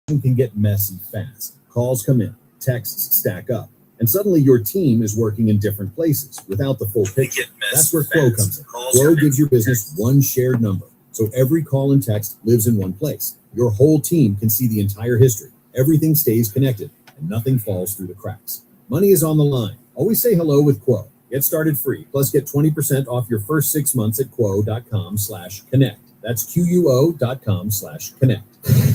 can get messy fast. Calls come in, texts stack up, and suddenly your team is working in different places without the full picture. That's where Quo comes in. Quo gives your business one shared number, so every call and text lives in one place. Your whole team can see the entire history. Everything stays connected, and nothing falls through the cracks. Money is on the line. Always say hello with Quo. Get started free, plus get 20% off your first 6 months at quo.com/connect. That's QUO.com/connect.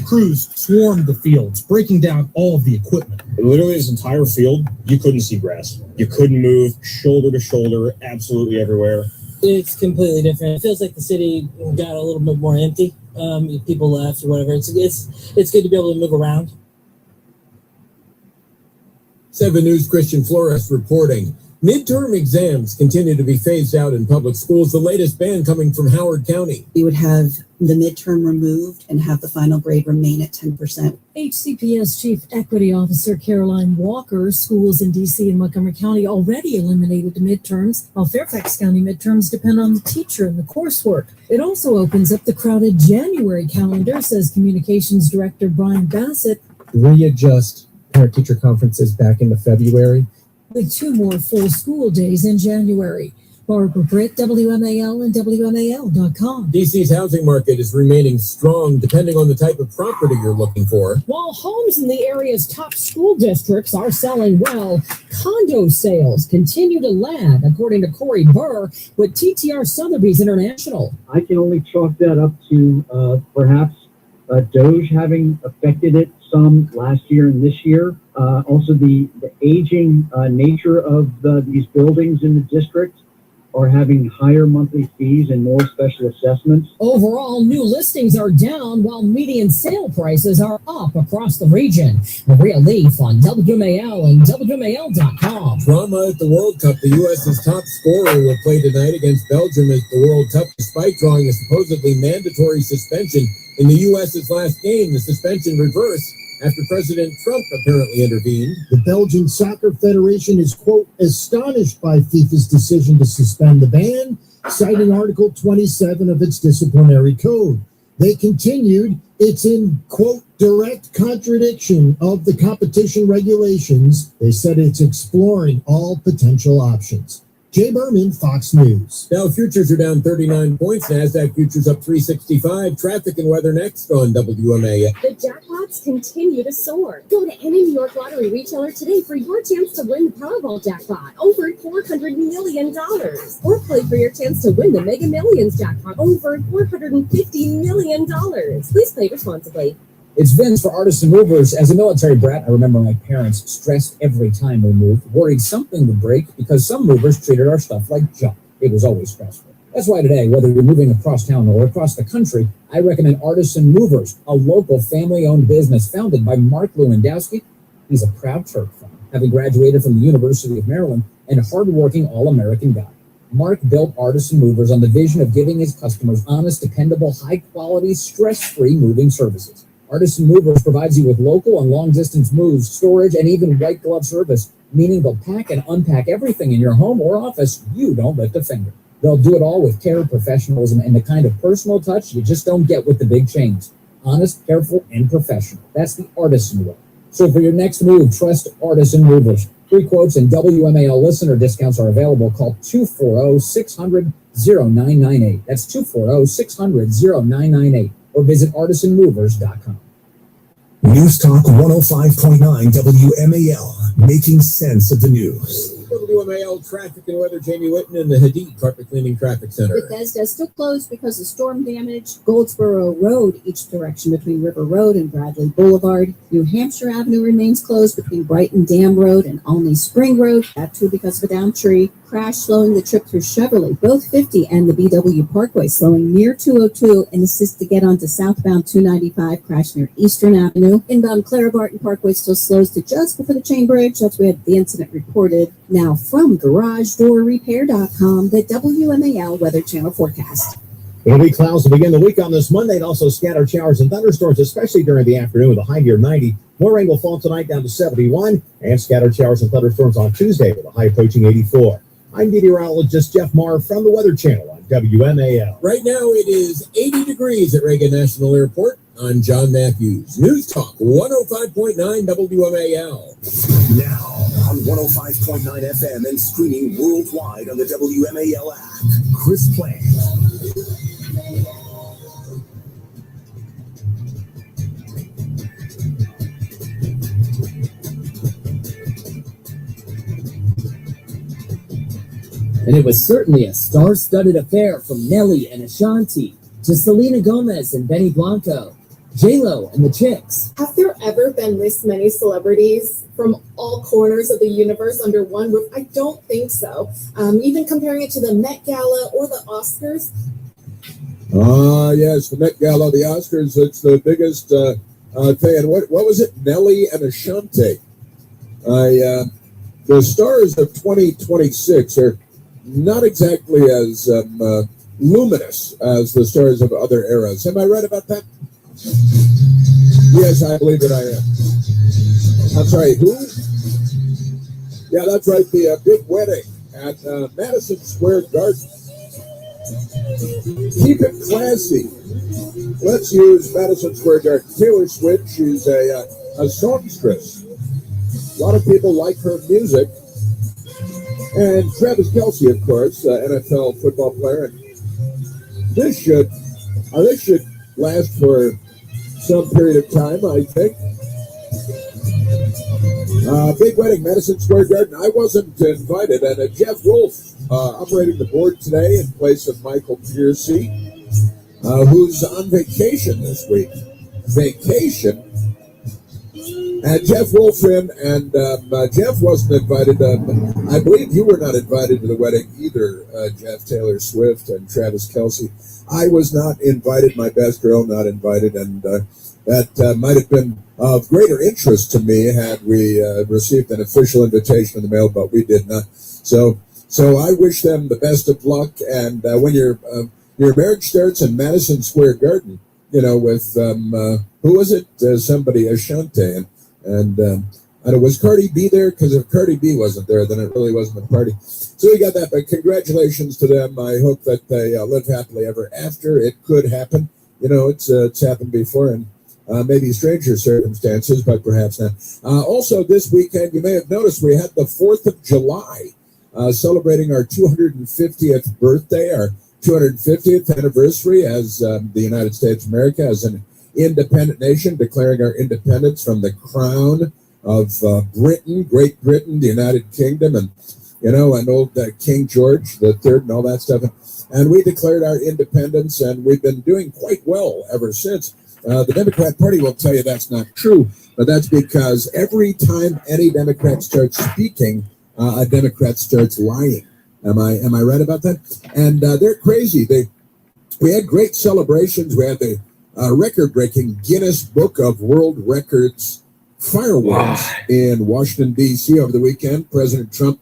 Crews swarmed the fields, breaking down all of the equipment. Literally, this entire field, you couldn't see grass. You couldn't move shoulder to shoulder, absolutely everywhere. It's completely different. It feels like the city got a little bit more empty. People left or whatever. It's good to be able to move around. 7 News' Christian Flores reporting. Midterm exams continue to be phased out in public schools. The latest ban coming from Howard County. We would have the midterm removed and have the final grade remain at 10%. HCPS Chief Equity Officer Caroline Walker, schools in D.C. and Montgomery County already eliminated the midterms, while Fairfax County midterms depend on the teacher and the coursework. It also opens up the crowded January calendar, says Communications Director Brian Bassett. Readjust parent-teacher conferences back into February, with 2 more full school days in January. Barbara Britt, WMAL and WMAL.com. DC's housing market is remaining strong depending on the type of property you're looking for. While homes in the area's top school districts are selling well, condo sales continue to lag, according to Corey Burr with TTR Sotheby's International. I can only chalk that up to perhaps Doge having affected it some last year and this year. Also, the aging nature of these buildings in the district are having higher monthly fees and more special assessments. Overall, new listings are down while median sale prices are up across the region. Maria Leaf on WMAL and WMAL.com. Drama at the World Cup. The U.S.'s top scorer will play tonight against Belgium at the World Cup, despite drawing a supposedly mandatory suspension in the U.S.'s last game. The suspension reversed after President Trump apparently intervened. The Belgian Soccer Federation is, quote, astonished by FIFA's decision to suspend the ban, citing Article 27 of its disciplinary code. They continued, it's in, quote, direct contradiction of the competition regulations. They said it's exploring all potential options. Jay Berman, Fox News. Dow futures are down 39 points. NASDAQ futures up 365. Traffic and weather next on WMA. The jackpots continue to soar. Go to any New York lottery retailer today for your chance to win the Powerball jackpot, over $400 million. Or play for your chance to win the Mega Millions jackpot, over $450 million. Please play responsibly. It's Vince for Artisan Movers. As a military brat, I remember my parents stressed every time we moved, worried something would break because some movers treated our stuff like junk. It was always stressful. That's why today, whether you're moving across town or across the country, I recommend Artisan Movers, a local family-owned business founded by Mark Lewandowski. He's a proud Terp fan, having graduated from the University of Maryland and a hardworking all-American guy. Mark built Artisan Movers on the vision of giving his customers honest, dependable, high-quality, stress-free moving services. Artisan Movers provides you with local and long-distance moves, storage, and even white glove service, meaning they'll pack and unpack everything in your home or office you don't lift a finger. They'll do it all with care, professionalism, and the kind of personal touch you just don't get with the big chains. Honest, careful, and professional. That's the Artisan way. So for your next move, trust Artisan Movers. Free quotes and WMAL listener discounts are available. Call 240-600-0998. That's 240-600-0998. Or visit artisanmovers.com. News Talk 105.9 WMAL, making sense of the news. WMAL traffic and weather, Jamie Whitten in the Hadid Carpet Cleaning Traffic Center. Bethesda still closed because of storm damage. Goldsboro Road, each direction between River Road and Bradley Boulevard. New Hampshire Avenue remains closed between Brighton Dam Road and Olney Spring Road. That too because of a downed tree. Crash slowing the trip through Chevrolet, both 50 and the BW Parkway, slowing near 202 and assist to get onto southbound 295, crash near Eastern Avenue. Inbound Clara Barton Parkway still slows to just before the Chain Bridge. That's where we had the incident reported. Now from GarageDoorRepair.com, the WMAL Weather Channel forecast. It'll be clouds to begin the week on this Monday, and also scattered showers and thunderstorms, especially during the afternoon with a high near 90. More rain will fall tonight down to 71, and scattered showers and thunderstorms on Tuesday with a high approaching 84. I'm meteorologist Jeff Marr from the Weather Channel on WMAL. Right now it is 80 degrees at Reagan National Airport. I'm John Matthews. News Talk 105.9 WMAL. Now on 105.9 FM and streaming worldwide on the WMAL app. Chris Plant. And it was certainly a star-studded affair from Nelly and Ashanti to Selena Gomez and Benny Blanco, J-Lo and the Chicks. Have there ever been this many celebrities from all corners of the universe under one roof? I don't think so. Even comparing it to the Met Gala or the Oscars. Yes, the Met Gala, the Oscars, it's the biggest thing. And what was it? Nelly and Ashanti. The stars of 2026 are not exactly as luminous as the stars of other eras. Am I right about that? Yes, I believe that I am. I'm sorry, who? Yeah, that's right, the big wedding at Madison Square Garden. Keep it classy. Let's use Madison Square Garden. Taylor Swift, she's a songstress. A lot of people like her music. And Travis Kelce, of course, NFL football player. And this should last for some period of time, I think. Big wedding, Madison Square Garden. I wasn't invited, and Jeff Wolf operating the board today in place of Michael Piercy, who's on vacation this week. Vacation. And Jeff Wolf in, and Jeff wasn't invited. I believe you were not invited to the wedding either, Jeff. Taylor Swift and Travis Kelce. I was not invited, my best girl not invited, and that might have been of greater interest to me had we received an official invitation in the mail, but we did not. So I wish them the best of luck, and when your marriage starts in Madison Square Garden, you know, with, who was it? Somebody, Ashanti, and was Cardi B there? Because if Cardi B wasn't there, then it really wasn't a party. So we got that, but congratulations to them. I hope that they live happily ever after. It could happen. You know, it's happened before, and maybe stranger circumstances, but perhaps not. Also, this weekend, you may have noticed we had the 4th of July, celebrating our 250th birthday, our 250th anniversary as the United States of America, as an independent nation, declaring our independence from the crown of Britain, Great Britain, the United Kingdom, and, you know, and old King George III and all that stuff. And we declared our independence, and we've been doing quite well ever since. The Democrat Party will tell you that's not true, but that's because every time any Democrat starts speaking, a Democrat starts lying. Am I right about that? And they're crazy. We had great celebrations. We had the record-breaking Guinness Book of World Records fireworks in Washington, D.C. over the weekend. President Trump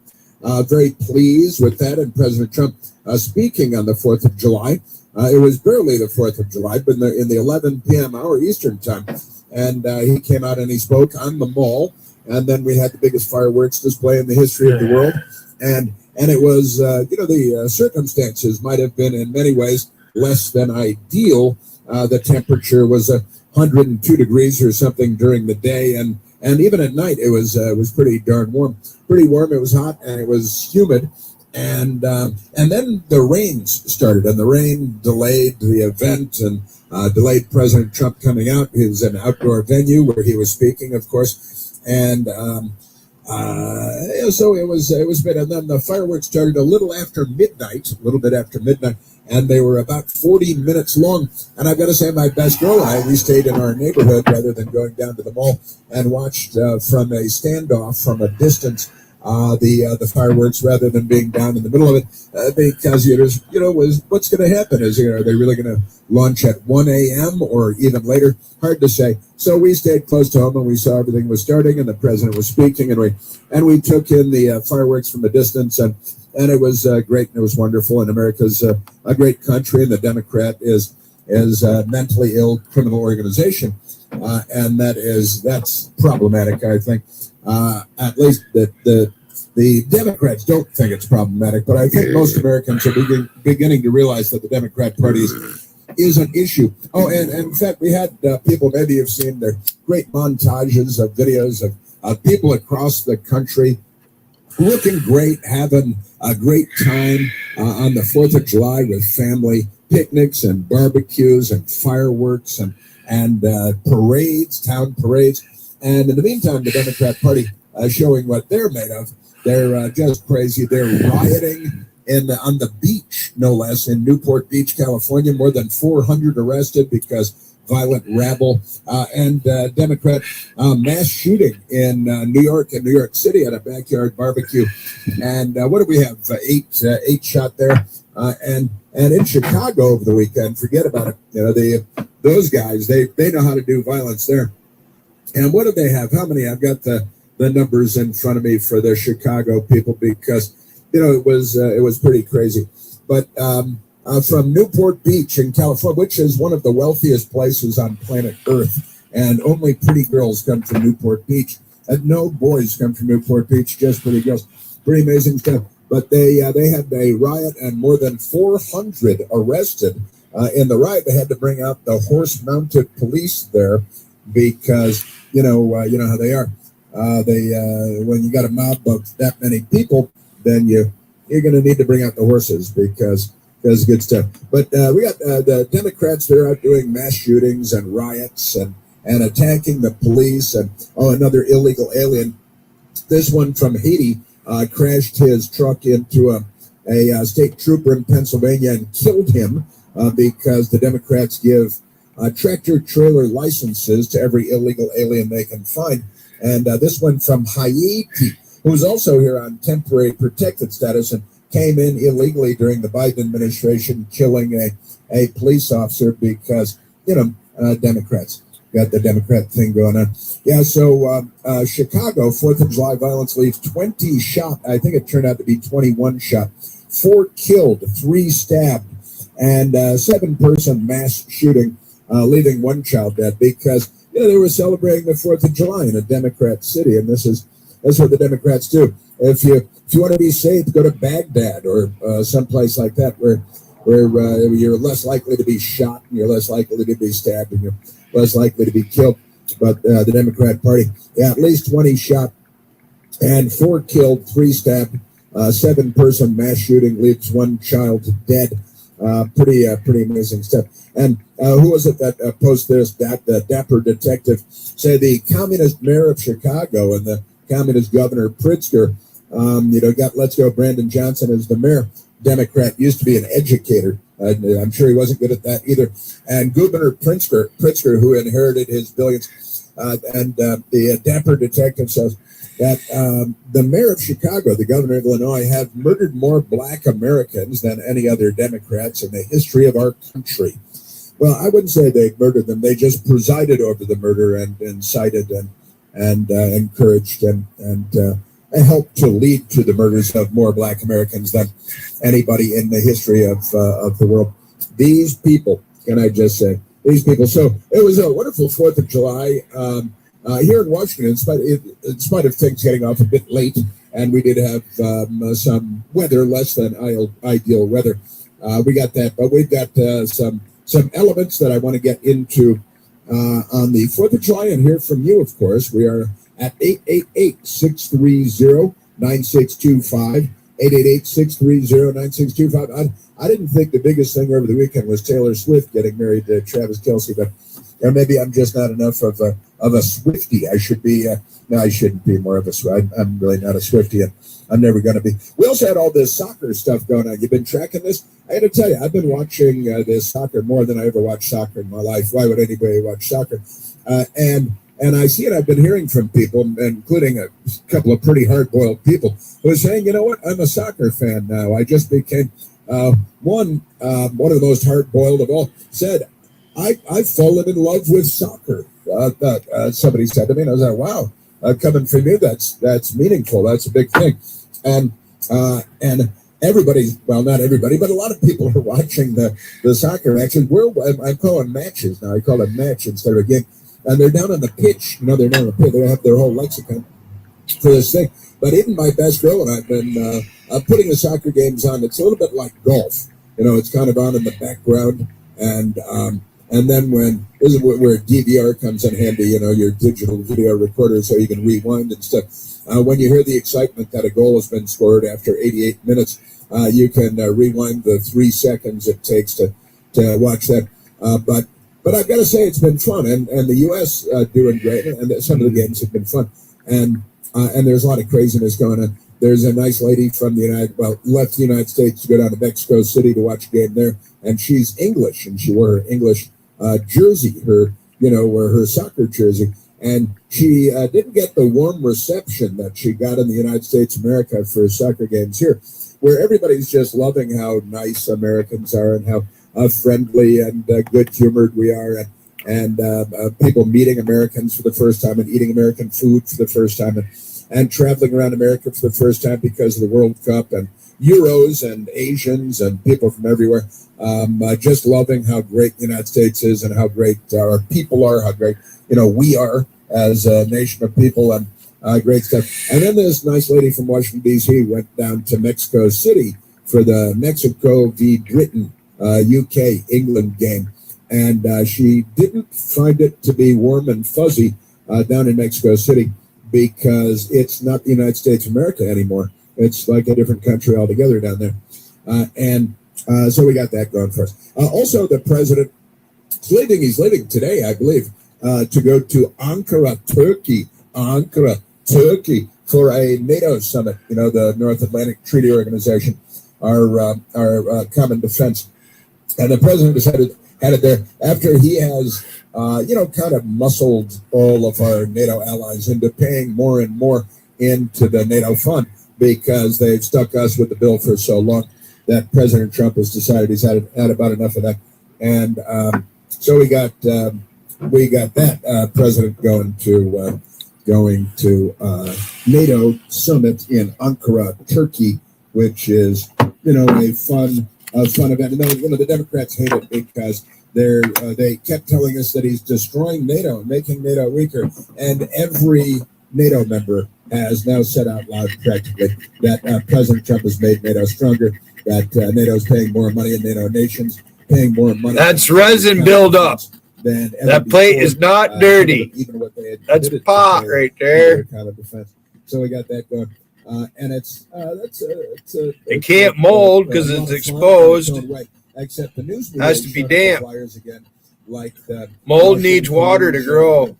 very pleased with that, and President Trump speaking on the 4th of July. It was barely the 4th of July, but in the 11 p.m. hour Eastern time. And he came out and he spoke on the Mall. And then we had the biggest fireworks display in the history of the world. And it was, the circumstances might have been in many ways less than ideal. The temperature was 102 degrees or something during the day. And even at night, it was pretty darn warm. Pretty warm. It was hot and it was humid. And then the rains started, and the rain delayed the event and delayed President Trump coming out. It was an outdoor venue where he was speaking, of course, and so it was bit. And then the fireworks started a little bit after midnight, and they were about 40 minutes long. And I've got to say, my best girl and I, we stayed in our neighborhood rather than going down to the mall, and watched from a standoff from a distance. The fireworks rather than being down in the middle of it, because what's going to happen? Are they really going to launch at 1 a.m. or even later? Hard to say. So we stayed close to home and we saw everything was starting and the president was speaking, and we took in the fireworks from a distance, and it was great and it was wonderful. And America's a great country, and the Democrat is a mentally ill criminal organization, and that's problematic, I think. At least the Democrats don't think it's problematic, but I think most Americans are beginning to realize that the Democrat Party is an issue. Oh, and in fact, we had people, maybe you've seen the great montages of videos of people across the country looking great, having a great time on the 4th of July with family picnics and barbecues and fireworks and parades, town parades. And in the meantime, the Democrat Party showing what they're made of. They're just crazy. They're rioting on the beach, no less, in Newport Beach, California. More than 400 arrested because violent rabble and Democrat mass shooting in New York and New York City at a backyard barbecue. And what do we have? Eight shot there. And in Chicago over the weekend, forget about it. You know, those guys, they know how to do violence there. And what do they have? How many? I've got the numbers in front of me for the Chicago people because, you know, it was pretty crazy. But from Newport Beach in California, which is one of the wealthiest places on planet Earth, and only pretty girls come from Newport Beach. And no boys come from Newport Beach, just pretty girls. Pretty amazing stuff. But they had a riot and more than 400 arrested. In the riot, they had to bring out the horse-mounted police there because you know how they are. When you got a mob of that many people, then you're going to need to bring out the horses because good stuff. But we got the Democrats that are out doing mass shootings and riots and attacking the police and another illegal alien. This one from Haiti crashed his truck into a state trooper in Pennsylvania and killed him because the Democrats give tractor trailer licenses to every illegal alien they can find. And this one from Haiti, who was also here on temporary protected status and came in illegally during the Biden administration, killing a police officer because, Democrats got the Democrat thing going on. Yeah, so Chicago, 4th of July violence leaves 20 shot. I think it turned out to be 21 shot. 4 killed, 3 stabbed, and 7-person mass shooting, leaving 1 child dead because they were celebrating the 4th of July in a Democrat city, and that's what the Democrats do. If you want to be safe, go to Baghdad or someplace like that where you're less likely to be shot and you're less likely to be stabbed and you're less likely to be killed. But the Democrat Party, at least 20 shot and 4 killed, 3 stabbed, 7-person mass shooting leaves 1 child dead. Pretty amazing stuff. And who was it that posted this? The dapper detective said the communist mayor of Chicago and the communist governor Pritzker, got Let's Go Brandon Johnson as the mayor. Democrat, used to be an educator. I'm sure he wasn't good at that either. And Governor Pritzker, who inherited his billions, and the dapper detective says that the mayor of Chicago, the governor of Illinois, have murdered more Black Americans than any other Democrats in the history of our country. Well, I wouldn't say they murdered them. They just presided over the murder and incited and encouraged and helped to lead to the murders of more Black Americans than anybody in the history of the world. These people, can I just say, these people. So it was a wonderful 4th of July here in Washington, in spite of things getting off a bit late, and we did have some weather, less than ideal weather. We got that, but we've got some elements that I want to get into on the 4th of July and hear from you, of course. We are at 888-630-9625, 888-630-9625. I didn't think the biggest thing over the weekend was Taylor Swift getting married to Travis Kelce, but or maybe I'm just not enough of a Swiftie. I should be. No, I shouldn't be more of a Swiftie. I'm really not a Swiftie, and I'm never going to be. We also had all this soccer stuff going on. You've been tracking this? I got to tell you, I've been watching this soccer more than I ever watched soccer in my life. Why would anybody watch soccer? And I see it. I've been hearing from people, including a couple of pretty hard-boiled people, who are saying, you know what? I'm a soccer fan now. I just became one of the most hard-boiled of all. Said, I've fallen in love with soccer. Somebody said to me, and I was like, wow, coming from you, that's meaningful. That's a big thing. And everybody's, well, not everybody, but a lot of people are watching the soccer matches. I'm calling matches now. I call it match instead of a game. And they're down on the pitch. They're down on the pitch. They have their whole lexicon for this thing. But even my best girl and I've been putting the soccer games on. It's a little bit like golf. It's kind of on in the background. And then this is where DVR comes in handy, your digital video recorder, so you can rewind and stuff. When you hear the excitement that a goal has been scored after 88 minutes, you can rewind the 3 seconds it takes to watch that. But I've got to say it's been fun, and the U.S. Doing great, and some of the games have been fun, and there's a lot of craziness going on. There's a nice lady from left the United States to go down to Mexico City to watch a game there, and she's English, and she wore her English jersey, her soccer jersey, and she didn't get the warm reception that she got in the United States of America for soccer games here, where everybody's just loving how nice Americans are and how friendly and good-humored we are, and people meeting Americans for the first time and eating American food for the first time and traveling around America for the first time because of the World Cup and Euros and Asians and people from everywhere. Just loving how great the United States is and how great our people are, how great we are as a nation of people, and great stuff. And then this nice lady from Washington, D.C. went down to Mexico City for the Mexico v. Britain UK England game, and she didn't find it to be warm and fuzzy down in Mexico City because it's not the United States of America anymore. It's like a different country altogether down there, so we got that going for us. Also, the president is leaving. He's leaving today, I believe, to go to Ankara, Turkey, for a NATO summit. The North Atlantic Treaty Organization, our common defense. And the president has headed there after he has, kind of muscled all of our NATO allies into paying more and more into the NATO fund because they've stuck us with the bill for so long that President Trump has decided he's had about enough of that. And so we got that president going to NATO summit in Ankara, Turkey, which is a fun event. And the Democrats hate it because they kept telling us that he's destroying NATO and making NATO weaker, and every NATO member has now said out loud practically that President Trump has made NATO stronger, that NATO is paying more money in NATO nations, paying more money. That's resin buildup. That plate is not dirty. That's pot right there. Kind of defense. So we got that going. And it can't mold because it's exposed. Except the news has to be damp. Again, mold needs water to grow.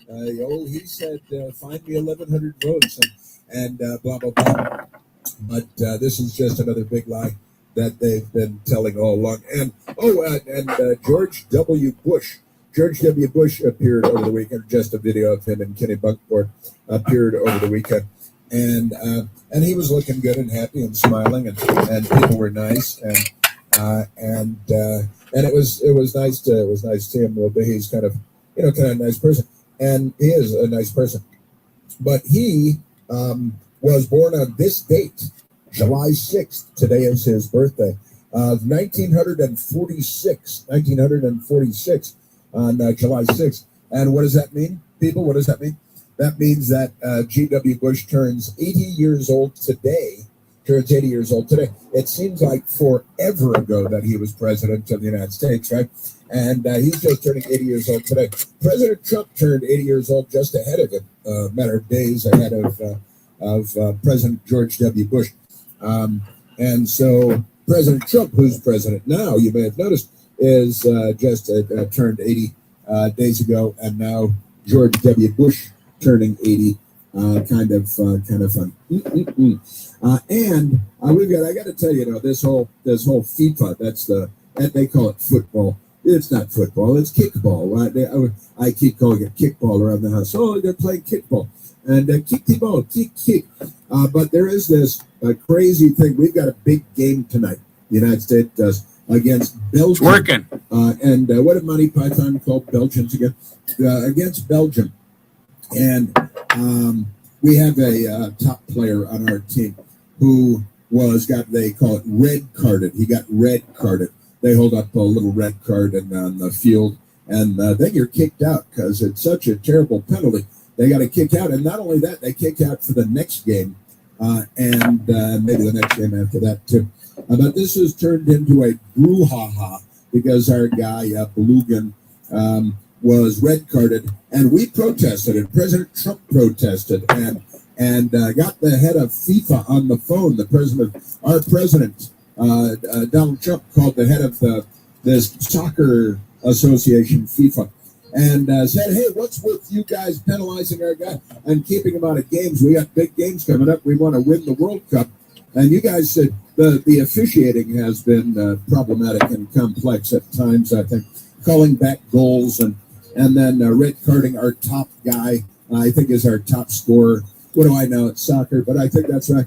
He said, find me 1,100 votes and blah, blah, blah. But this is just another big lie that they've been telling all along. And George W. Bush. George W. Bush appeared over the weekend. Just a video of him and Kenny Bunkport appeared over the weekend. And he was looking good and happy and smiling, and people were nice, and it was nice to see him a little bit. He's kind of a nice person, and he is a nice person. But he was born on this date, July 6th. Today is his birthday. 1946 on July 6th. And what does that mean, people? What does that mean? That means that G.W. Bush turns 80 years old today. It seems like forever ago that he was president of the United States, right? And he's just turning 80 years old today. President Trump turned 80 years old just ahead of him, a matter of days ahead of President George W. Bush. And so President Trump, who's president now, you may have noticed, is just turned 80 days ago, and now George W. Bush turning 80, kind of fun. And we've got, I got to tell you, this whole FIFA, and they call it football. It's not football, it's kickball. Right? I keep calling it kickball around the house. Oh, they're playing kickball. And kick the ball, kick. But there is this crazy thing. We've got a big game tonight. The United States does against Belgium. It's working. And what did Monty Python call Belgians again? Against Belgium. And we have a top player on our team who they call it red carded. He got red carded. They hold up a little red card on the field, and then you're kicked out because it's such a terrible penalty. They got to kick out, and not only that, they kick out for the next game, and maybe the next game after that too. But this has turned into a brouhaha because our guy, Belugan, was red carded, and we protested, and President Trump protested, and got the head of FIFA on the phone. Our president, Donald Trump, called the head of this soccer association, FIFA, and said, "Hey, what's with you guys penalizing our guy and keeping him out of games? We got big games coming up. We want to win the World Cup." And you guys said the officiating has been problematic and complex at times, I think, calling back goals and then red carding our top guy, I think is our top scorer. What do I know? It's soccer, but I think that's right.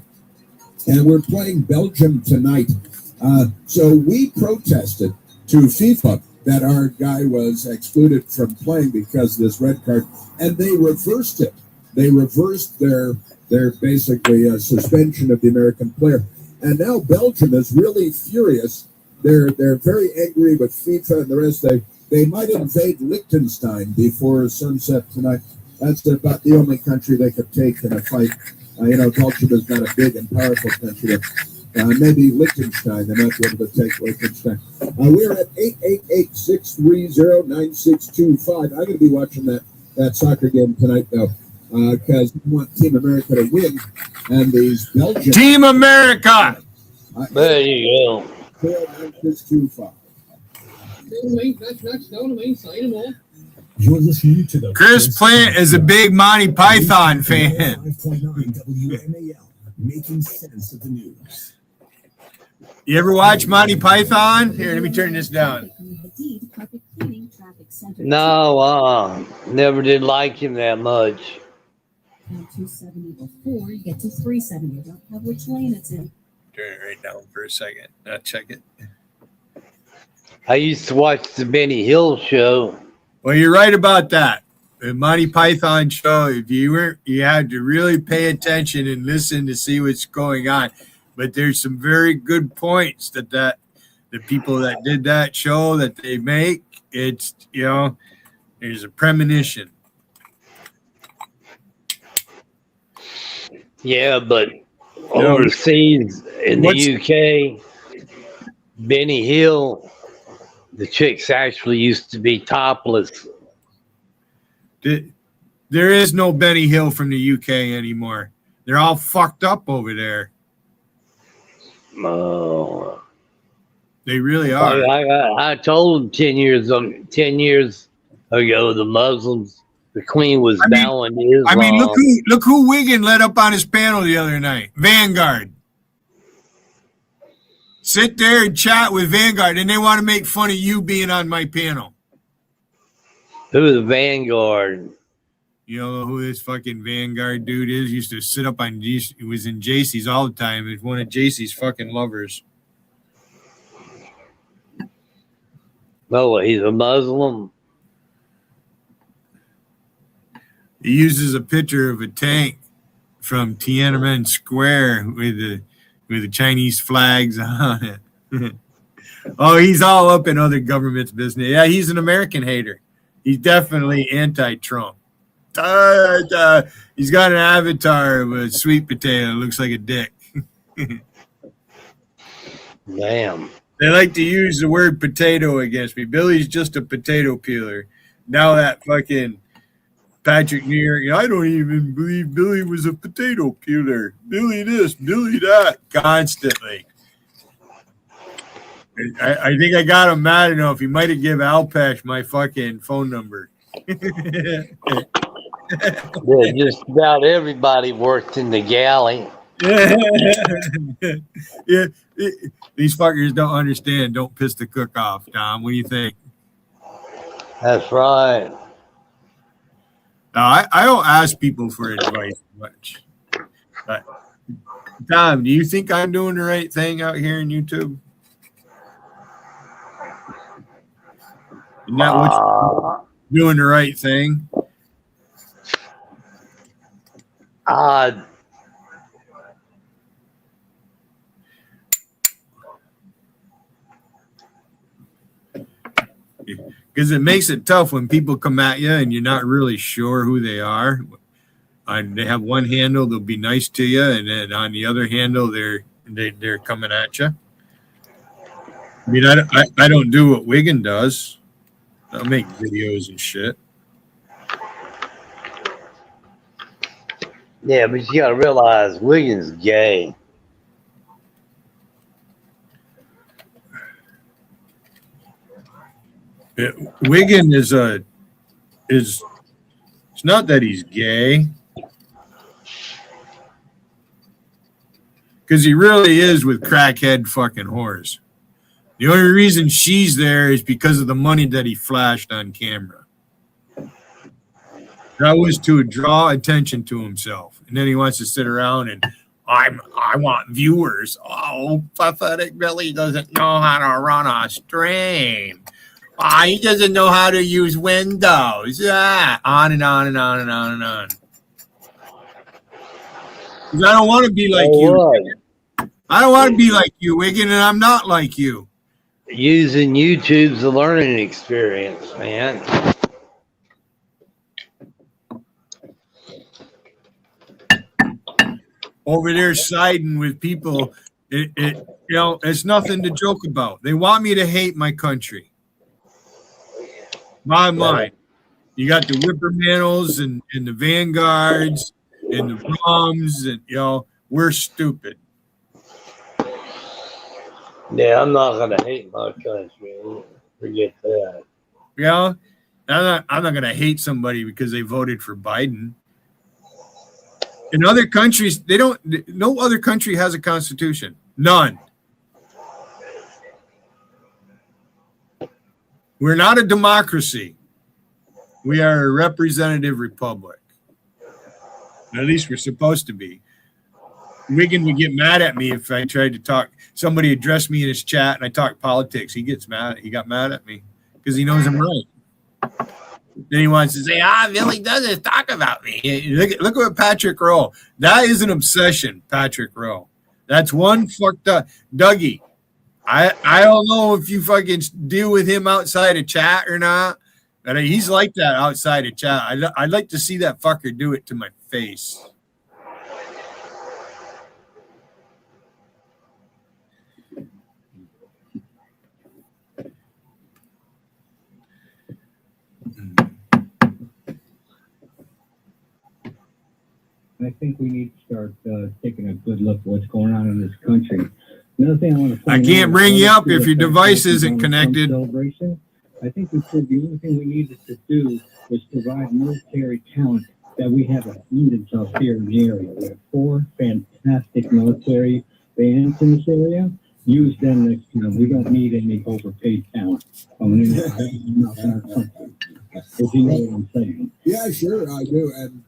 And we're playing Belgium tonight. So we protested to FIFA that our guy was excluded from playing because of this red card, and they reversed it. They reversed their basically suspension of the American player. And now Belgium is really furious. They're very angry with FIFA and the rest. They might invade Liechtenstein before sunset tonight. That's about the only country they could take in a fight. Belgium is not a big and powerful country. Maybe Liechtenstein, they might be able to take Liechtenstein. We're at 888-630-9625. I'm going to be watching that soccer game tonight, though, because we want Team America to win. And these Belgian... Team America! There you go. 9625. You're listening to the Chris Plant is a big Monty Python fan. 5.9 WMAL, making sense of the news. You ever watch Monty Python? Here, let me turn this down. No, never did like him that much. 270 before you get to 370. You don't have which lane it's in. Turn it right down for a second. I'll check it. I used to watch the Benny Hill show. Well, you're right about that. The Monty Python show, if you had to really pay attention and listen to see what's going on. But there's some very good points that the people that did that show that they make. It's, there's a premonition. Yeah, but overseas in the UK, Benny Hill, the chicks actually used to be topless. There is no Benny Hill from the UK anymore. They're all fucked up over there. Oh. They really are. I told them 10 years ago, the Muslims, the Queen was bowing to Islam. I mean, look who Wiggin let up on his panel the other night. Vanguard. Sit there and chat with Vanguard, and they want to make fun of you being on my panel. Who's the Vanguard? You know who this fucking Vanguard dude is? He used to sit up on he was in JC's all the time. He's one of JC's fucking lovers. No, he's a Muslim. He uses a picture of a tank from Tiananmen Square with the Chinese flags on it. Oh, he's all up in other governments' business. Yeah, he's an American hater. He's definitely anti-Trump. He's got an avatar of a sweet potato that looks like a dick. Damn. They like to use the word potato against me. Billy's just a potato peeler. Now that fucking Patrick New York, I don't even believe Billy was a potato peeler. Billy this, Billy that, constantly. I think I got him mad enough. He might have given Alpesh my fucking phone number. Yeah, just about everybody worked in the galley. Yeah, these fuckers don't understand. Don't piss the cook off, Tom. What do you think? That's right. No, I don't ask people for advice much. But Tom, do you think I'm doing the right thing out here in YouTube? Isn't that what you're doing the right thing? Because it makes it tough when people come at you and you're not really sure who they are. They have one handle, they'll be nice to you, and then on the other handle, they're coming at you. I mean, I don't do what Wiggin does. I'll make videos and shit. Yeah, but you gotta realize Wiggins gay. Wiggin is it's not that he's gay, because he really is with crackhead fucking whores. The only reason she's there is because of the money that he flashed on camera. That was to draw attention to himself, and then he wants to sit around and I want viewers. Oh, pathetic Billy doesn't know how to run a stream. He doesn't know how to use Windows. On and on and on and on and on. Because I don't want to be like you. I don't want to be like you, Wiggin, and I'm not like you. Using YouTube's a learning experience, man. Over there siding with people, it's nothing to joke about. They want me to hate my country. Bottom line, you got the Whippermannels and the Vanguards and the Brums, and we're stupid. Yeah, I'm not gonna hate my country. Forget that. Yeah, I'm not gonna hate somebody because they voted for Biden. In other countries, no other country has a constitution. None. We're not a democracy. We are a representative republic. At least we're supposed to be. Wiggin would get mad at me if I tried to talk. Somebody addressed me in his chat and I talk politics. He got mad at me because he knows I'm right. Then he wants to say, Billy doesn't talk about me. Look at Patrick Rowe. That is an obsession, Patrick Rowe. That's one fucked up. Dougie, I don't know if you fucking deal with him outside of chat or not, but he's like that outside of chat. I'd like to see that fucker do it to my face. I think we need to start taking a good look at what's going on in this country. Another thing I want to I can't bring you up if your device isn't connected. Celebration. I think we said the only thing we needed to do was provide military talent that we have abundance of here in the area. We have 4 fantastic military bands in this area. Use them next time. We don't need any overpaid talent. If you know what I'm saying. Yeah, sure, I do. And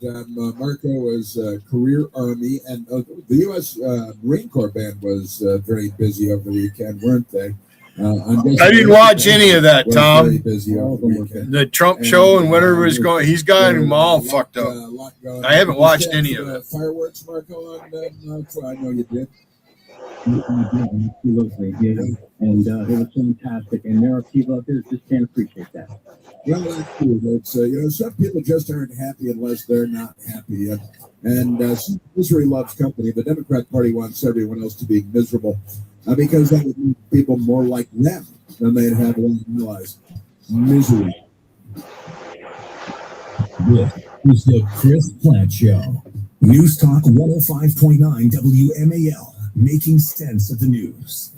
Marco is career Army, and the U.S. Marine Corps band was very busy over the weekend, weren't they? I didn't watch any of that, Tom. Very busy over the weekend. The Trump show and whatever was going, he's got them all fucked up. I haven't watched any of it. Fireworks, Marco, on I know you did. Absolutely, yeah. And it was fantastic. And there are people out there that just can't appreciate that. Well, that's true. It's, some people just aren't happy unless they're not happy. And misery loves company. The Democrat Party wants everyone else to be miserable because that would make people more like them than they'd have realized. Misery. This is the Chris Plant Show. News Talk 105.9 WMAL. Making sense of the news.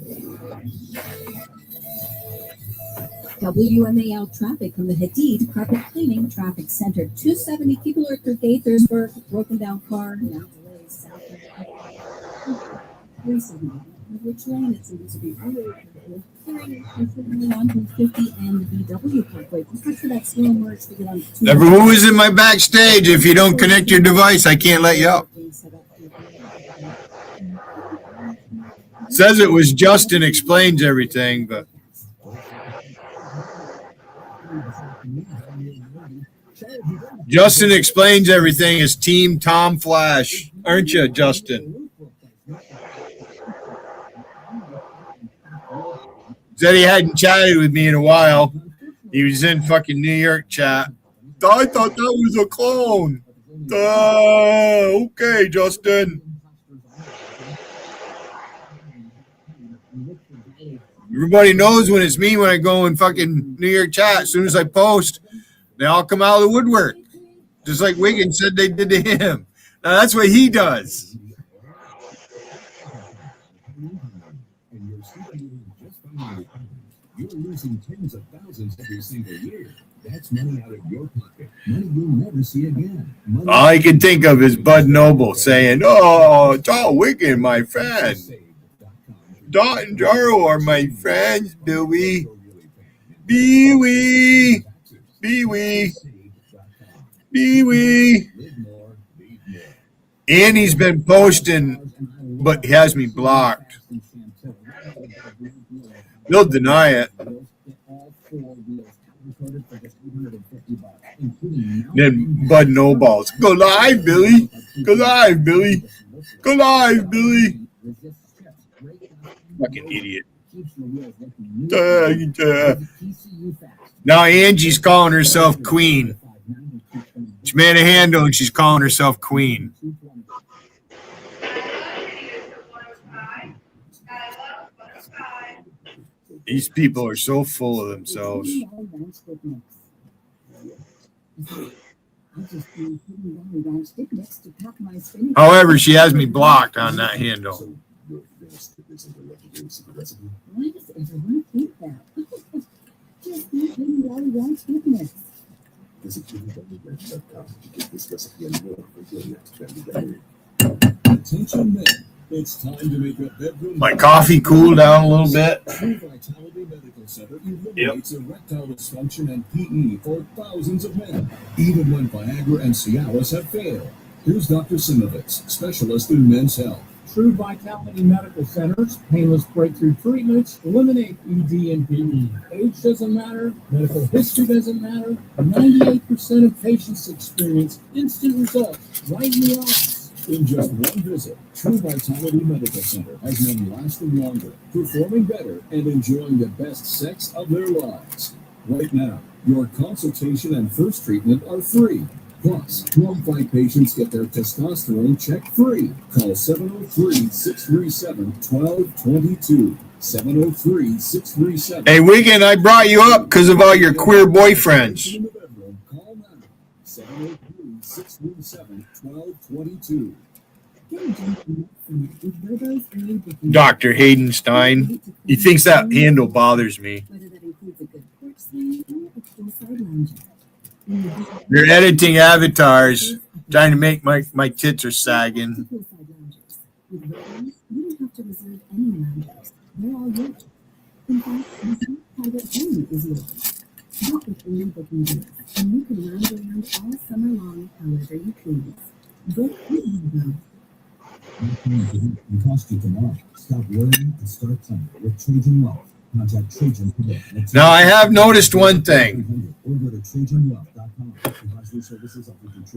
WMAL traffic from the Hadid Carpet Cleaning Traffic Center. 270 people are through Gaithersburg. Broken down car. Now delays south of 370. Which lane it seems to be really clearing considerably on 250 and the BW Parkway. Just look for that slow merge to get on. Who is in my backstage? If you don't connect your device, I can't let you up. Says it was Justin Explains Everything, but Justin Explains Everything is Team Tom Flash, aren't you, Justin? Said he hadn't chatted with me in a while. He was in fucking New York chat. I thought that was a clone. Okay, Justin. Everybody knows when it's me when I go in fucking New York chat. As soon as I post, they all come out of the woodwork. Just like Wiggins said they did to him. Now that's what he does. You're losing tens of thousands every single year. That's money out of your pocket. Money you'll never see again. Money All I can think of is Bud Noble saying, "Oh, Don Wiggins, my friend. Dot and Jaro are my friends, Billy. Bee-wee. Bee-wee. Bee-wee." And he's been posting, but he has me blocked. They'll deny it. Then Bud Nobles. Go live, Billy. Go live, Billy. Go live, Billy. Fucking idiot. Now Angie's calling herself Queen. She made a handle and she's calling herself Queen. These people are so full of themselves. However, she has me blocked on that handle. Why does everyone think that? Just eat Lily Wants goodness. Attention men, it's time to make a bedroom. My coffee cooled down a little bit. Vitality Medical Center eliminates erectile dysfunction and PE for thousands of men, even when Viagra and Cialis have failed. Here's Dr. Simovitz, specialist in men's health. True Vitality Medical Centers, painless breakthrough treatments, eliminate ED and PE. Age doesn't matter, medical history doesn't matter. 98% of patients experience instant results right in the office. In just one visit, True Vitality Medical Center has men lasting longer, performing better, and enjoying the best sex of their lives. Right now, your consultation and first treatment are free. Plus, qualified patients get their testosterone check free. Call 703-637-1222. 703-637. Hey, Wiggin, I brought you up because of all your queer boyfriends. Call now. 703-637-1222. Dr. Hayden Stein. He thinks that handle bothers me. You're editing avatars, trying to make my tits are sagging. You don't have to reserve any lounges. They're all yours. In fact, this private home is yours. Book with early booking deals, and you can lounge around all summer long however you please. Book now. It cost you tomorrow. Stop worrying and start planning with Trajan Wealth. Contact Trajan today. Now, I have noticed one thing.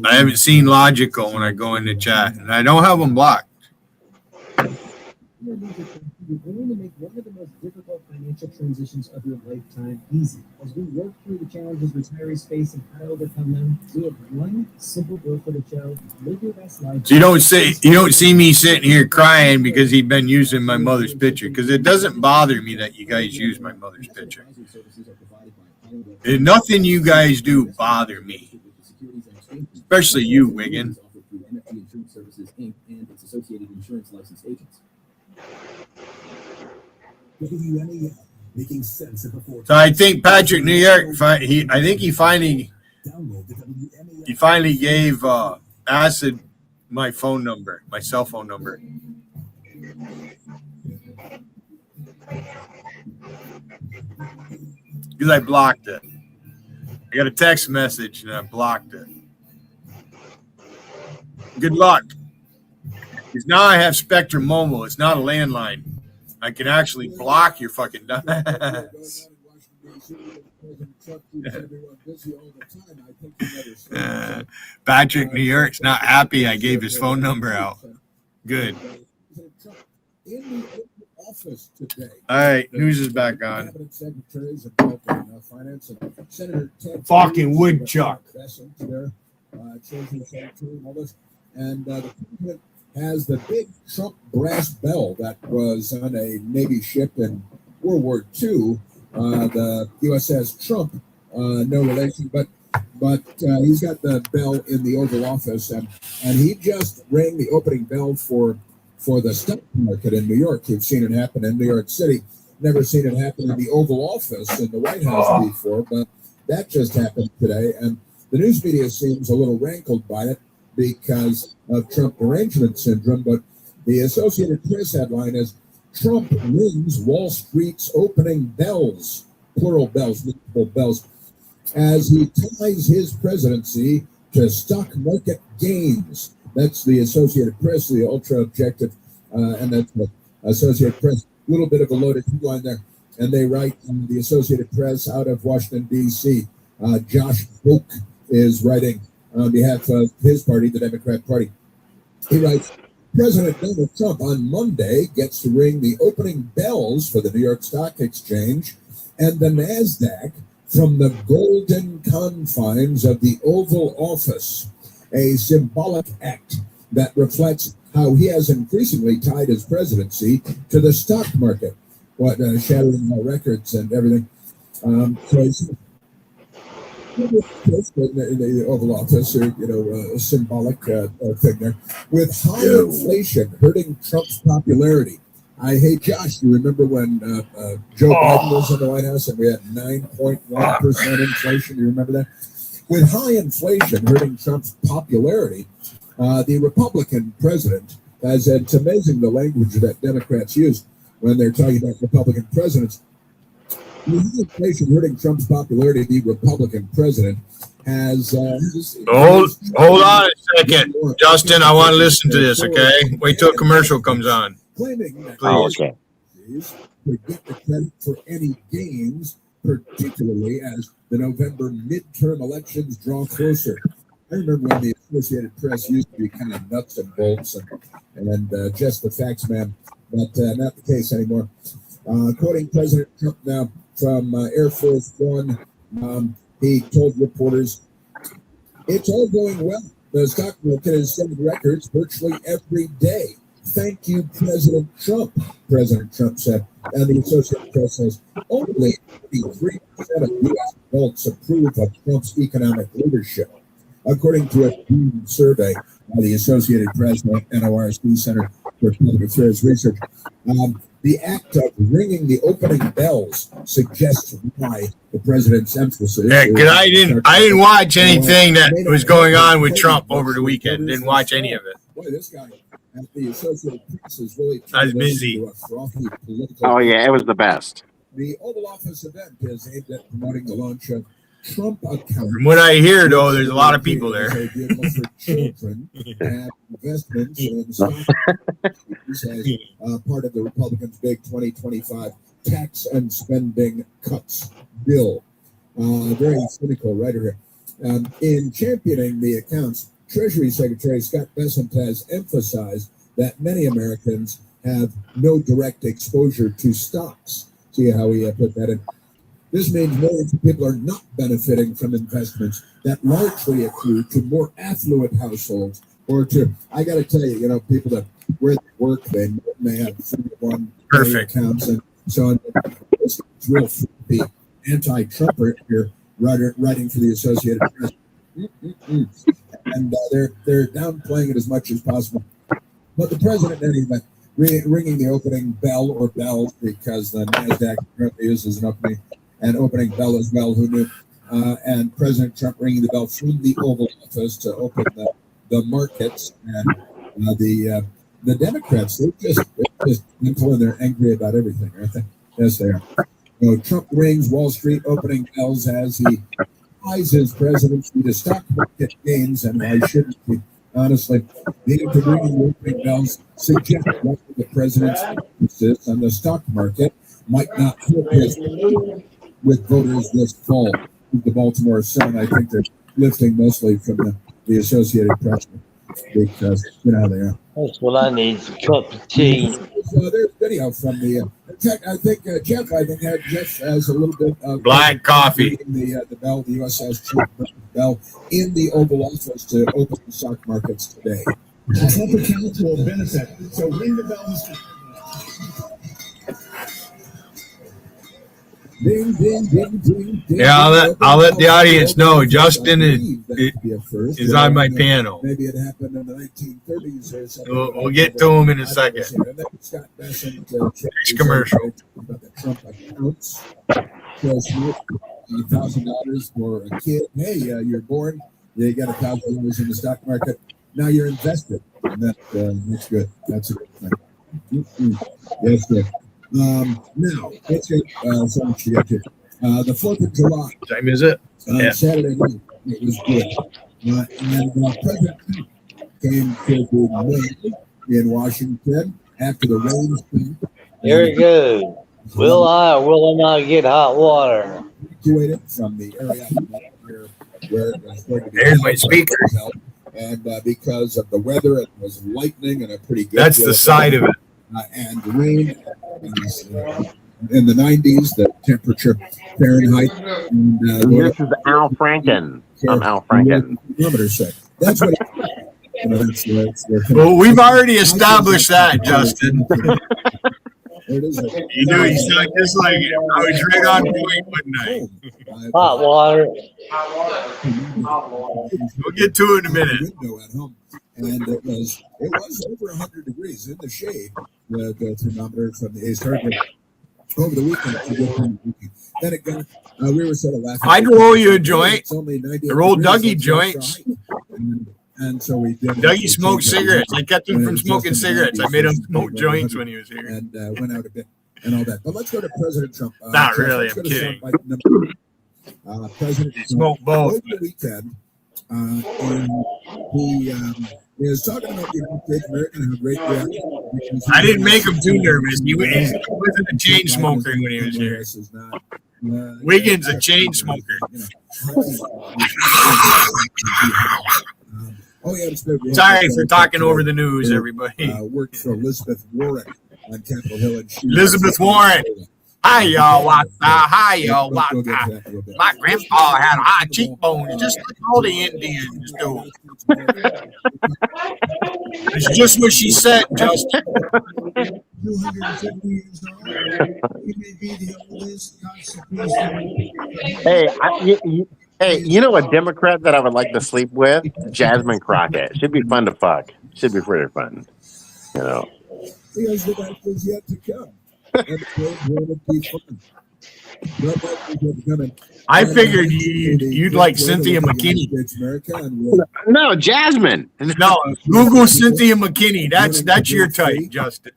I haven't seen Logical when I go into chat, and I don't have them blocked. You're going to make one of the most difficult financial transitions of your lifetime easy. As we work through the challenges retirees face and how to overcome them, we have one simple goal for the show: live your best life. So you don't see me sitting here crying because he'd been using my mother's picture, because it doesn't bother me that you guys use my mother's picture. And nothing you guys do bother me, especially you, Wiggin. So I think Patrick New York, he finally gave Acid my phone number, my cell phone number. Because I blocked it. I got a text message and I blocked it. Good luck. Because now I have Spectrum Mobile. It's not a landline. I can actually block your fucking dumbass. Patrick New York's not happy I gave his phone number out. Good. All right, news is back on. Fucking woodchuck. And the president has the big Trump brass bell that was on a Navy ship in World War II, the USS Trump, no relation, but he's got the bell in the Oval Office, and he just rang the opening bell for the stock market in New York. You've seen it happen in New York City. Never seen it happen in the Oval Office in the White House before, but that just happened today, and the news media seems a little rankled by it because of Trump derangement syndrome, but the Associated Press headline is Trump rings Wall Street's opening bells, plural bells, multiple bells, as he ties his presidency to stock market gains. That's the Associated Press, the ultra-objective, and that's the Associated Press. A little bit of a loaded headline there. And they write in the Associated Press out of Washington, D.C., Josh Boak is writing on behalf of his party, the Democrat Party. He writes, President Donald Trump on Monday gets to ring the opening bells for the New York Stock Exchange and the NASDAQ from the golden confines of the Oval Office, a symbolic act that reflects how he has increasingly tied his presidency to the stock market, shattering records and everything. The Oval Office, a symbolic thing there. With high inflation hurting Trump's popularity. Hey, Josh, you remember when Joe Biden was in the White House and we had 9.1% inflation? You remember that? With high inflation hurting Trump's popularity, the Republican president, it's amazing the language that Democrats use when they're talking about Republican presidents. With inflation hurting Trump's popularity, the Republican president has... Hold on a second. Justin, I want to listen to this, okay? Wait till a commercial comes on. Claiming that Please. To get the credit for any gains, particularly as the November midterm elections draw closer. I remember when the Associated Press used to be kind of nuts and bolts and just the facts, man, but not the case anymore. Quoting President Trump now from Air Force One, he told reporters, "It's all going well. The stock market is setting records virtually every day. Thank you, President Trump," President Trump said. And the Associated Press says only 33% of U.S. adults approve of Trump's economic leadership. According to a June survey by the Associated Press NORC Center for Public Affairs Research, the act of ringing the opening bells suggests why the president's emphasis. Yeah, because I didn't watch anything that was going on with Trump over the weekend. Didn't watch any of it. Boy, this guy at the Associated Press is really. I was busy. Oh yeah, it was the best. The Oval Office event is aimed at promoting the launch of Trump account. From what I hear, though, there's a lot of people there. For children and investments in stock as part of the Republicans' big 2025 tax and spending cuts bill. Very cynical writer here. In championing the accounts, Treasury Secretary Scott Bessent has emphasized that many Americans have no direct exposure to stocks. See how he put that in? This means millions of people are not benefiting from investments that largely accrue to more affluent households or to, I got to tell you, people that where they work, they may have 41 accounts and so on. It's real fruity anti-Trumper here writing for the Associated Press. And they're downplaying it as much as possible. But the president, anyway, ringing the opening bell or bells because the NASDAQ currently uses an opening bell as well, who knew? And President Trump ringing the bell from the Oval Office to open the markets. And the Democrats, they're just mental and they're angry about everything, aren't they? Yes, they are. So Trump rings Wall Street opening bells as he ties his presidency to stock market gains, and why shouldn't he? Honestly, the act of ringing the opening bells suggests that the president's emphasis on the stock market might not help his with voters this fall. The Baltimore Sun, I think they're lifting mostly from the Associated Press because you know how they are. That's what I need, a cup of tea. So there's video from the. In fact, I think Jeff has a little bit of black coffee. The bell, the USS Chief bell in the Oval Office to open the stock markets today. The Trump account will benefit. So ring the bell, Mr. Ding, ding, ding, ding, ding. Yeah, I'll let the audience know. Justin is on my panel. Maybe it happened in the 1930s or something. We'll get to him in a second. Scott Bessent, Next commercial. About the Trump accounts. $1,000 for a kid. Hey, you're born. You got $1,000 in the stock market. Now you're invested. And that's good. That's a good thing. Yes, good. Now, let's get so much to get to. The 4th of July. What time is it? Saturday night. It was good. And President Trump came to the rally in Washington after the rains. Here we go. Will I or will I not get hot water? Evacuated from the area here where it was going to be. There's my speaker. And because of the weather, it was lightning and a pretty good. That's the side of it. And rain in the 90s, the temperature Fahrenheit. And, this is Al Franken. I'm Al Franken. That's what. Well, we've already established that, Justin. You do. You sound just like it. I was right on point one night. Hot water. We'll get to it in a minute. And it was over 100 degrees in the shade. The thermometer from the started over the weekend. Then it got. We were sort of laughing. I'd roll you a joint. The roll Dougie joints. And so we did. Dougie smoked cigarettes. I kept him from smoking cigarettes. I made him smoke joints when he was here. And went out a bit and all that. But let's go to President Trump. Not really. I'm kidding. President Smoke both. Over the weekend, and he is talking about the United States American and how great we are. I didn't make him too nervous. He wasn't a chain smoker when he was here. Wiggins a chain smoker. Sorry for talking over the news, everybody. Worked for Elizabeth Warren on Capitol Hill. And Elizabeth Warren. Hi, y'all. Hi, y'all. My grandpa had high cheekbones, just like all the Indians do. It's just what she said, Justin. 250 years old. He may be the oldest constitutional. Hey, you know a Democrat that I would like to sleep with? Jasmine Crockett. Should be fun to fuck. Should be pretty fun. You know. Because the best is yet to come. I figured you'd like Cynthia McKinney. No, Jasmine. No, Google Cynthia McKinney. That's your type, Justin.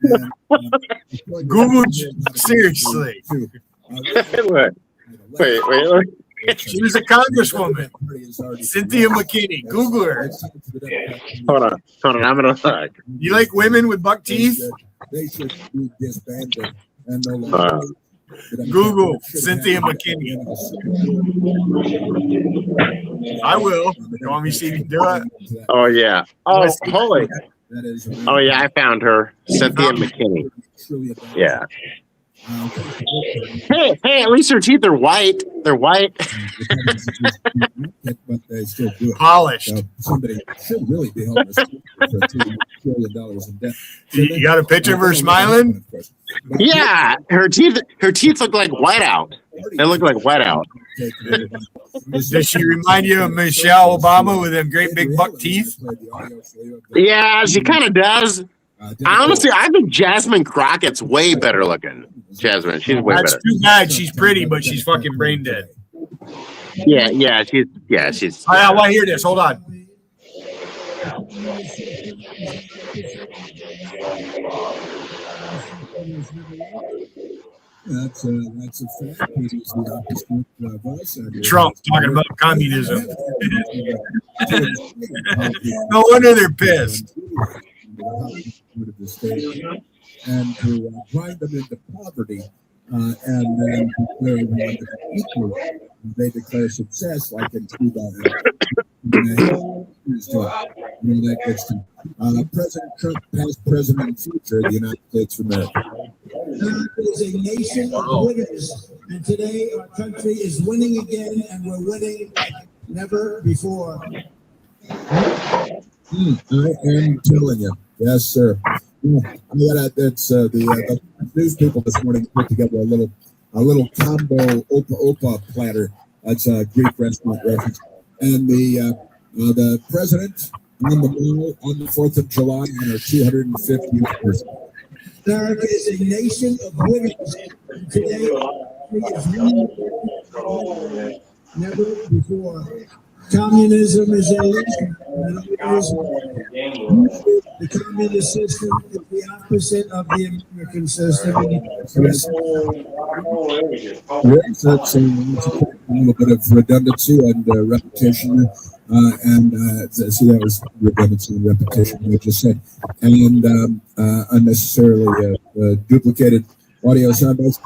Google seriously. Wait. She was a congresswoman. Cynthia McKinney. Google her. Hold on. I'm gonna look. You like women with buck teeth? They should be disbanded and no longer. Google Cynthia McKinney. I will. You want me to see you do it? Oh yeah. Oh holy. Oh yeah, I found her. Cynthia McKinney. Yeah. Hey, at least her teeth are white. They're white. But they still do it. Polished. Somebody should really be helping us for $2 trillion in debt. You got a picture of her smiling? Yeah, her teeth look like whiteout. They look like whiteout. Does she remind you of Michelle Obama with them great big buck teeth? Yeah, she kind of does. Honestly, I think Jasmine Crockett's way better looking. Jasmine, she's way better. That's too bad. She's pretty, but she's fucking brain dead. Yeah, she's. I want to hear this. Hold on. That's a fact. Trump talking about communism. No wonder they're pissed. And to grind them into poverty, and then declare them equal. They declare success, like in Cuba. That gets to President Trump, past president, and future of the United States of America. America is a nation of winners, and today our country is winning again, and we're winning like never before. I am telling you. Yes, sir. That's the news people this morning put together a little combo opa platter. That's a Greek restaurant reference. And the president on the mall on the 4th of July on our 250th birthday. America is a nation of winners. Today, never before. Communism is a illusion. The communist system is the opposite of the American system. Yes, that's a little bit of redundancy and repetition. See, that was redundancy and repetition, I just said. And unnecessarily duplicated audio soundbites.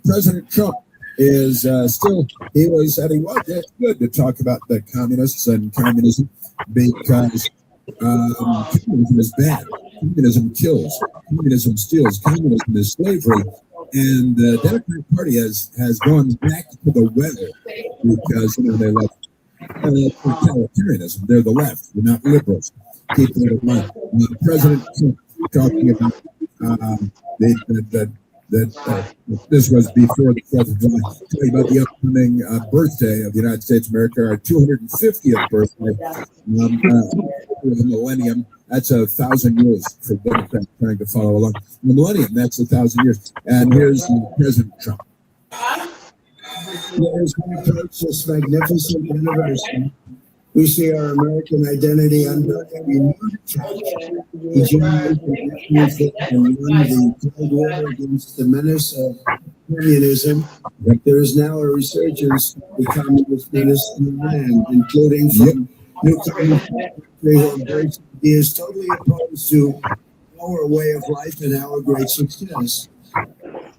President Trump is he was it's good to talk about the communists and communism because communism is bad. Communism kills. Communism steals. Communism is slavery. And the Democratic Party has gone back to the well because they love totalitarianism. They're the left. They're not liberals. Keep that in mind. President Trump talking about that this was before the 4th of July. Talking about the upcoming birthday of the United States of America, our 250th birthday, the millennium. That's 1,000 years for Democrats trying to follow along. The millennium, that's 1,000 years. And here's President Trump. As we approach this magnificent anniversary, we see our American identity under a renewed attack. The generation that won the Cold War against the menace of communism. There is now a resurgence of the communist menace in the land, including from newcomers who embrace ideas totally opposed to our way of life and our great success.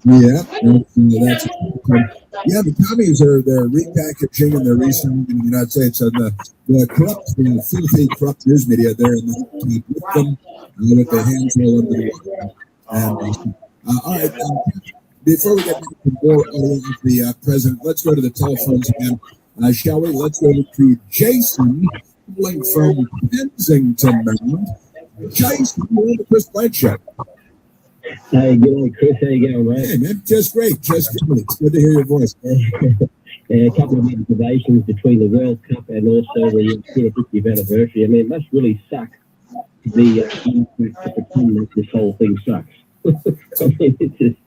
Yeah, that's the commies they're repackaging and they're reselling in the United States, and the corrupt, filthy, corrupt news media there in the with them with their hands all under the water. And all right, before we get to more of the president, let's go to the telephones again, shall we? Let's go to Jason, calling from Kensington, Maryland. Jason, you're on the Chris Blank Show. Hey, good morning, Chris. How you going, mate? Hey, man, just great. Just good. It's good to hear your voice. A couple of observations between the World Cup and also the 50th anniversary. I mean, it must really suck to be to pretend that this whole thing sucks. I mean, it's just,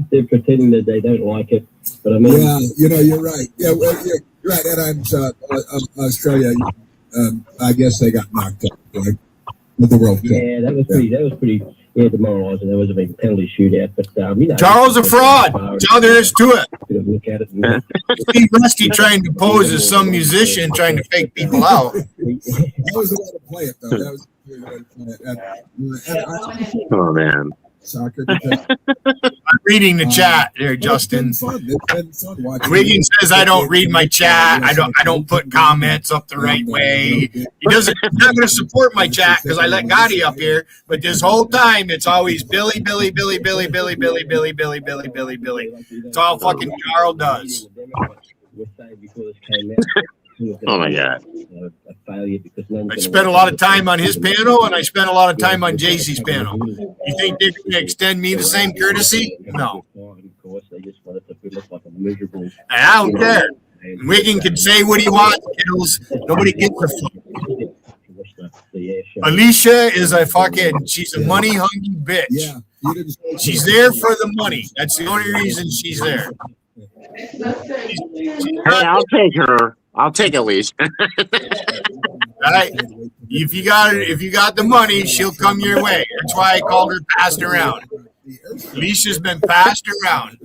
they're pretending that they don't like it. But I mean, yeah, you're right. Yeah, well, you're right. And I'm Australia. I guess they got knocked out, right? With the World Cup. Yeah, that was pretty. Yeah, demoralising. There was a big penalty shootout, but Charles a fraud. That's all there is to it. Look at it. See Rusty trying to pose as some musician trying to fake people out. That was the way to play it, though. That was the way to play it. Oh man. Soccer. I'm reading the chat there, Justin. It's been fun watching. Wiggins says I don't read my chat. I don't put comments up the right way. He's not going to support my chat because I let Gotti up here. But this whole time it's always Billy. It's all fucking Carl does. Oh my God. I spent a lot of time on his panel and I spent a lot of time on JC's panel. You think they're going to extend me the same courtesy? No. I don't care. Wiggin can say what he wants, kiddos. Nobody gives a fuck. Alicia is she's a money hungry bitch. Yeah, she's there for the money. That's the only reason she's there. Hey, I'll take her. I'll take Alicia. All right. If you got the money, she'll come your way. That's why I called her passed around. Alicia's been passed around.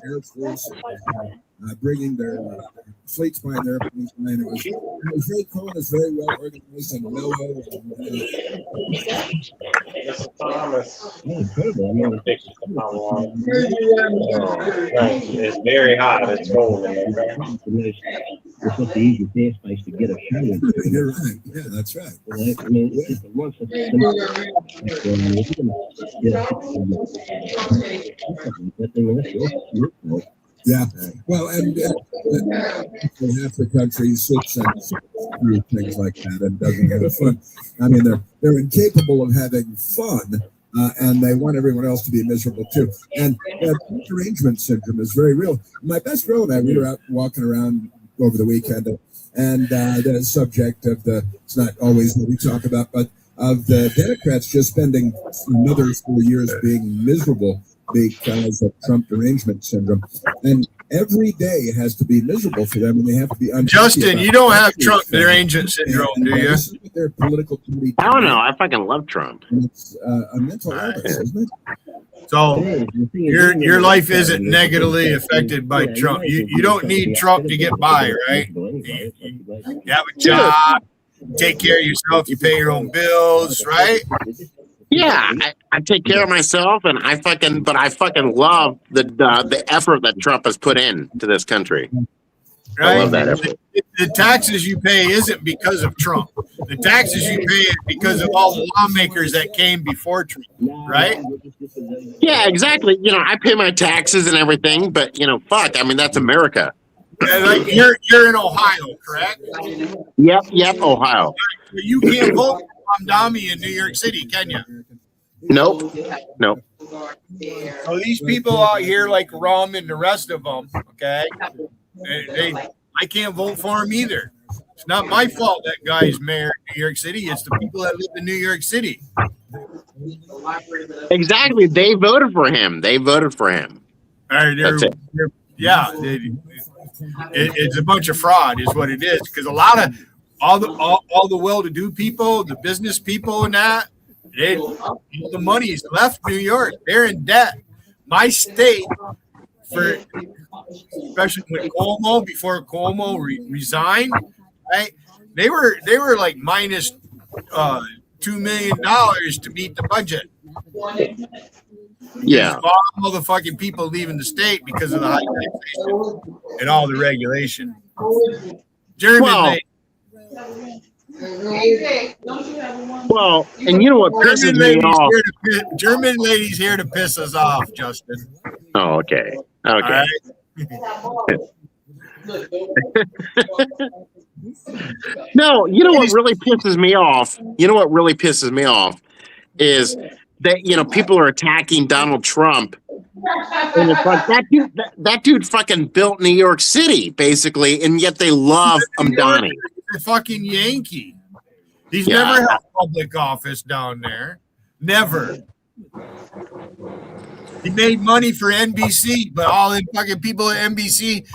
Air Force bringing their fleets by their airplanes. It was very cool. It was very well organized and mellow. It's very hot. It's cold. it's not the easiest airspace to get a show into. You're right. Yeah, that's right. I mean, it's just once it's yeah. Well, and half the country sits and through things like that and doesn't have fun. I mean, they're incapable of having fun. And they want everyone else to be miserable too. And derangement syndrome is very real. My best girl and I, we were out walking around over the weekend, and the subject of it's not always what we talk about, but of the Democrats just spending another 4 years being miserable because of Trump derangement syndrome. And every day has to be miserable for them, and they have to be unhappy. Justin, you don't have Trump derangement syndrome, do you? This is what their political committee. I don't know. I fucking love Trump. And it's a mental illness, isn't it? So your life isn't negatively affected by Trump. You don't need Trump to get by, right? You have a job, take care of yourself, you pay your own bills, right? Yeah, I take care of myself, and I fucking love the effort that Trump has put into this country. Right? I love that effort. The taxes you pay isn't because of Trump. The taxes you pay is because of all the lawmakers that came before Trump, right? Yeah, exactly. You know, I pay my taxes and everything, but fuck. I mean, that's America. Like you're in Ohio, correct? Yep, Ohio. You can't vote for Mamdani in New York City, can you? Nope. So these people out here like Rum and the rest of them, okay? I can't vote for him either. It's not my fault that guy's mayor of New York City. It's the people that live in New York City. Exactly. They voted for him. That's it. Yeah. It's a bunch of fraud is what it is. Because a lot of all the well-to-do people, the business people and that, the money's left New York. They're in debt. My state, especially with Cuomo, before Cuomo resigned, right? They were like minus $2 million to meet the budget. Yeah, all the fucking people leaving the state because of the high taxation and all the regulation. Well, and you know what pisses me off? German ladies here to piss us off, Justin. Oh, okay. Okay. No, you know what really pisses me off? Is that people are attacking Donald Trump, and it's like that dude fucking built New York City basically, and yet they love Mamdani. He's a fucking Yankee. He's never held public office down there. Never. He made money for NBC, but all the fucking people at NBC,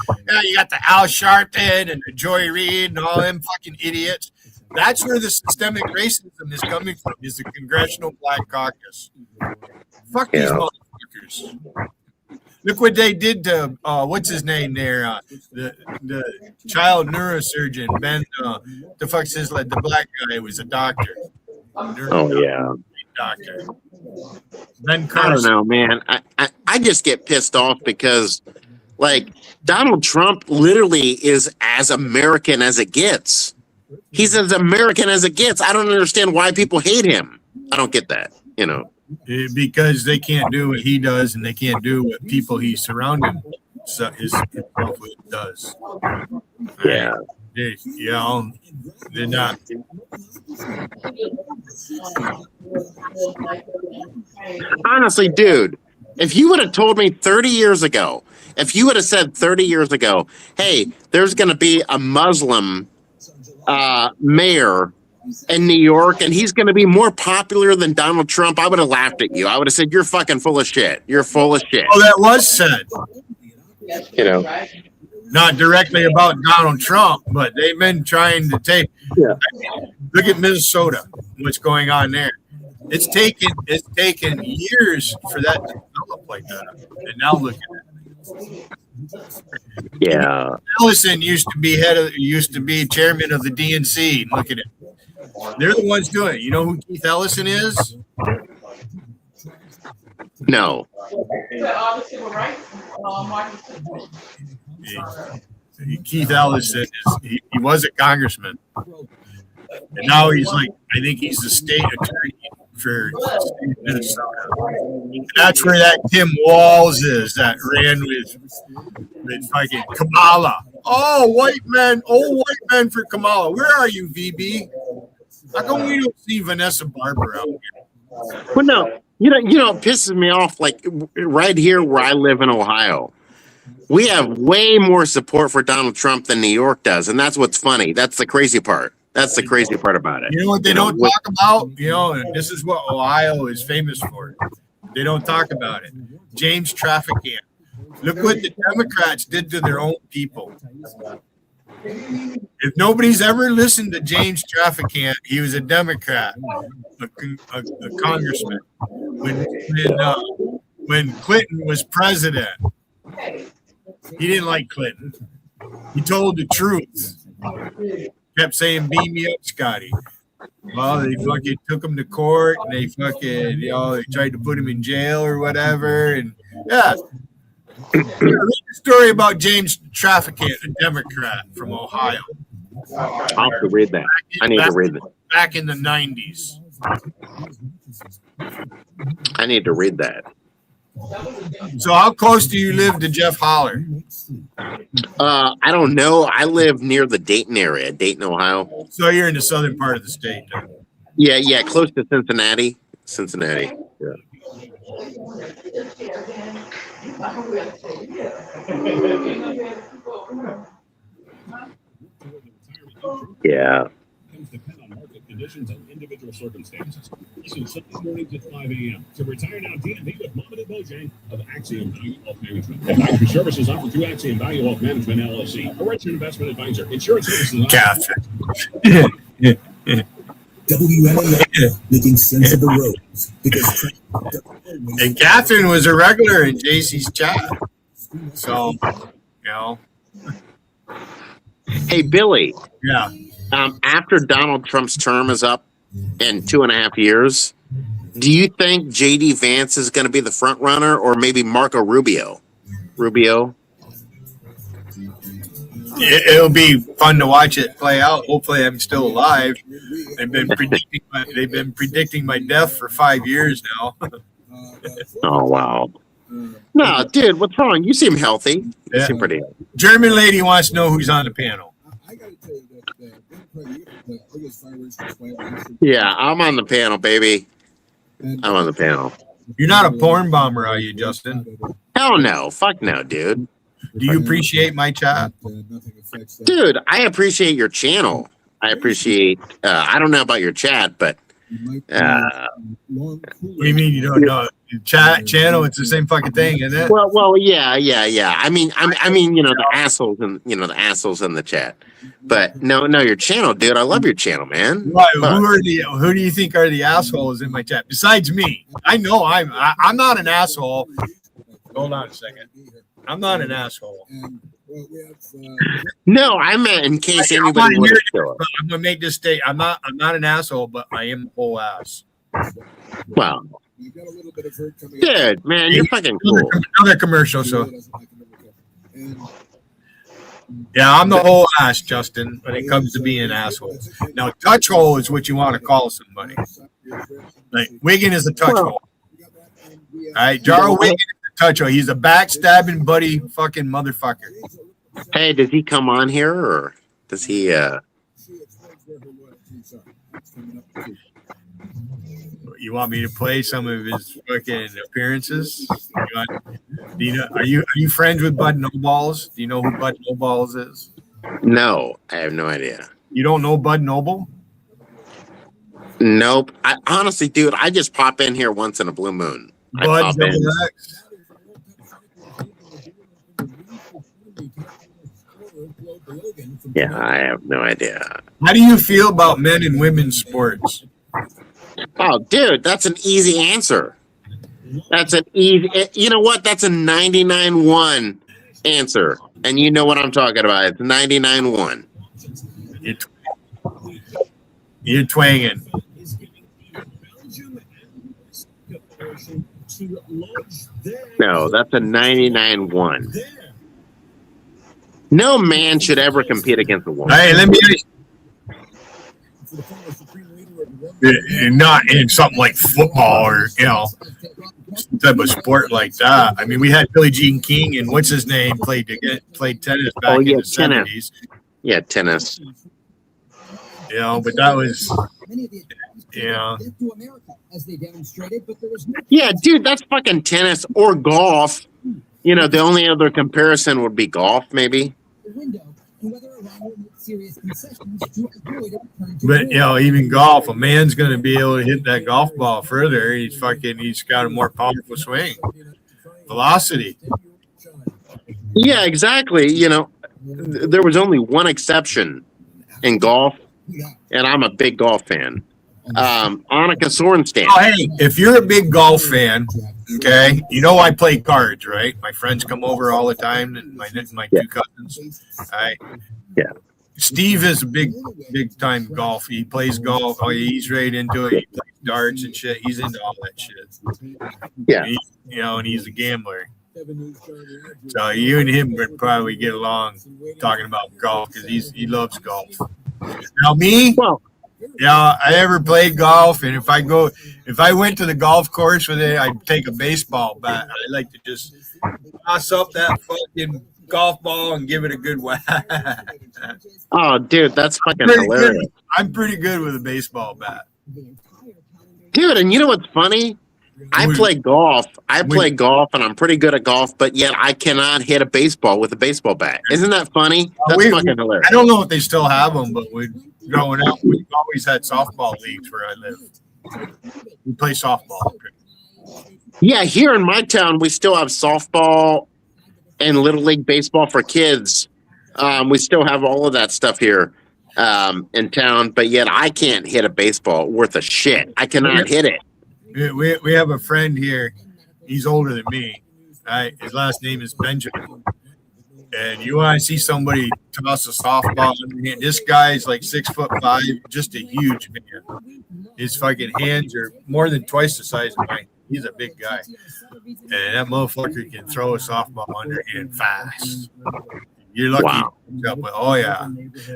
you got the Al Sharpton and the Joy Reid and all them fucking idiots. That's where the systemic racism is coming from, is the Congressional Black Caucus. Fuck these motherfuckers. Look what they did to, what's his name there? The child neurosurgeon, Ben, the fuck's his, the black guy was a doctor. Doctor. Ben Carson. I don't know, man. I just get pissed off because, Donald Trump literally is as American as it gets. He's as American as it gets. I don't understand why people hate him. I don't get that, Because they can't do what he does, and they can't do what people he's surrounded himself with does. Yeah. They're not. Honestly, dude, if you would have told me 30 years ago, hey, there's going to be a Muslim mayor in New York, and he's going to be more popular than Donald Trump, I would have laughed at you. I would have said, you're fucking full of shit. You're full of shit. Oh, that was said. Not directly about Donald Trump, but they've been trying to take. Yeah. Look at Minnesota. What's going on there? It's taken years for that to develop like that, and now look at it. Yeah. Ellison used to be chairman of the DNC. And look at it. They're the ones doing it. You know who Keith Ellison is? No. Keith Ellison he was a congressman, and now he's like, I think he's the state attorney for the state of Minnesota. And that's where that Tim Walz is that ran with fucking Kamala. Oh, white men for Kamala. Where are you, VB? How come we don't see Vanessa Barber out here? Well, no, you know, it pisses me off. Like right here where I live in Ohio, we have way more support for Donald Trump than New York does, and that's what's funny. That's the crazy part. That's the crazy part about it. You know what they don't talk about? You know, and this is what Ohio is famous for. They don't talk about it. James Traficant. Look what the Democrats did to their own people. If nobody's ever listened to James Traficant, he was a Democrat, a congressman. When Clinton was president, he didn't like Clinton. He told the truth. Kept saying, "Beam me up, Scotty." Well, they fucking took him to court, and they fucking, they tried to put him in jail or whatever. And yeah, read the story about James Traficant, a Democrat from Ohio. I'll have to read that. I need to read that. Back in the 90s. I need to read that. So how close do you live to Jeff Holler? I don't know. I live near the Dayton area, Dayton, Ohio. So you're in the southern part of the state, then. Yeah, close to Cincinnati. Yeah. Yeah. Depend on market conditions and individual circumstances. Listen Sunday mornings at 5 a.m. to Retire Now DNB with Mohammed Bojang of Axiom Value Wealth Management. Advisory services offered through Axiom Value Wealth Management, LLC, a registered investment advisor. Insurance services Catherine. WMAF, making sense of the roads. Because and Catherine was a regular in JC's chat. So, Hey, Billy. Yeah. After Donald Trump's term is up in 2.5 years, do you think J.D. Vance is going to be the front runner, or maybe Marco Rubio? It'll be fun to watch it play out. Hopefully, I'm still alive. They've been predicting my death for 5 years now. Oh wow! No, dude, what's wrong? You seem healthy. You seem pretty healthy. German lady wants to know who's on the panel. Yeah, I'm on the panel, baby. I'm on the panel. You're not a porn bomber, are you, Justin? Hell no. Fuck no, dude. Do you appreciate my chat? Dude, I appreciate your channel. I appreciate, I don't know about your chat, but. What do you mean you don't know? Channel, it's the same fucking thing, isn't it? Well, yeah. I mean, the assholes and the assholes in the chat. But no, your channel, dude. I love your channel, man. Right, who do you think are the assholes in my chat besides me? I know I'm not an asshole. Hold on a second. I'm not an asshole. No, I meant in case anybody would show up. I'm gonna make this state. I'm not an asshole, but I am a whole ass. Well, dude, man, you're fucking cool. Another commercial, so. Yeah, I'm the whole ass, Justin, when it comes to being an asshole. Now, touch hole is what you want to call somebody. Like, Wiggin is a touch hole. All right, Jarl Wiggin is a touch hole. He's a backstabbing buddy fucking motherfucker. Hey, does he come on here, or does he, You want me to play some of his fucking appearances? Are you friends with Bud No Balls? Do you know who Bud No Balls is? No, I have no idea. You don't know Bud Noble? Nope. I honestly, dude, I just pop in here once in a blue moon. Bud X. Yeah, I have no idea. How do you feel about men and women's sports? Oh, dude, that's an easy answer. That's an easy. You know what? That's a 99-1 answer, and you know what I'm talking about. It's 99-1. You're twanging. No, that's a 99-1. No man should ever compete against a woman. Hey, let me not in something like football or some type of sport like that. I mean, we had Billie Jean King and what's his name played tennis back in the 70s. Yeah, tennis. But that was Yeah, dude, that's fucking tennis or golf. The only other comparison would be golf, maybe. But even golf, a man's going to be able to hit that golf ball further. He's got a more powerful swing, velocity. Yeah, exactly. There was only one exception in golf, and I'm a big golf fan. Annika Sorenstam. Oh, hey, if you're a big golf fan, okay, I play cards, right? My friends come over all the time, and my two cousins. Yeah. Steve is a big time golf. He plays golf. Oh, he's right into it. He plays darts and shit. He's into all that shit. Yeah. And he's a gambler. So you and him would probably get along talking about golf because he loves golf. Now me, I ever played golf, and if I went to the golf course with it, I'd take a baseball bat. I like to just toss up that fucking golf ball and give it a good whack. Oh, dude, that's fucking hilarious. I'm pretty good with a baseball bat. Dude, and you know what's funny? I play golf, and I'm pretty good at golf, but yet I cannot hit a baseball with a baseball bat. Isn't that funny? That's fucking hilarious. I don't know if they still have them, but growing up, we always had softball leagues where I live. We play softball. Yeah, here in my town, we still have softball and Little League baseball for kids. We still have all of that stuff here in town, but yet I can't hit a baseball worth a shit. I cannot hit it. We have a friend here. He's older than me. Right? His last name is Benjamin. And you want to see somebody toss a softball? This guy's like 6'5", just a huge man. His fucking hands are more than twice the size of mine. He's a big guy. And that motherfucker can throw a softball underhand fast. You're lucky. Wow. But oh yeah,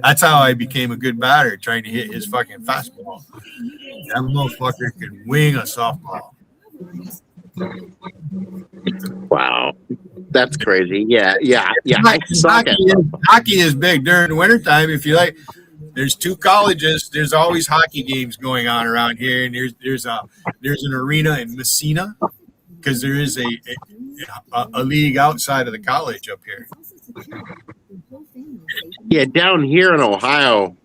that's how I became a good batter, trying to hit his fucking fastball. That motherfucker can wing a softball. Wow, that's crazy. Yeah. Hockey is big during the wintertime. If you like, there's two colleges. There's always hockey games going on around here, and there's an arena in Messina because there is a league outside of the college up here. Yeah, down here in Ohio,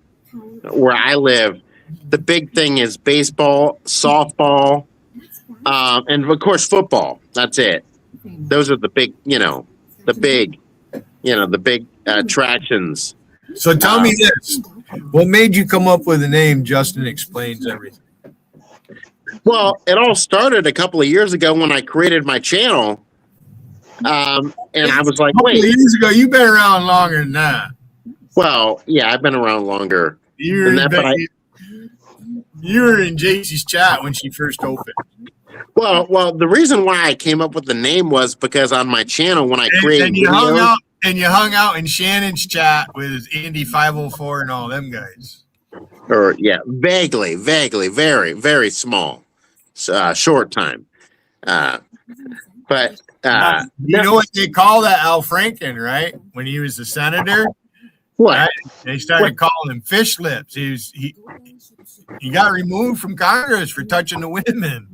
where I live, the big thing is baseball, softball, and of course football. That's it. Those are the big, the big attractions. So tell me this: what made you come up with the name Justin Explains Everything? Well, it all started a couple of years ago when I created my channel. And I was like, wait. Years ago, you've been around longer than that. Well, yeah, I've been around longer than that. But you were in JC's chat when she first opened. Well, the reason why I came up with the name was because on my channel when I created you hung out in Shannon's chat with Andy 504 and all them guys. Or yeah, vaguely, very, very small, short time. But you know what they call that Al Franken, right? When he was the senator, what right? They started calling him fish lips. He got removed from Congress for touching the women.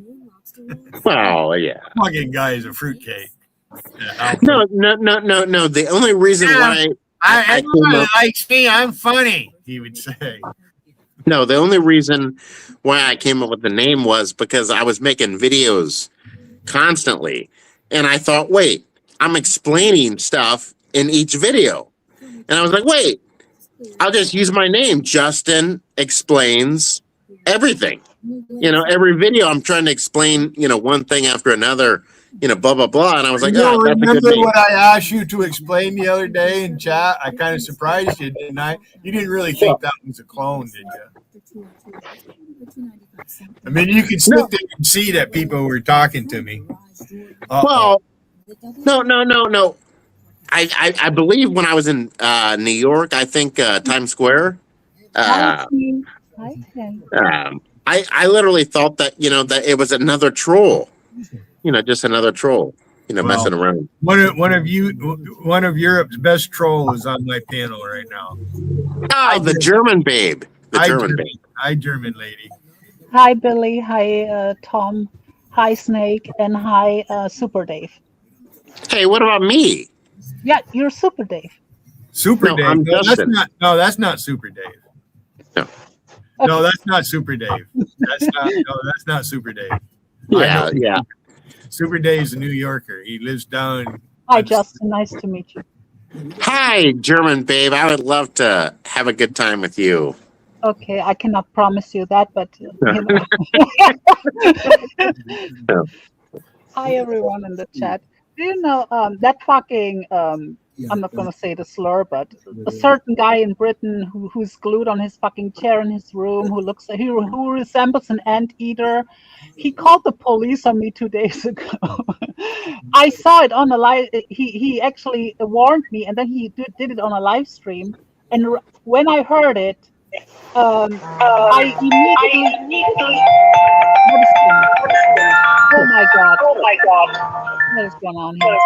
Well, yeah, fucking guy is a fruitcake. Yeah, no. The only reason why everybody likes me, I'm funny. He would say. No, the only reason why I came up with the name was because I was making videos constantly. And I thought, wait, I'm explaining stuff in each video. And I was like, wait, I'll just use my name. Justin Explains Everything. Every video I'm trying to explain, one thing after another, blah, blah, blah. And I was like, that's a good name. Remember what I asked you to explain the other day in chat? I kind of surprised you, didn't I? You didn't really think that was a clone, did you? I mean, you could sit there and see that people were talking to me. Well, no. I believe when I was in New York, I think Times Square. Hi, Tim. Hi, Tim. I literally thought that that it was another troll, just another troll, messing around. One of Europe's best trolls is on my panel right now. Oh, the German babe, babe. Hi, German lady. Hi, Billy. Hi, Tom. Hi, Snake. And hi, Super Dave. Hey, what about me? Yeah, you're Super Dave. Super Dave. I'm Justin. That's not Super Dave. No, that's not Super Dave. That's not Super Dave. Yeah. Super Dave's a New Yorker. He lives down. Hi, Justin. Nice to meet you. Hi, German babe. I would love to have a good time with you. Okay, I cannot promise you that, but Hi, everyone in the chat. Do you know that fucking I'm not going to say the slur, but a certain guy in Britain who's glued on his fucking chair in his room, who resembles an anteater. He called the police on me 2 days ago. I saw it on a live. He actually warned me, and then he did it on a live stream. And when I heard it, I immediately. Oh my god! What is going on here?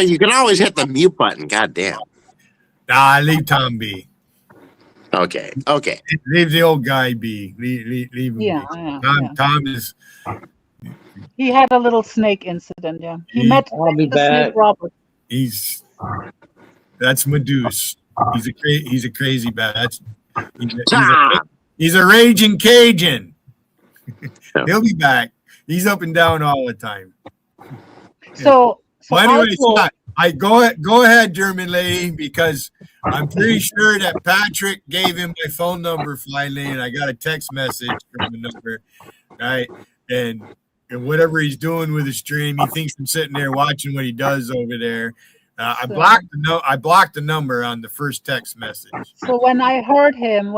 You can always hit the mute button. God damn. Nah, leave Tom be. Okay. Leave the old guy be. Leave him be. Tom is. He had a little snake incident. Yeah, he met the snake Robert. That's Meduse. He's a crazy bat. He's a raging Cajun. He'll be back. He's up and down all the time. So anyway, go ahead, German lady, because I'm pretty sure that Patrick gave him my phone number finally, and I got a text message from the number, right? And whatever he's doing with his stream, he thinks I'm sitting there watching what he does over there. I blocked the number on the first text message. So when I heard him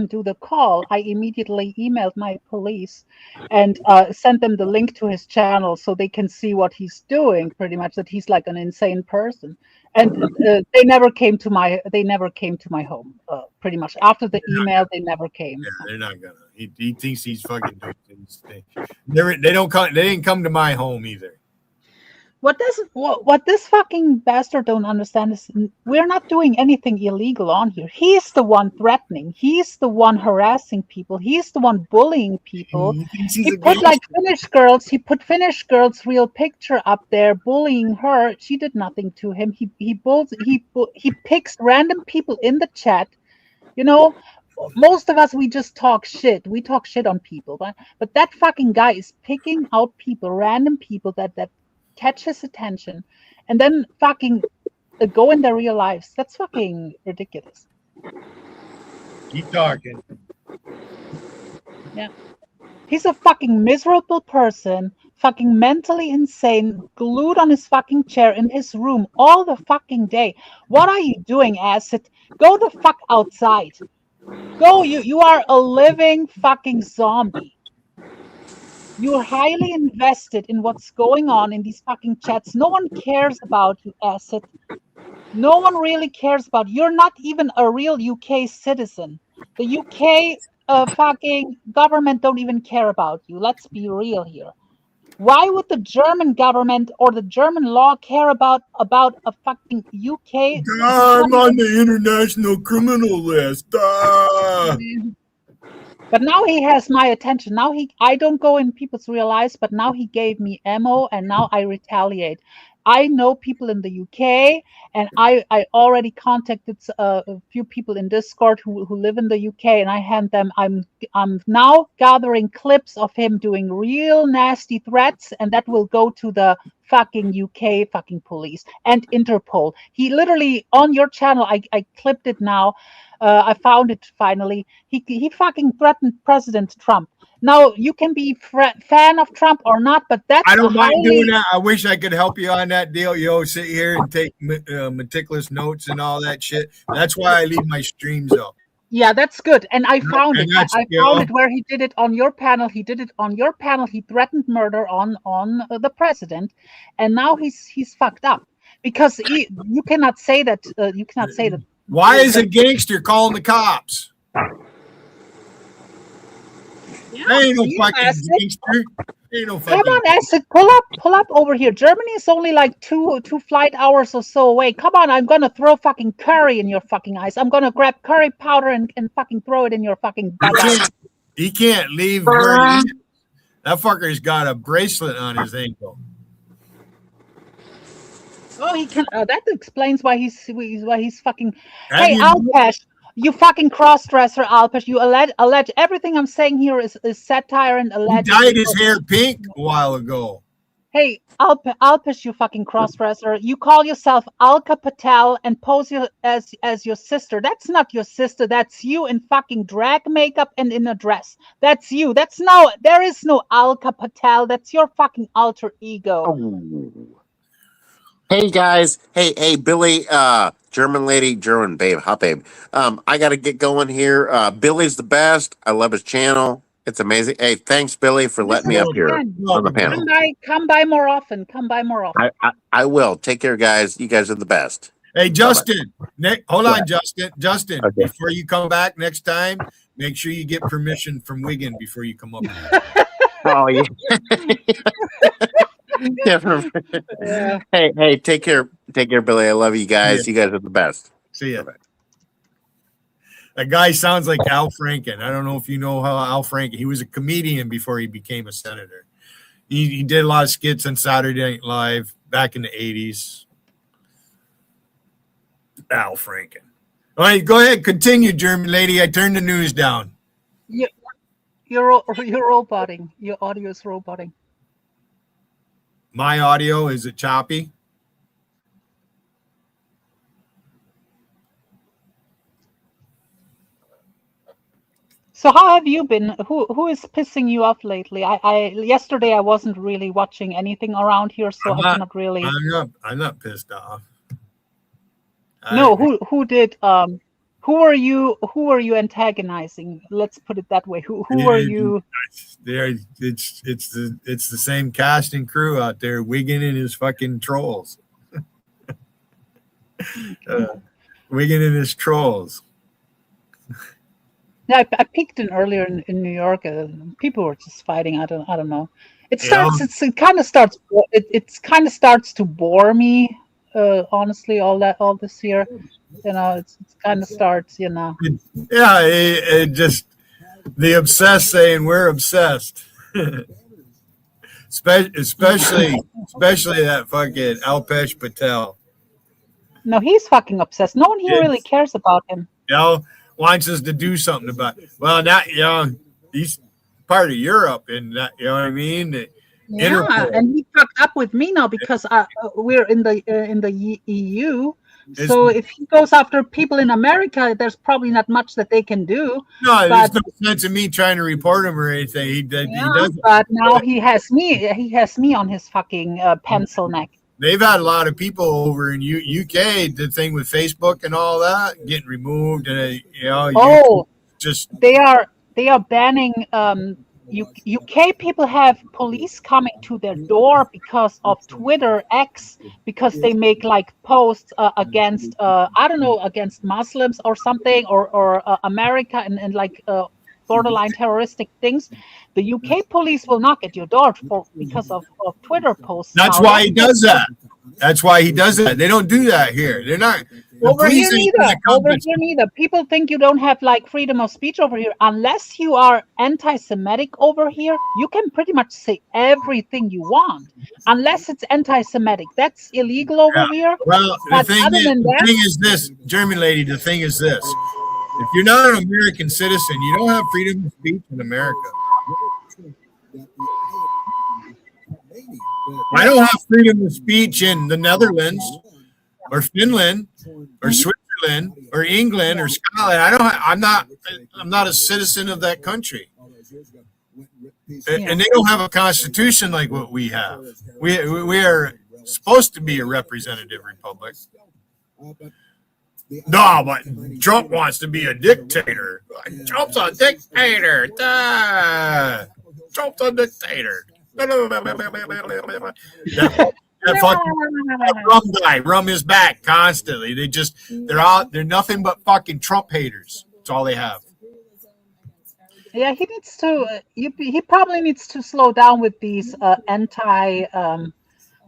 do the call, I immediately emailed my police and sent them the link to his channel so they can see what he's doing. Pretty much that he's like an insane person, and they never came to my home. Pretty much after the email, they never came. Yeah, they're not gonna. He thinks he's fucking doing things. They didn't come to my home either. What this fucking bastard don't understand is we're not doing anything illegal on here. He's the one threatening. He's the one harassing people. He's the one bullying people. He put Finnish girls. He put Finnish girls' real picture up there, bullying her. She did nothing to him. He picks random people in the chat. Most of us, we just talk shit. We talk shit on people, but that fucking guy is picking out people, random people that catch his attention, and then fucking go in their real lives. That's fucking ridiculous. Keep talking. Yeah. He's a fucking miserable person, fucking mentally insane, glued on his fucking chair in his room all the fucking day. What are you doing, acid? Go the fuck outside. Go, you are a living fucking zombie. You're highly invested in what's going on in these fucking chats. No one cares about you, acid. No one really cares about you. You're not even a real UK citizen. The UK fucking government don't even care about you. Let's be real here. Why would the German government or the German law care about a fucking UK? I'm on the international criminal list. But now he has my attention. Now I don't go in people's real lives, but now he gave me ammo, and now I retaliate. I know people in the UK, and I already contacted a few people in Discord who live in the UK, and I hand them. I'm now gathering clips of him doing real nasty threats, and that will go to the fucking UK fucking police and Interpol. He literally on your channel. I clipped it now. I found it finally. He fucking threatened President Trump. Now you can be fan of Trump or not, but that's I don't mind doing that. I wish I could help you on that deal. Sit here and take meticulous notes and all that shit. That's why I leave my streams up. Yeah, that's good. And I found And it. that's, I you found know, it where he did it on your panel. He did it on your panel. He threatened murder on the president, and now he's fucked up because you cannot say that. You cannot say that. why is a gangster calling the cops? Yeah, There ain't no you fucking asked it. gangster. There ain't no Come fucking. on, Acid, pull up over here. Germany is only like two flight hours or so away. Come on, I'm gonna throw fucking curry in your fucking eyes. I'm gonna grab curry powder and fucking throw it in your fucking butt. He can't leave where he is. That fucker's got a bracelet on his ankle. Oh, he can. That explains why he's fucking. Have Hey, you- Alpesh, you fucking cross-dresser, Alpesh. You allege everything I'm saying here is satire and He alleged. dyed his hair pink a while ago. Hey, Alpesh, you fucking crossdresser. You call yourself Alka Patel and pose as your sister. That's not your sister. That's you in fucking drag makeup and in a dress. That's you. There is no Alka Patel. That's your fucking alter ego. Oh. Hey guys, hey Billy, German lady, German babe, hot babe. I gotta get going here. Billy's the best. I love his channel. It's amazing. Hey, thanks Billy for letting me up here on the panel. Come by more often. Come by more often. I will. Take care, guys. You guys are the best. Hey, Justin. Hold Go on, ahead. Justin. Justin, Okay. before you come back next time, make sure you get permission from Wigan before you come up here. Oh yeah. Yeah. Hey, take care, Billy. I love you guys. You guys are the best. See ya. That guy sounds like Al Franken. I don't know if you know how Al Franken. He was a comedian before he became a senator. He did a lot of skits on Saturday Night Live back in the 80s. Al Franken. All right, go ahead. Continue, German lady. I turned the news down. You're roboting. Your audio is roboting. My audio, is it choppy? So how have you been? Who is pissing you off lately? Yesterday I wasn't really watching anything around here, so I cannot really. I'm not pissed off. No, who did? Who are you antagonizing? Let's put it that way. Who are you? There, it's the same cast and crew out there. Wigan and his fucking trolls. Wigan and his trolls. Yeah, I peeked in earlier in New York. People were just fighting. I don't know. It starts. It kind of starts. It kind of starts to bore me. Honestly, all this year, it kind of starts. Yeah, it just the obsessed saying we're obsessed. especially that fucking Alpesh Patel. No, he's fucking obsessed. No one here really cares about him. Wants us to do something about it. Well, not he's part of Europe, and that, you know what I mean. Yeah, Interpol. and he fucked up with me now because we're in the EU. So if he goes after people in America, there's probably not much that they can do. No, there's no sense in me trying to report him or anything. He doesn't. But now he has me. He has me on his fucking pencil neck. They've had a lot of people over in UK. The thing with Facebook and all that getting removed, and they are banning. UK people have police coming to their door because of Twitter X, because they make like posts against against Muslims or something, or America and like borderline terroristic things. The UK police will knock at your door because of Twitter posts. That's why he does that. That's why he does that. They don't do that here. They're not. Over here neither. People think you don't have like freedom of speech over here. Unless you are anti-Semitic over here, you can pretty much say everything you want. Unless it's anti-Semitic. That's illegal over here. Well, the thing is this, German lady, the thing is this. If you're not an American citizen, you don't have freedom of speech in America. I don't have freedom of speech in the Netherlands or Finland or Switzerland or England or Scotland. I'm not a citizen of that country. And they don't have a constitution like what we have. We are supposed to be a representative republic. No, but Trump wants to be a dictator. Trump's a dictator. Trump's a dictator. That fucking rum guy, rum is back constantly. They're nothing but fucking Trump haters. That's all they have. Yeah, he needs to. He probably needs to slow down with these anti.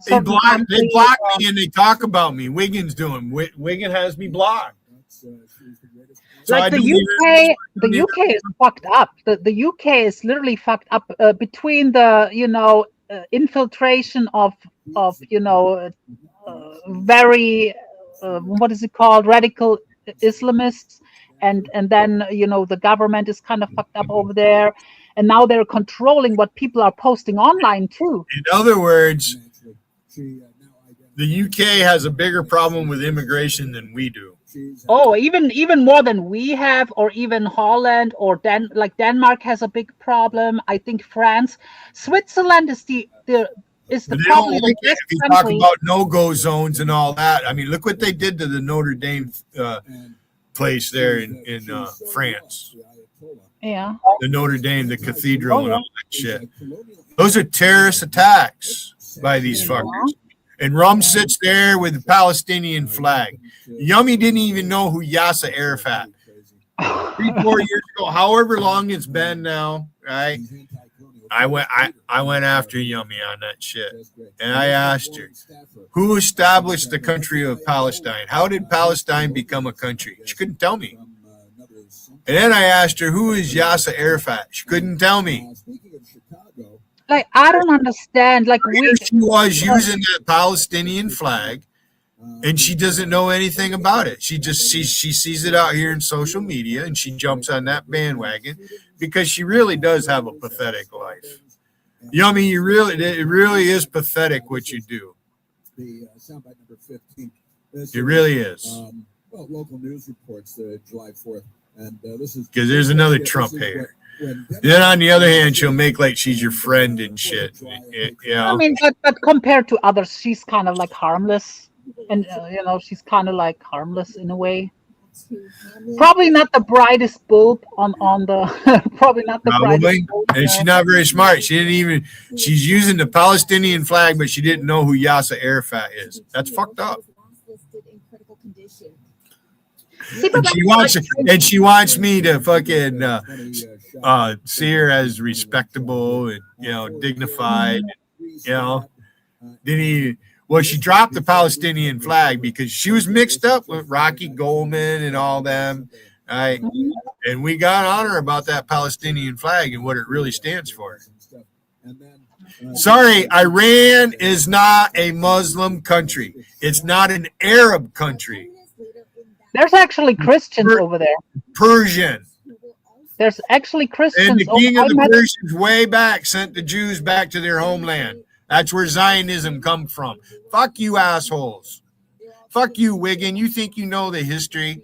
They block me and they talk about me. Wiggins doing. Wiggin has me blocked. So like the UK, the UK is fucked up. The UK is literally fucked up between the infiltration of very what is it called, radical Islamists, and then the government is kind of fucked up over there, and now they're controlling what people are posting online too. In other words, the UK has a bigger problem with immigration than we do. Oh, even more than we have, or even Holland, or Denmark has a big problem. I think France, Switzerland is probably the best if you country. talk about no-go zones and all that. I mean, look what they did to the Notre Dame place there in France. Yeah. The Notre Dame, the cathedral, and all that shit. Those are terrorist attacks by these fuckers. And Rum sits there with the Palestinian flag. Yummy didn't even know who Yasser Arafat. 3-4 years ago, however long it's been now, right? I went after Yummy on that shit. And I asked her, who established the country of Palestine? How did Palestine become a country? She couldn't tell me. And then I asked her, who is Yasser Arafat? She couldn't tell me. Like, I don't understand. Like, she was using that Palestinian flag, and she doesn't know anything about it. She sees it out here in social media, and she jumps on that bandwagon because she really does have a pathetic life. Yummy, it really is pathetic what you do. It really is. Well, local news reports July 4th, and this is because there's another Trump hater. Then on the other hand, she'll make like she's your friend and shit. I mean, but compared to others, she's kind of like harmless, and she's kind of like harmless in a way. Probably not the brightest bulb on the. Probably not the brightest bulb. And she's not very smart. She's using the Palestinian flag, but she didn't know who Yasser Arafat is. That's fucked up. She wants me to fucking see her as respectable and dignified. She dropped the Palestinian flag because she was mixed up with Rocky Goldman and all them, right? And we got on her about that Palestinian flag and what it really stands for. Sorry, Iran is not a Muslim country. It's not an Arab country. There's actually Christians over there. Persian. There's actually Christians. And the king of the Persians way back sent the Jews back to their homeland. That's where Zionism come from. Fuck you, assholes. Fuck you, Wiggin. You think you know the history?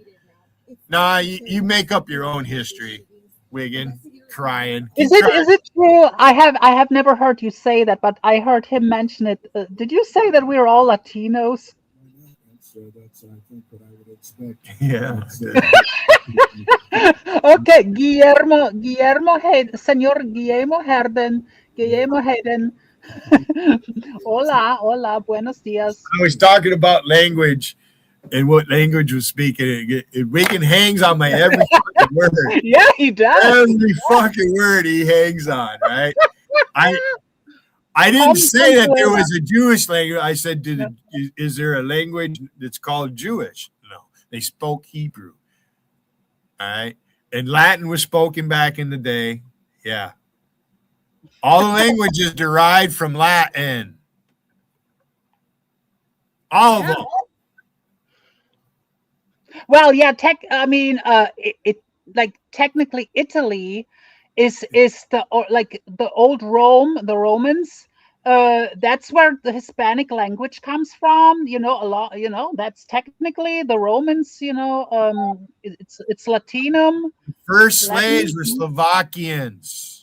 Nah, you make up your own history, Wiggin. Crying. Is it true? I have never heard you say that, but I heard him mention it. Did you say that we're all Latinos? That's I think what I would expect. Yeah. Okay, Guillermo Hayden, Señor Guillermo Hayden. Hola, buenos días. I was talking about language and what language was speaking. Wiggin hangs on my every fucking word. Yeah, he does. Every fucking word he hangs on, right? I didn't say that there was a Jewish language. I said, is there a language that's called Jewish? No, they spoke Hebrew. All right. And Latin was spoken back in the day. Yeah. All the languages derived from Latin. All of them. Well, yeah, technically Italy is the old Rome, the Romans. That's where the Hispanic language comes from. A lot. That's technically the Romans. It's Latinum. First slaves were Slovakians.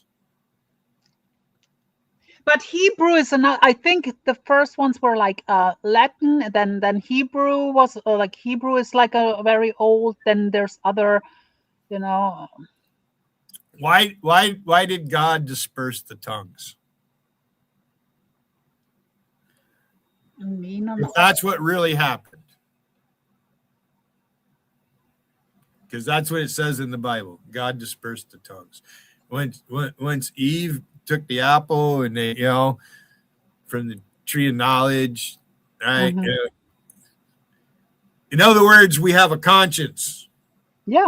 But Hebrew is another. I think the first ones were like Latin. Then Hebrew was like Hebrew is like a very old. Then there's other, you know. Why did God disperse the tongues? If that's what really happened. Because that's what it says in the Bible. God dispersed the tongues. Once Eve took the apple and they, from the tree of knowledge, right? Mhm. In other words, we have a conscience. Yeah.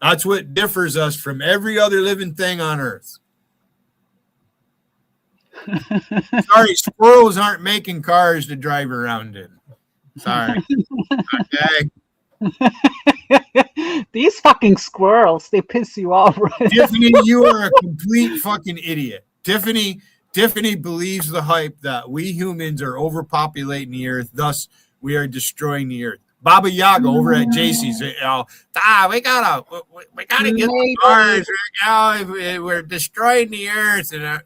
That's what differs us from every other living thing on earth. Sorry, squirrels aren't making cars to drive around in. Sorry. Okay. These fucking squirrels, they piss you off, right? Tiffany, you are a complete fucking idiot. Tiffany believes the hype that we humans are overpopulating the earth, thus we are destroying the earth. Baba Yaga over at JC's, we gotta get the cars. We're destroying the earth, and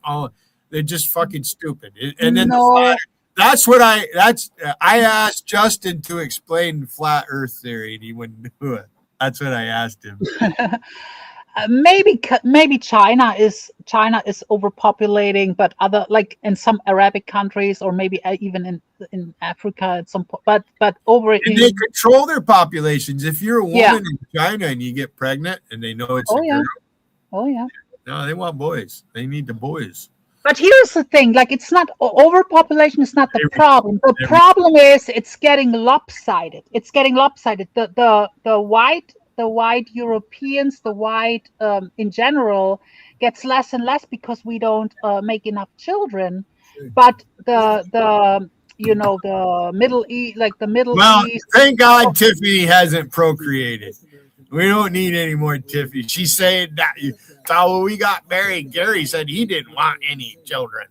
they're just fucking stupid. And then I asked Justin to explain flat Earth theory, and he wouldn't do it. That's what I asked him. Maybe China is overpopulating, but other like in some Arabic countries, or maybe even in Africa at some point. But over and they control their populations. If you're a woman in China and you get pregnant, and they know it's a girl, no, they want boys. They need the boys. But here's the thing: like, it's not overpopulation is not the problem. The problem is it's getting lopsided. It's getting lopsided. The white Europeans, the white in general, gets less and less because we don't make enough children. But the Middle East, like the Middle East. Thank God Tiffany hasn't procreated. We don't need any more Tiffany. She's saying that. So we got married. Gary said he didn't want any children.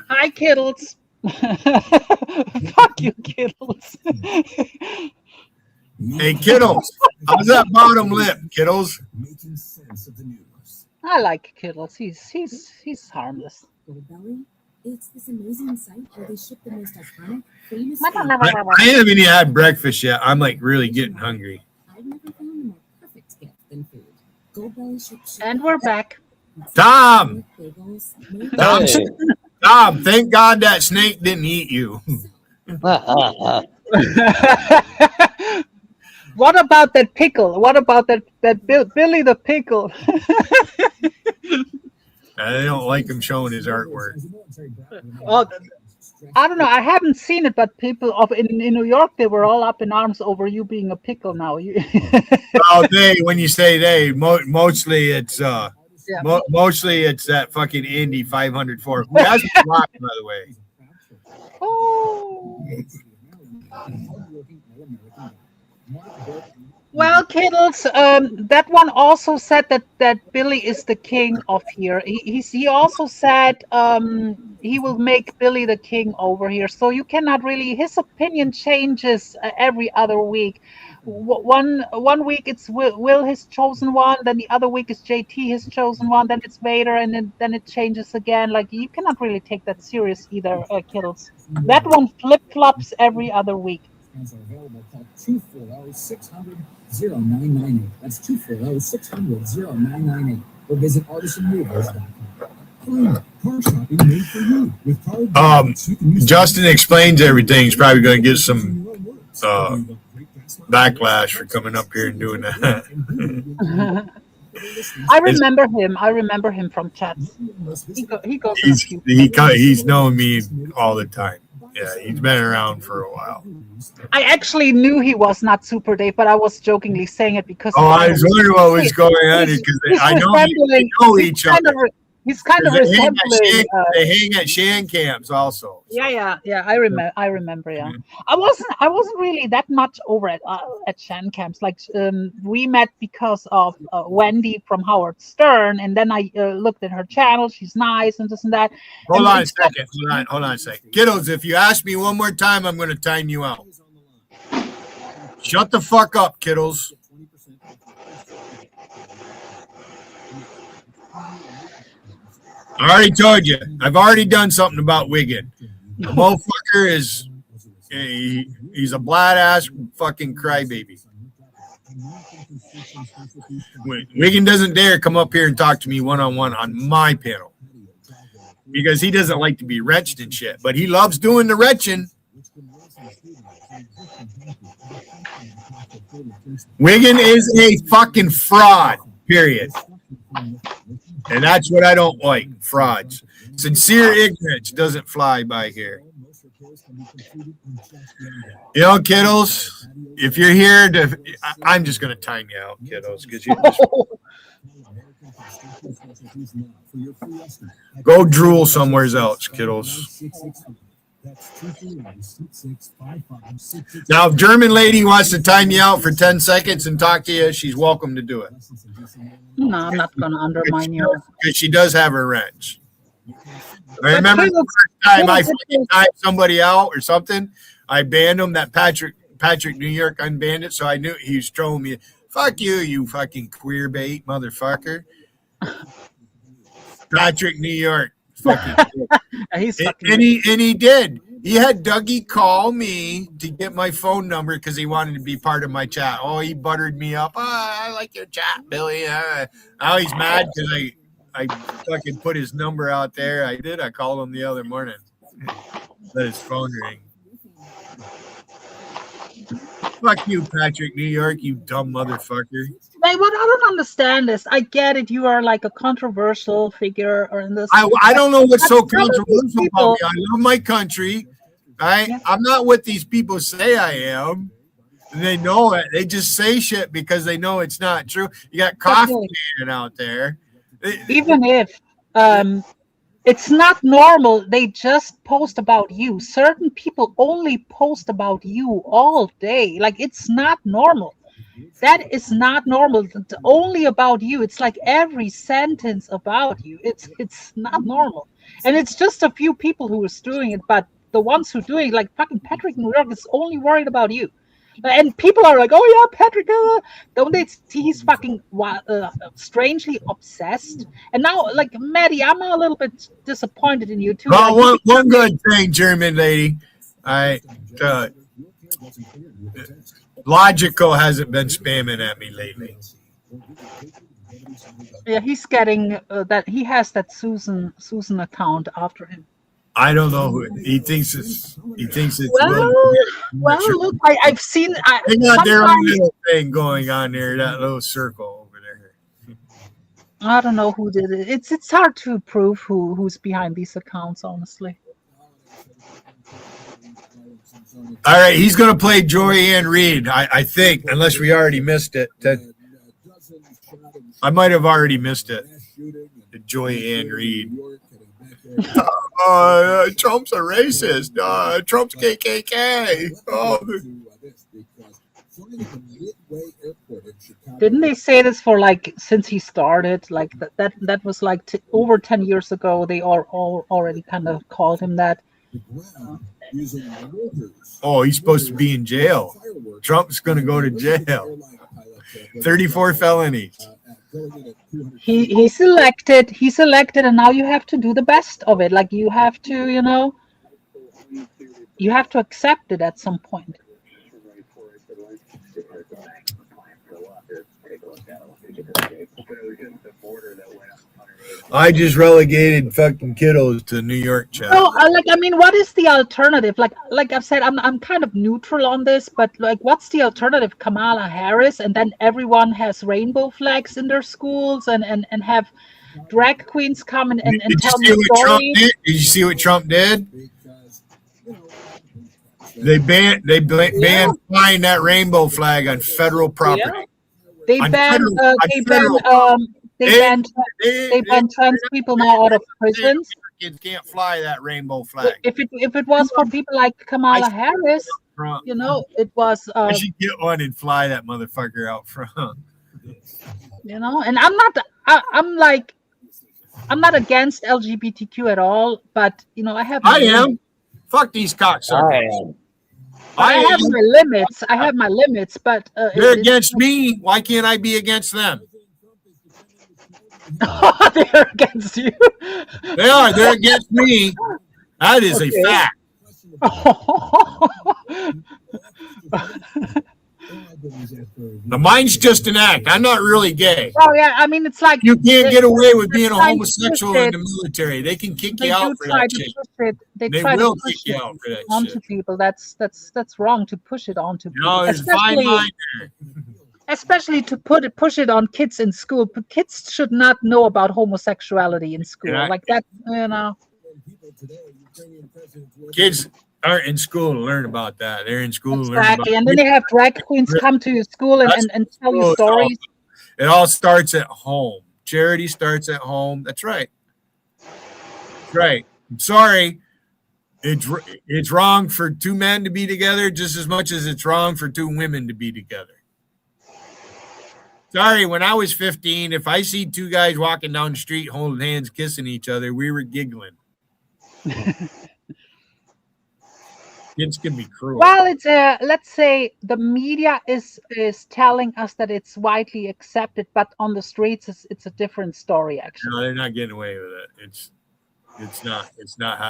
Hi, Kittles. Fuck you, Kittles. Hey, Kittles. How's that bottom lip, Kittles? I like Kittles. He's harmless. It's this amazing site where they ship the most iconic, famous. I haven't even had breakfast yet. I'm like really getting hungry. I've never found a more perfect gift than food. And we're back. Tom, thank God that snake didn't eat you. What about that pickle? What about that Billy the pickle? I don't like him showing his artwork. Oh, I don't know. I haven't seen it, but people in New York, they were all up in arms over you being a pickle now. When you say they, mostly it's mostly it's that fucking Indy 504. Who has a block, by the way. Oh. Well, Kittles, that one also said that Billy is the king of here. He also said he will make Billy the king over here. So you cannot really. His opinion changes every other week. One week it's Will his chosen one, then the other week is JT his chosen one, then it's Vader, and then it changes again. Like, you cannot really take that serious either, Kittles. That one flip flops every other week. Are available. Call 240-600-0998. That's 240-600-0998. Or visit artisanmovers.com. Car shopping made for you with Justin explains everything. He's probably going to get some backlash for coming up here and doing that. I remember him from chats. He goes. He's known me all the time. Yeah, he's been around for a while. I actually knew he was not Super Dave, but I was jokingly saying it because. Oh, I was wondering what was going on because I know they know each other. He's kind of resembling. They hang at Shan camps also. So. Yeah. I remember. Yeah, I wasn't really that much over at Shan camps. Like, we met because of Wendy from Howard Stern, and then I looked at her channel. She's nice and this and that. Hold on a second. Kiddos, if you ask me one more time, I'm going to time you out. Shut the fuck up, kiddos. I already told you. I've already done something about Wiggin. The motherfucker is he's a black ass fucking crybaby. Wiggin doesn't dare come up here and talk to me one-on-one on my panel because he doesn't like to be wretched and shit, but he loves doing the retching. Wiggin is a fucking fraud, period. And that's what I don't like, frauds. Sincere ignorance doesn't fly by here. You know, kiddos, if you're here to, I'm just going to time you out, kiddos, because you just go drool somewhere else, kiddos. Now, if German lady wants to time you out for 10 seconds and talk to you, she's welcome to do it. No, I'm not going to undermine your. Because she does have her wrench. I remember the first time I fucking timed somebody out or something, I banned him. That Patrick New York unbanned it, so I knew he was throwing me. Fuck you, you fucking queer bait motherfucker. Patrick New York. Fucking and he did. He had Dougie call me to get my phone number because he wanted to be part of my chat. Oh, he buttered me up. Oh, I like your chat, Billy. Now he's mad because I fucking put his number out there. I did. I called him the other morning. Let his phone ring. Fuck you, Patrick New York, you dumb motherfucker. Like, what I don't understand is, I get it. You are like a controversial figure, or in this. I don't know what's so controversial about me. I love my country. I'm not what these people say I am. They know it. They just say shit because they know it's not true. You got coffee man out there. Even if it's not normal, they just post about you. Certain people only post about you all day. Like, it's not normal. That is not normal. It's only about you. It's like every sentence about you. It's not normal. And it's just a few people who is doing it, but the ones who doing it, like fucking Patrick New York, is only worried about you. And people are like, oh yeah, Patrick, don't they see he's fucking strangely obsessed? And now, like, Maddie, I'm a little bit disappointed in you too. Well, like, one good thing, German lady. Logical hasn't been spamming at me lately. Yeah, he's getting that. He has that Susan look after him. I don't know who he thinks it's. Well, look, I've seen. They got their own little thing going on there. That little circle over there. I don't know who did it. It's hard to prove who's behind these accounts, honestly. All right, he's going to play Joy Ann Reid, I think, unless we already missed it. I might have already missed it. The Joy Ann Reid. Trump's a racist. Trump's KKK. Didn't they say this for like since he started? Like that was like over 10 years ago. They all already kind of called him that. Oh, he's supposed to be in jail. Trump's going to go to jail. 34 felonies. He's elected, and now you have to do the best of it. Like, you have to, you have to accept it at some point. I just relegated fucking kiddos to New York chat. So, what is the alternative? Like I've said, I'm kind of neutral on this, but like, what's the alternative? Kamala Harris, and then everyone has rainbow flags in their schools, and have drag queens come and tell me stories. Did you see what Trump did? They banned flying that rainbow flag on federal property. Yeah. They banned trans people now out of prisons. Kids can't fly that rainbow flag. If it was for people like Kamala Harris, it was. I should get one and fly that motherfucker out front. And I'm not against LGBTQ at all, but I am. Fuck these cocksuckers. I have my limits. I have my limits, but they're against me. Why can't I be against them? They're against you. They are. They're against me. That is a fact. The mine's just an act. I'm not really gay. Oh yeah, I mean it's like you can't get away with being a homosexual in the military. They can kick you out for that shit. They will kick you out for that onto shit. people. That's wrong to push it onto people. No, there's a fine line there. Especially to push it on kids in school. But kids should not know about homosexuality in school. Like that, you know. Kids aren't in school to learn about that. They're in school to learn about Exactly. And then they have drag queens come to your school and tell you stories. It all starts at home. Charity starts at home. That's right. That's right. I'm sorry. It's wrong for two men to be together just as much as it's wrong for two women to be together. Sorry, when I was 15, if I see two guys walking down the street holding hands, kissing each other, we were giggling. Kids can be cruel. Well, it's let's say the media is telling us that it's widely accepted, but on the streets it's a different story. Actually, no, they're not getting away with it. It's not.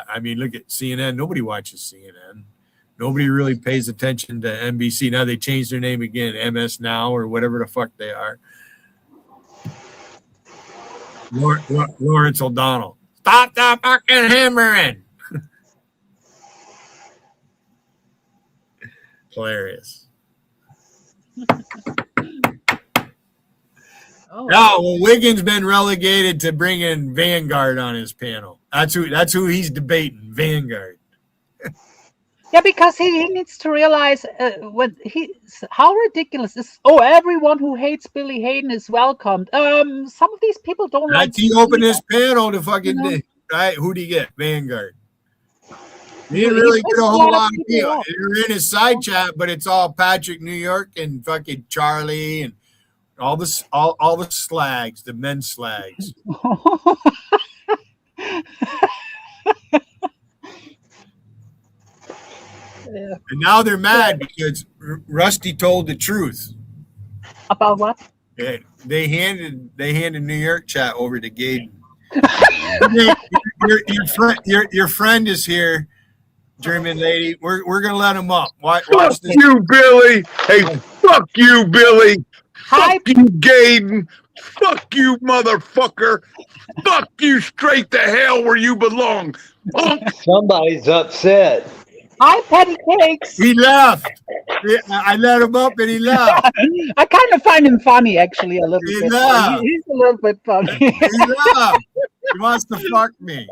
I mean, look at CNN. Nobody watches CNN. Nobody really pays attention to NBC. Now they changed their name again, MS Now or whatever the fuck they are. Lawrence O'Donnell. Stop the fucking hammering. Hilarious. Oh. Yeah, well, Wiggins been relegated to bring in Vanguard on his panel. That's who he's debating, Vanguard. Yeah, because he needs to realize how ridiculous is. Oh, everyone who hates Billy Hayden is welcomed. Some of these people don't like. He opened his panel to fucking right. Who'd he get? Vanguard. He didn't really get a whole lot of people. They're in his side chat, but it's all Patrick New York and fucking Charlie and all the slags, the men slags. Yeah. And now they're mad because Rusty told the truth. About what? Yeah, they handed New York chat over to Gaden. your friend is here, German lady. We're gonna let him up. Watch Fuck this. you, Billy. Hey, fuck you, Billy. Fuck you, Gaden. Fuck you, motherfucker. Fuck you straight to hell where you belong. Somebody's upset. Hi, Patty Cakes. He left. I let him up and he left. I kind of find him funny, actually, a little bit. Left. He's a little bit funny. He left. He wants to fuck me.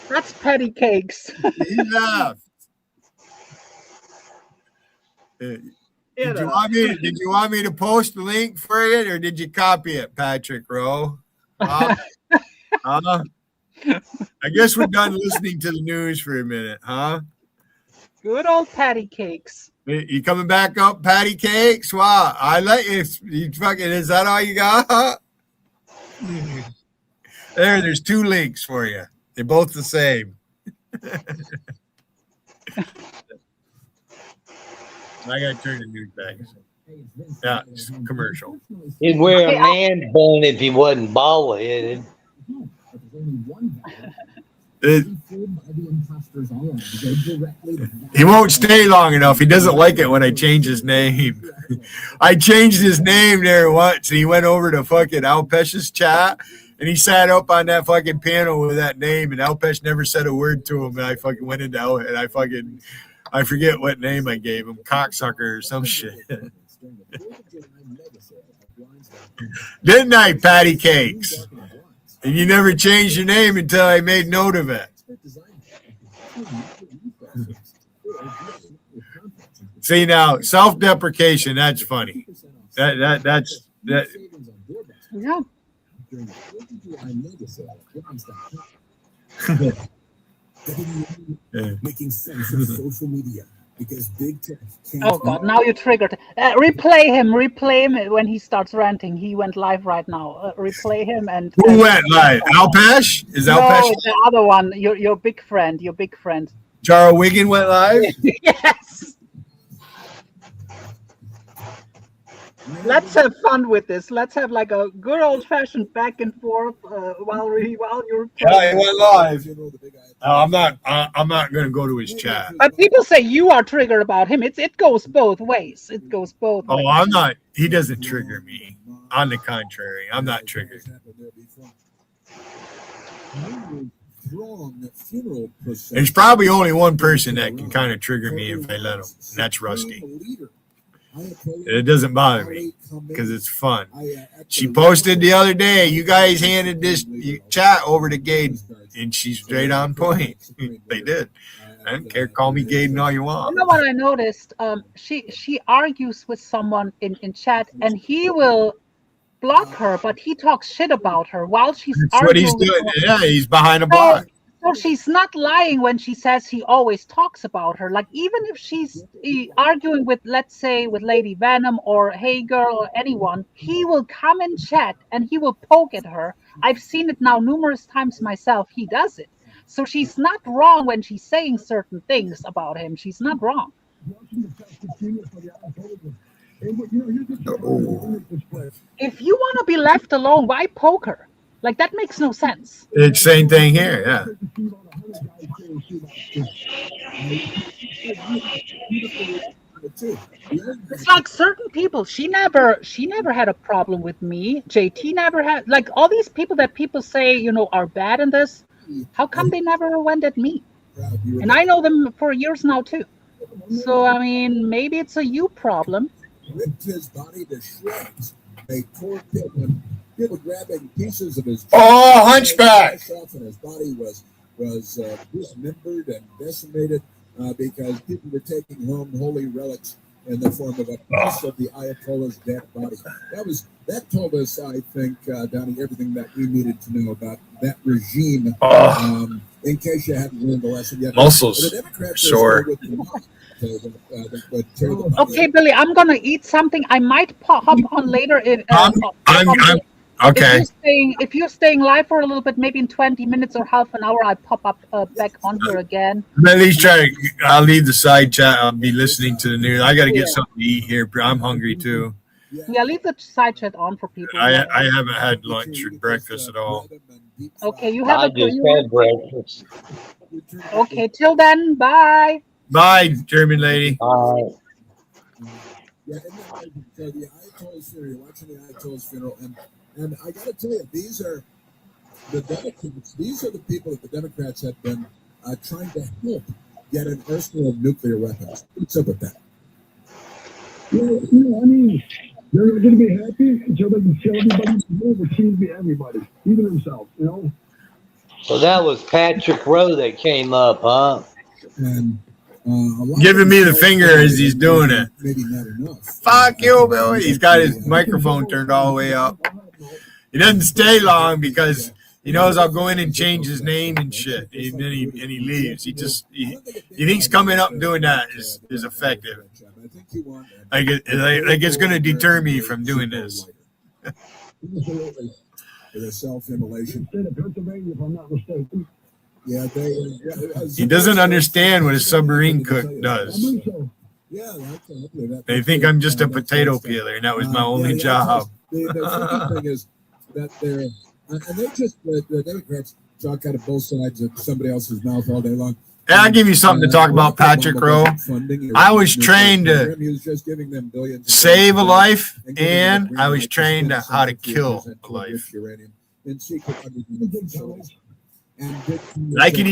That's Patty Cakes. He left. Did you want me to post the link for it, or did you copy it, Patrick Rowe? I guess we're done listening to the news for a minute, huh? Good old Patty Cakes. You coming back up, Patty Cakes? Wow, I let you. You fucking. Is that all you got? There's two links for you. They're both the same. I gotta turn the news back. Yeah, it's a commercial. He'd wear a man bun if he wasn't bald headed. He won't stay long enough. He doesn't like it when I change his name. I changed his name there once. He went over to fucking Alpesh's chat and he sat up on that fucking panel with that name, and Alpesh never said a word to him. And I fucking went into and I forget what name I gave him, cocksucker or some shit. Didn't I, Patty Cakes? And you never changed your name until I made note of it. See now, self-deprecation, that's funny. That's. Yeah. Making sense of social media because big tech can't. Oh God! Now you triggered. Replay him when he starts ranting. He went live right now. Replay him and. Who went live? Alpesh? Is Alpesh? No, the other one. Your big friend. Your big friend. Charles Wiggin went live. Yes. Let's have fun with this. Let's have like a good old-fashioned back and forth while you're Yeah, playing. he went live. I'm not going to go to his chat. But people say you are triggered about him. It goes both ways. It goes both ways. Oh, I'm not. He doesn't trigger me. On the contrary, I'm not triggered. There's probably only one person that can kind of trigger me if I let him, and that's Rusty. It doesn't bother me because it's fun. She posted the other day, you guys handed this chat over to Gabe, and she's straight on point. They did. I don't care. Call me Gabe all you want. You know what I noticed? She argues with someone in chat, and he will block her, but he talks shit about her while she's That's arguing. what he's doing. Yeah, he's behind a block. So she's not lying when she says he always talks about her. Like, even if she's arguing with, let's say, with Lady Venom or Hey Girl or anyone, he will come in chat and he will poke at her. I've seen it now numerous times myself. He does it. So she's not wrong when she's saying certain things about him. She's not wrong. If you want to be left alone, why poke her? Like, that makes no sense. It's same thing here, yeah. It's like certain people. She never had a problem with me. JT never had. Like, all these people that people say, are bad in this. How come they never went at me? And I know them for years now too. So I mean, maybe it's a you problem. Ripped his body to shreds. They tore him. People grabbing pieces of his. Oh, hunchback! And his body was dismembered and decimated because people were taking home holy relics in the form of a piece of the Ayatollah's dead body. That told us, I think, Donnie, everything that we needed to know about that regime. In case you haven't learned the lesson yet. Muscles sore. Okay, Billy, I'm gonna eat something. I might hop on later. Okay. If you're staying live for a little bit, maybe in 20 minutes or half an hour, I pop up back on here again. At least I'll leave the side chat. I'll be listening to the news. I got to get something to eat here. I'm hungry too. Yeah, leave the side chat on for people. I haven't had lunch or breakfast at all. Okay, you have I just had breakfast. Okay, till then, bye. Bye, German lady. Bye. Yeah, the Ayatollah's funeral. You're watching the Ayatollah's funeral, and I got to tell you, these are the Democrats. These are the people that the Democrats have been trying to help get an arsenal of nuclear weapons. What's up with that? I mean, they're going to be happy until they can kill everybody, which seems to be everybody, even themselves, So that was Patrick Rowe that came up, huh? And giving me the finger as he's doing it. Maybe not enough. Fuck you, Billy. He's got his microphone turned all the way up. He doesn't stay long because he knows I'll go in and change his name and shit. And then he leaves. He thinks coming up and doing that is effective. Like it's going to deter me from doing this. The self-immolation. Pennsylvania, if I'm not mistaken. Yeah, he doesn't understand what a submarine cook does. They think I'm just a potato peeler, and that was my only job. The thing is that and they just the Democrats talk out of both sides of somebody else's mouth all day long. And I'll give you something to talk about, Patrick Rowe. I was trained to save a life, and I was trained how to kill a life. I could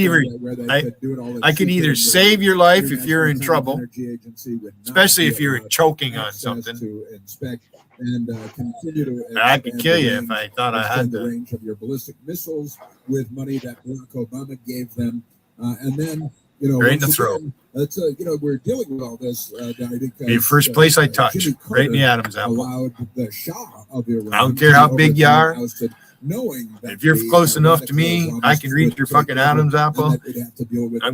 either save your life if you're in trouble, especially if you're choking on something. I could kill you if I thought I had the range of your ballistic missiles with money that Barack Obama gave them, and then right in the throat. That's we're dealing with all this, because the first place I touch, right in the Adam's apple. Allowed the Shah of Iran. I don't care how big you are. Knowing if you're close enough to me, I can reach your fucking Adam's apple. I'm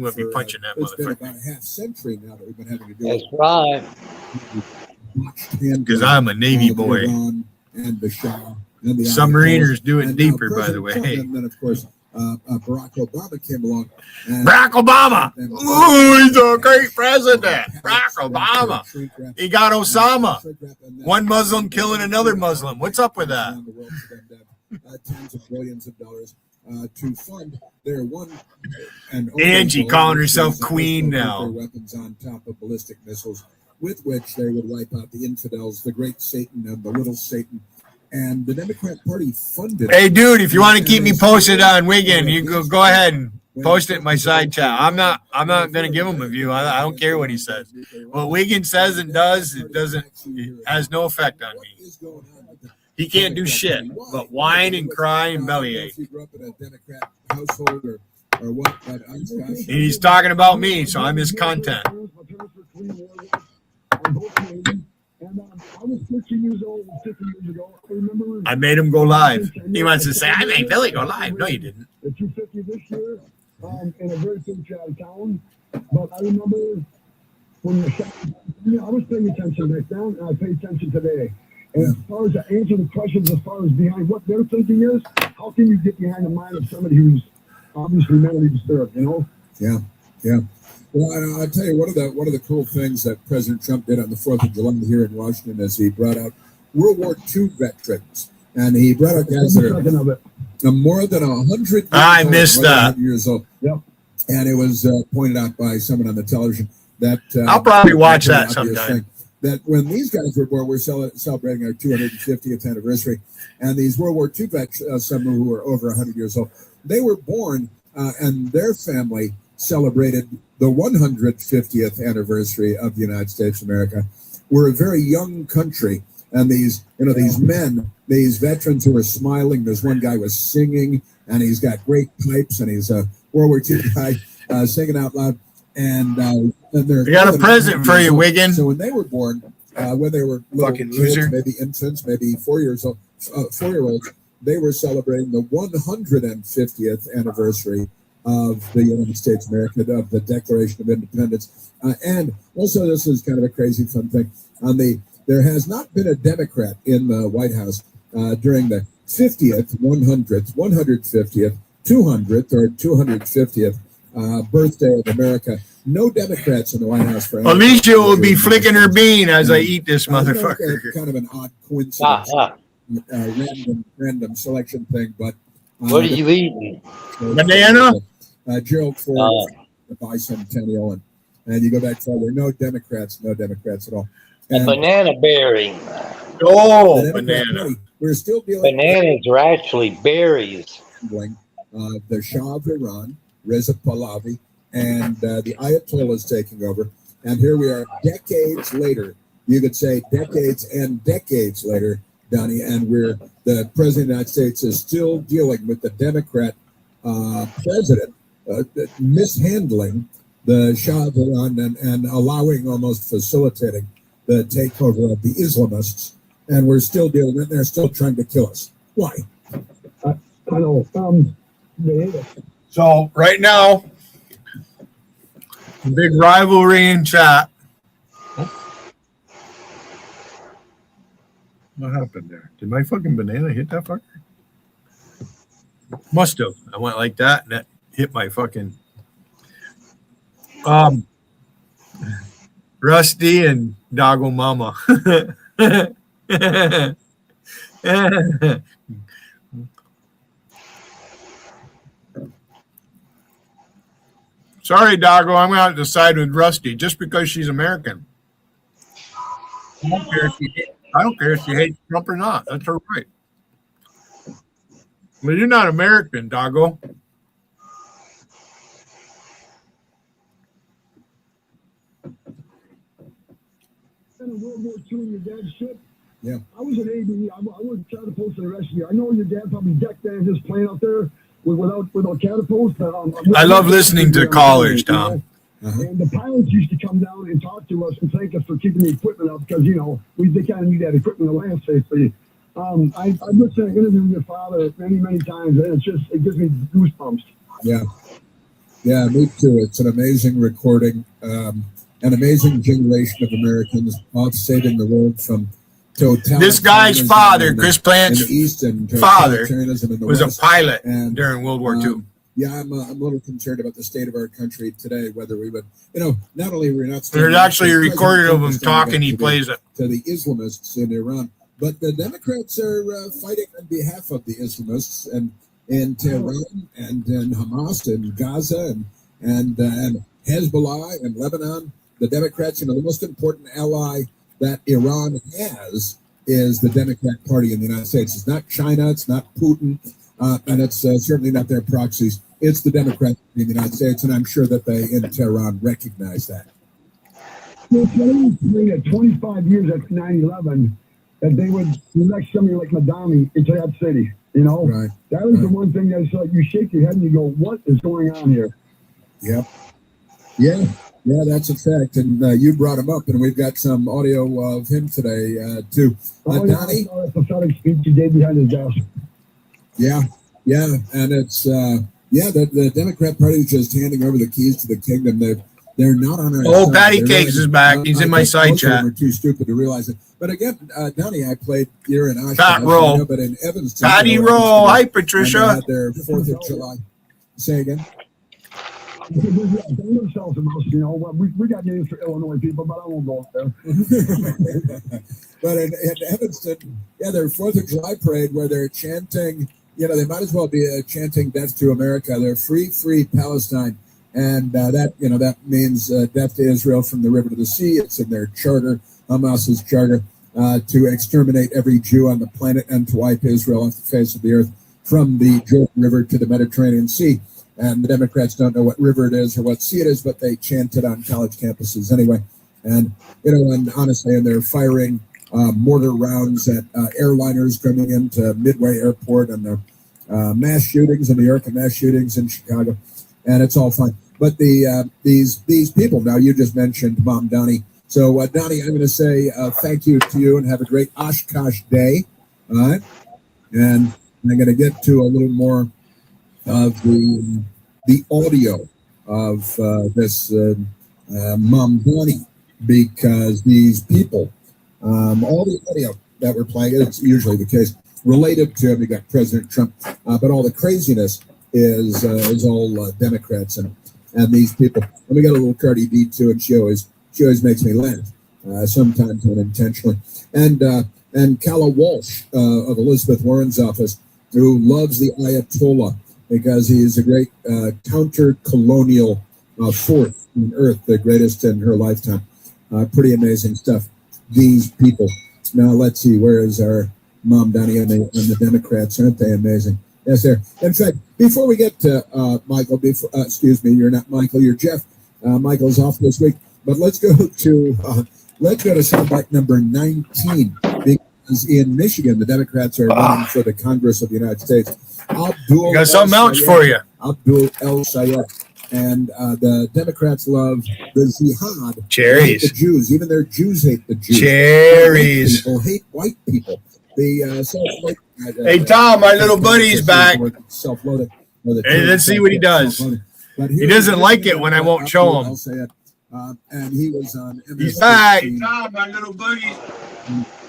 going to be punching that It's been motherfucker. about a half century now that we've been having to deal That's right. Because I'm a Navy boy. And the Shah and the Submariners do it and deeper, now by the way. President Trump, and then of course Barack Obama came along. Barack Obama. Ooh, he's a great president. Barack Obama. He got Osama. One Muslim killing another Muslim. What's up with that? Tens of billions of dollars to fund their one and Angie calling herself queen now. Weapons on top of ballistic missiles, with which they would wipe out the infidels, the great Satan and the little Satan. And the Democrat Party funded. Hey, dude, if you want to keep me posted on Wiggin, you go ahead and post it in my side chat. I'm not going to give him a view. I don't care what he says. What Wiggin says and does, it has no effect on me. He can't do shit but whine and cry and bellyache. And he's talking about me, so I'm his content. I made him go live. He wants to say, I made Billy go live. No, you didn't. The 250 this year in a very big town. But I remember when I was paying attention back then, and I pay attention today. And as far as to answer the questions, as far as behind what their thinking is, how can you get behind the mind of somebody who's obviously mentally disturbed, you know? Yeah. Well, I'll tell you, one of the cool things that President Trump did on the 4th of July here in Washington is he brought out World War II veterans. And he brought out guys that are more than 100 I missed that. years old. Yep. And it was pointed out by someone on the television that... I'll probably watch that sometime. That when these guys were born, we're celebrating our 250th anniversary. And these World War II veterans, some who were over 100 years old, they were born and their family celebrated the 150th anniversary of the United States of America. We're a very young country, and these men, these veterans who are smiling. There's one guy was singing, and he's got great pipes, and he's a World War II guy singing out loud. And they're we got a present for you, Wiggin. So when they were born, when they were little fucking kids, loser, maybe infants, maybe 4-year-olds, they were celebrating the 150th anniversary of the United States of America, of the Declaration of Independence. And also, this is kind of a crazy fun thing. There has not been a Democrat in the White House during the 50th, 100th, 150th, 200th, or 250th birthday of America. No Democrats in the White House for Alicia will be flicking her bean as I eat this motherfucker. Kind of an odd coincidence, random selection thing, but what are you eating? Banana? Gerald Ford, the bicentennial, and you go back further. No Democrats at all. A banana berry. Oh, banana. We're still dealing. Bananas are actually berries. The Shah of Iran, Reza Pahlavi, and the Ayatollahs taking over. And here we are decades later. You could say decades and decades later, Donnie, and the President of the United States is still dealing with the Democrat president mishandling the Shah of Iran and allowing, almost facilitating, the takeover of the Islamists. And we're still dealing with it. They're still trying to kill us. Why? I know. So right now, big rivalry in chat. What happened there? Did my fucking banana hit that fucker? Must have. I went like that and that hit my fucking Rusty and Doggo Mama. Sorry, Doggo, I'm going to side with Rusty just because she's American. I don't care if she hates Trump or not. That's her right. But you're not American, Doggo. World War II and your dad's ship. Yeah. I was an ABE. I wouldn't catapult for the rest of the year. I know your dad probably decked that his plane out there without catapults. I love listening to callers, Tom. And the pilots used to come down and talk to us and thank us for keeping the equipment up because, they kind of need that equipment to land safely. I've listened to an interview with your father many times, and it gives me goosebumps. Yeah. Yeah, me too. It's an amazing recording. An amazing generation of Americans off saving the world from This guy's father, Chris Plant's father, was a pilot during World War II. Yeah, I'm a little concerned about the state of our country today, whether we would, not only we're not. There's actually a recording of him talking. He plays it to the Islamists in Iran, but the Democrats are fighting on behalf of the Islamists and in Tehran and in Hamas and Gaza and Hezbollah and Lebanon. The Democrats, the most important ally that Iran has is the Democrat Party in the United States. It's not China, it's not Putin, and it's certainly not their proxies. It's the Democrats in the United States, and I'm sure that they in Tehran recognize that. It's only at 25 years after 9/11 that they would elect somebody like Madami into that city. Right. That was the one thing that's like you shake your head and you go, "What is going on here?" Yep. Yeah, that's a fact. And you brought him up, and we've got some audio of him today too. Donnie, a pathetic speech he gave behind his desk. Yeah, and it's the Democrat Party is just handing over the keys to the kingdom. They're not on our side. Patty Cakes is back. He's in my side chat. We're too stupid to realize it. But again, Donnie, I played here in Oshkosh, Pat Roll. but in Evanston. Patty Roll. Hi, Patricia. Had their 4th of July. Say again. Themselves we got names for Illinois people, but I won't go up there. But in Evanston, their 4th of July parade where they're chanting, they might as well be chanting death to America. They're free Palestine. And that means death to Israel from the river to the sea. It's in their charter, Hamas's charter, to exterminate every Jew on the planet and to wipe Israel off the face of the earth from the Jordan River to the Mediterranean Sea. And the Democrats don't know what river it is or what sea it is, but they chant it on college campuses anyway. And, and honestly, and they're firing mortar rounds at airliners coming into Midway Airport and the mass shootings in New York and mass shootings in Chicago. And it's all fine. But these people, now you just mentioned Mom Donnie. So, Donnie, I'm going to say thank you to you and have a great Oshkosh day. All right. And I'm going to get to a little more of the audio of this Mom Donnie, because these people, all the audio that we're playing, it's usually the case, related to, we got President Trump, but all the craziness is all Democrats and these people. And we got a little Cardi B too, and she always makes me laugh, sometimes unintentionally. And Calla Walsh of Elizabeth Warren's office, who loves the Ayatollah because he is a great counter-colonial force on Earth, the greatest in her lifetime. Pretty amazing stuff. These people. Now let's see, where is our Mom Donnie and the Democrats? Aren't they amazing? Yes, sir. In fact, before we get to Michael, excuse me, you're not Michael, you're Jeff. Michael's off this week, but let's go to soundbite number 19, because in Michigan the Democrats are running for the Congress of the United States. Abdul got something else for you. Abdul El Sayed. And the Democrats love the jihad. Cherries. The Jews, even their Jews hate the Jews. Cherries. People hate white people. Hey Tom, my little buddy's back. Hey, let's see what he does. He doesn't like it when I won't show him. And he was on. He's back. Hey Tom, my little buddy.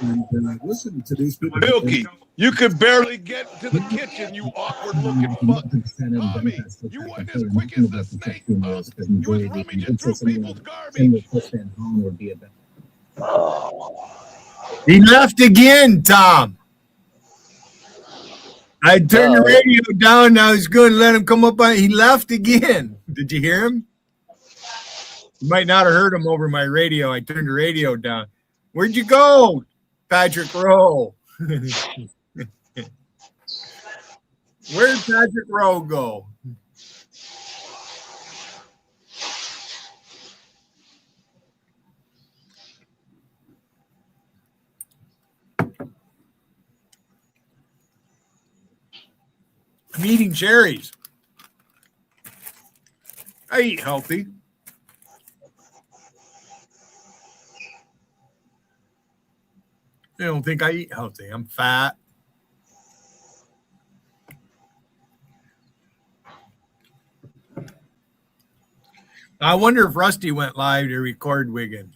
And listen to these people. Milky, you could barely get to the kitchen, you awkward-looking fuck. Tommy, you weren't as quick as the snake. You was rummaging through people's garbage. He left again, Tom. I turned the radio down. I was going to let him come up on. He left again. Did you hear him? You might not have heard him over my radio. I turned the radio down. Where'd you go, Patrick Rowe? Where'd Patrick Rowe go? I'm eating cherries. I eat healthy. I don't think I eat healthy. I'm fat. I wonder if Rusty went live to record Wiggins.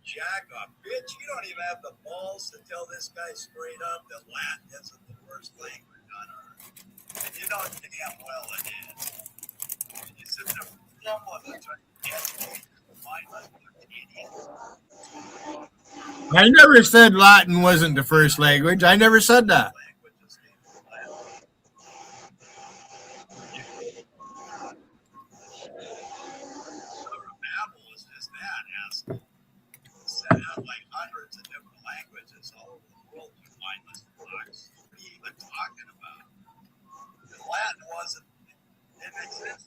jack off. Bitch, you don't even have the balls to tell this guy straight up that Latin isn't the worst language on earth. And you know damn well it is. And you sit there fumbling and trying to get mindless idiot. I never said Latin wasn't the first language. I never said that. Set out like hundreds of different languages all over the world. You mindless fucks. What are you even talking about? The Latin wasn't. It makes sense.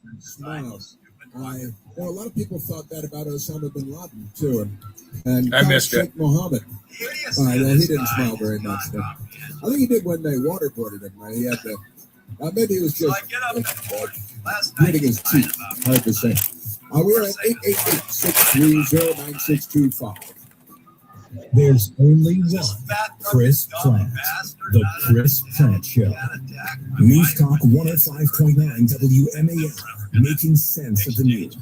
A lot of people thought that about Osama bin Laden too, and I missed it. Sheikh Mohammed. Well, he didn't smile very much. But I think he did when they waterboarded him. He had to. Maybe he was just gritting his teeth. Hard to say. We're at 888-630-9625. There's only one Chris Plant, the Chris Plant Show. News Talk 105.9 WMAL, making sense of the news.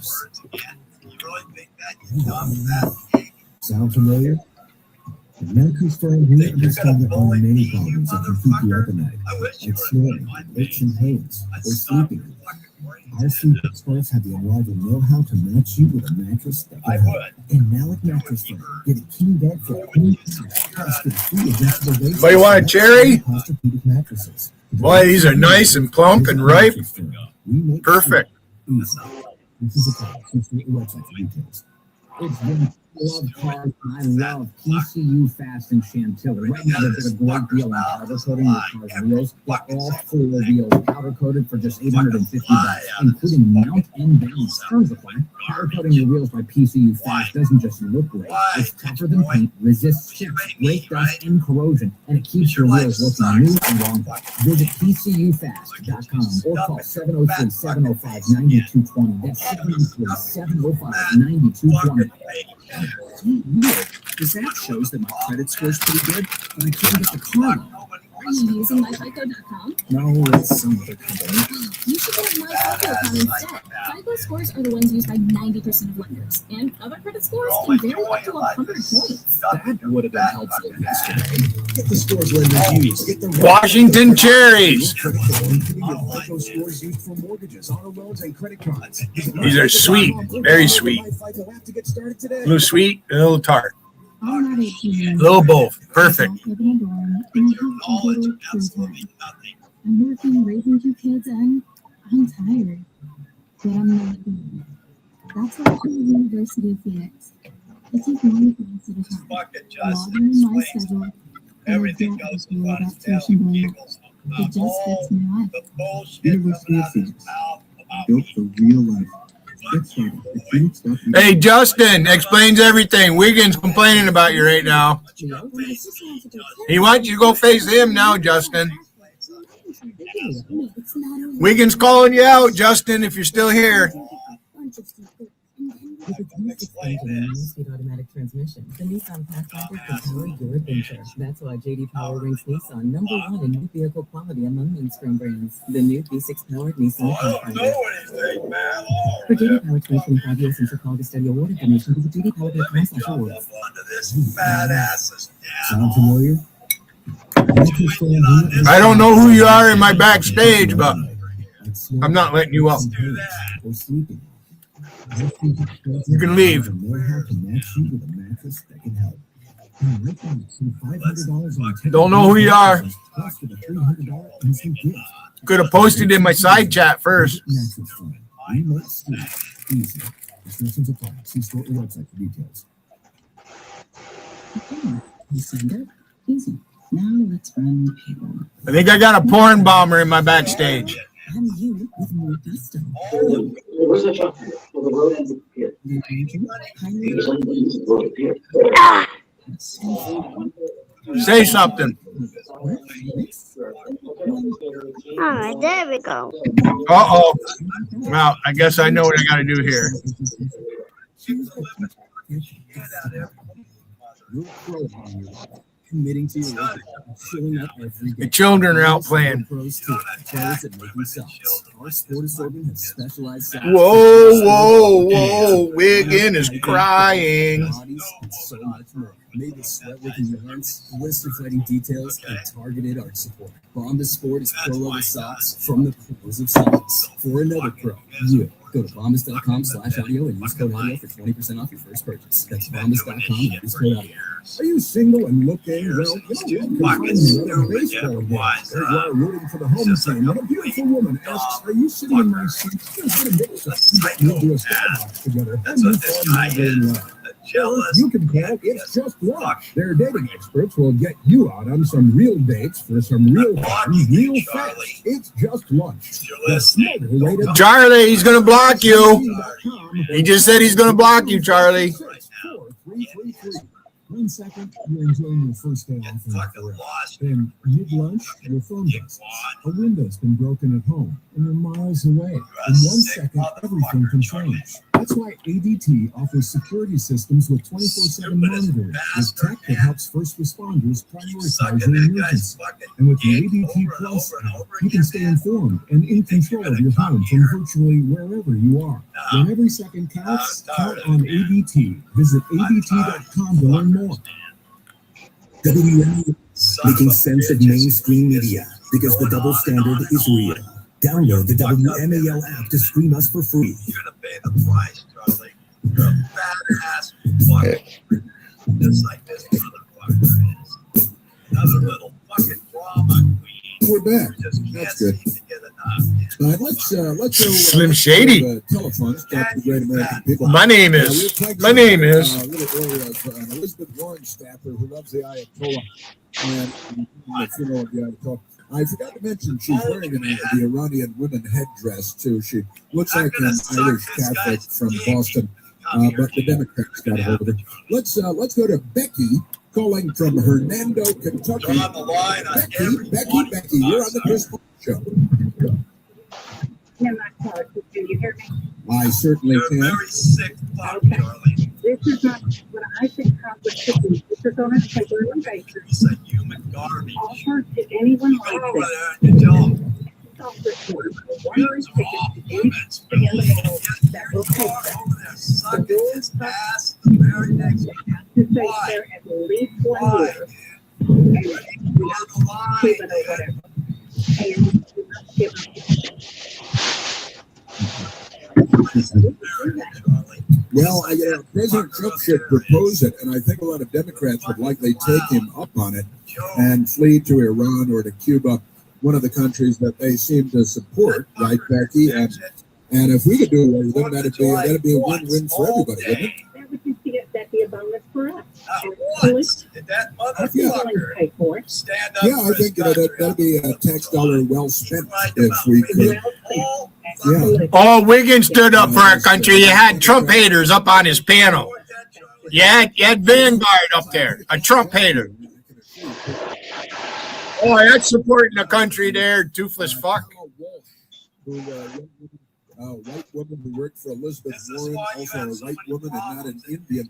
Sound familiar? At Mattress Firm, we understand there are many problems that can keep you up at night, like snoring, aches and pains, or sleeping. Our sleep experts have the unrivaled know-how to match you with a mattress that can help. And now at Mattress Firm, get a king bed for $20. Plus, get free adjustable base. But you want a cherry? Orthopedic mattresses. Boy, these are nice and plump and ripe. Perfect. Easy. This is a call. Please visit the website for details. It's been love cars. I love PCU Fast and Chantilly. Right now, they've got a great deal on powder coating your car's wheels. Got all 4 wheels powder coated for just $850, including mount and balance. Terms apply. Powder coating your wheels by PCU Fast doesn't just look great. It's tougher than paint, resists chips, brake dust, and corrosion, and it keeps your wheels looking new and longer. Visit PCUFast.com or call 703-705-9220. That's 703-705-9220. Because that shows that my credit score's pretty good, but I can't get the car loan. Are you using myfico.com? No, it's some other company. You should get myfico.com instead. FICO scores are the ones used by 90% of lenders, and other credit scores can vary up to 100 points. That would have been helpful yesterday. Get the scores lenders use. Get the Washington cherries. FICO scores used for mortgages, auto loans, and credit cards. These are sweet, very sweet. A little sweet, a little tart. I'm not 18. Little both. Perfect. I'm working, raising 2 kids, and I'm tired. But I'm not done. That's why I chose the University of Phoenix. I take 1 class at a time. Log in my schedule, and I don't have to worry about tuition going up. It just fits my life. University of Phoenix. Built for real life. Hey, Justin explains everything. Wiggins complaining about you right now. He wants you to go face him now, Justin. Wiggins calling you out, Justin, if you're still here. With its music engine and 9-speed automatic transmission, the Nissan Pathfinder can power your adventure. That's why J.D. Power ranks Nissan #1 in new vehicle quality among mainstream brands. The new V6-powered Nissan Pathfinder. For J.D. Power 2025 U.S. Central Quality Study Award information, visit jdpower.com/awards. Sound familiar? I don't know who you are in my backstage, but I'm not letting you up. You can leave. Don't know who you are. Could have posted in my side chat first. Restrictions apply. See store or website for details. You signed up. Easy. Now let's run payroll. I think I got a porn bomber in my backstage. I'm you with more gusto. Say something. All right, there we go. Uh-oh. Well, I guess I know what I got to do here. committing to your work, showing up every day. The children are out playing. Pros too. Pros at making socks. Our sport assortment has specialized socks. Whoa. Wiggin is crying. Bodies and so much more. Made with sweat-wicking yarns, blister-fighting details, and targeted arch support. Bombas Sport is pro level socks from the pros of socks. For another pro, you. Go to bombas.com/audio and use code audio for 20% off your first purchase. That's bombas.com and use code audio. Are you single and looking? Well, you can find you at a baseball game. Or you're rooting for the home team. And a beautiful woman asks, are you sitting in my seat? Here's what a bit of we'll do a Starbucks together. And you fall madly in love. You can call It's Just Lunch. Their dating experts will get you out on some real dates for some real fun, real fast. It's Just Lunch. The smarter way to Charlie, he's going to block you. He just said he's going to block you, Charlie. 1 second, you're enjoying your first day off in forever. Then mid-lunch, your phone buzzes. A window's been broken at home, and you're miles away. In 1 second, everything can change. That's why ADT offers security systems with 24/7 monitoring, with tech that helps first responders prioritize an emergency. And with the ADT Plus app, you can stay informed and in control of your home from virtually wherever you are. When every second counts, count on ADT. Visit ADT.com to learn more. WMAL, making sense of mainstream media, because the double standard is real. Download the WMAL app to stream us for free. You're gonna pay the price, Charlie. You're a badass fucking just like this motherfucker is. Another little fucking drama queen. We're back. That's good. All right, let's go. Slim Shady. Telephones, talk to the great American people. My name is. My name is. A little earlier, an Elizabeth Warren staffer who loves the Ayatollah and the funeral of the Ayatollah. I forgot to mention she's wearing the Iranian women headdress too. She looks like an Irish Catholic from Boston, but the Democrats got a hold of her. Let's go to Becky calling from Hernando, Kentucky. You're on the line on Becky, you're on the Chris Paul Show. Can you hear me? I certainly can. Very sick fuck, Charlie. This is not what I think Congress should do. This is on a regular basis. It's a human garbage. Offer to anyone like Go over this. there and you tell them. One ticket to any that will take them. Suck his ass the very next You have to stay there at least 1 year. And keep it or whatever. And you must give Well, President Trump should propose it, and I think a lot of Democrats would likely take him up on it and flee to Iran or to Cuba, one of the countries that they seem to support, right, Becky? And if we could do away with them, that'd be a win-win for everybody, wouldn't it? that would just be that'd be a bonus for us. Did that motherfucker stand up? Yeah, I think that'd be a tax dollar well spent if we could. Yeah. Oh, Wiggins stood up for our country. You had Trump haters up on his panel. You had Vanguard up there, a Trump hater. Oh, that's supporting the country there, toothless fuck. White woman who worked for Elizabeth Warren, also a white woman and not an Indian.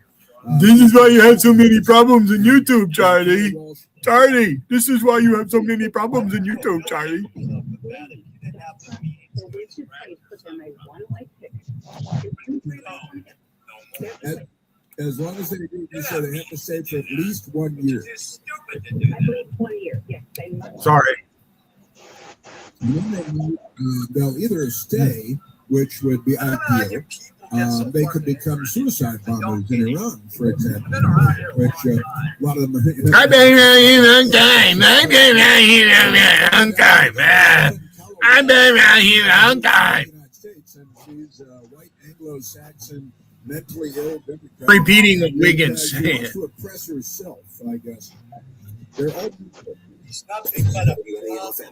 This is why you have so many problems in YouTube, Charlie. Charlie, this is why you have so many problems in YouTube, Charlie. As long as they do, you say they have to stay for at least 1 year. Sorry. They'll either stay, which would be ideal. They could become suicide bombers in Iran, for example, which a lot of them are. I've been around here a long time. I've been around here a long time, man. I've been around here a long time. She's a white Anglo-Saxon, mentally ill Democrat. Repeating what Wiggins She wants said. to oppress herself, I guess. They're all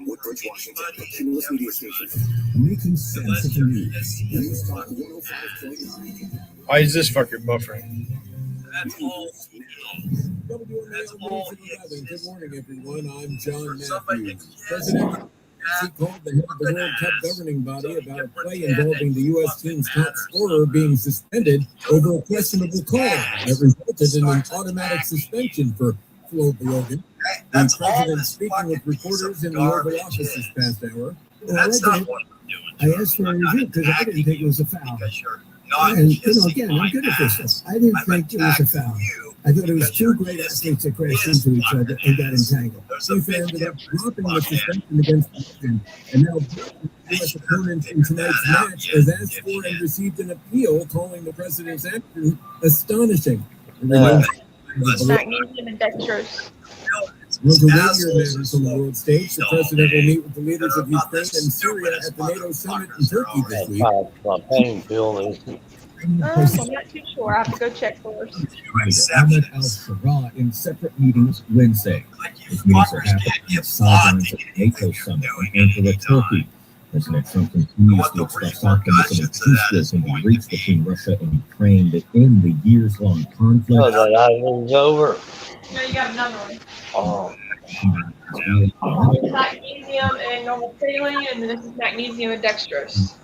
Woodbridge, Washington, a Cumulus media station. Making sense of the news. News Talk 105.9. Why is this fucking buffering? That's all. That's all. Good morning, everyone. I'm John Matthews. President called the head of the World Cup governing body about a play involving the U.S. team's top scorer being suspended over a questionable call that resulted in an automatic suspension for Floyd Logan. That's The all president this speaking fucking with piece reporters of in the Oval garbage Office this is. past hour. And that's not what I'm doing. I asked for a review because I didn't think it was a foul. Because you're not And, kissing again, my I'm good at this ass. stuff. I didn't I'm think it was a foul. I thought it was two great athletes that crashed into each other and got entangled. FIFA ended up dropping the suspension against Hayden, and now U.S. opponents in tonight's match has asked for and received an appeal calling the president's action astonishing. Magnesium and dextrose. Was a weightier matters on the world stage. The president will meet with the leaders of Ukraine and Syria at the NATO summit in Turkey this week. My pain pill is. I'm not too sure. I have to go check first. Ahmed al-Shara in separate meetings Wednesday. These meetings are happening on the sidelines of the NATO summit in Ankara, Turkey. President Trump continues to express optimism and peace will be reached between Russia and Ukraine that end the years-long conflict. Oh, that island's over. No, you got another one. Oh. Magnesium and normal saline, and then this is magnesium and dextrose.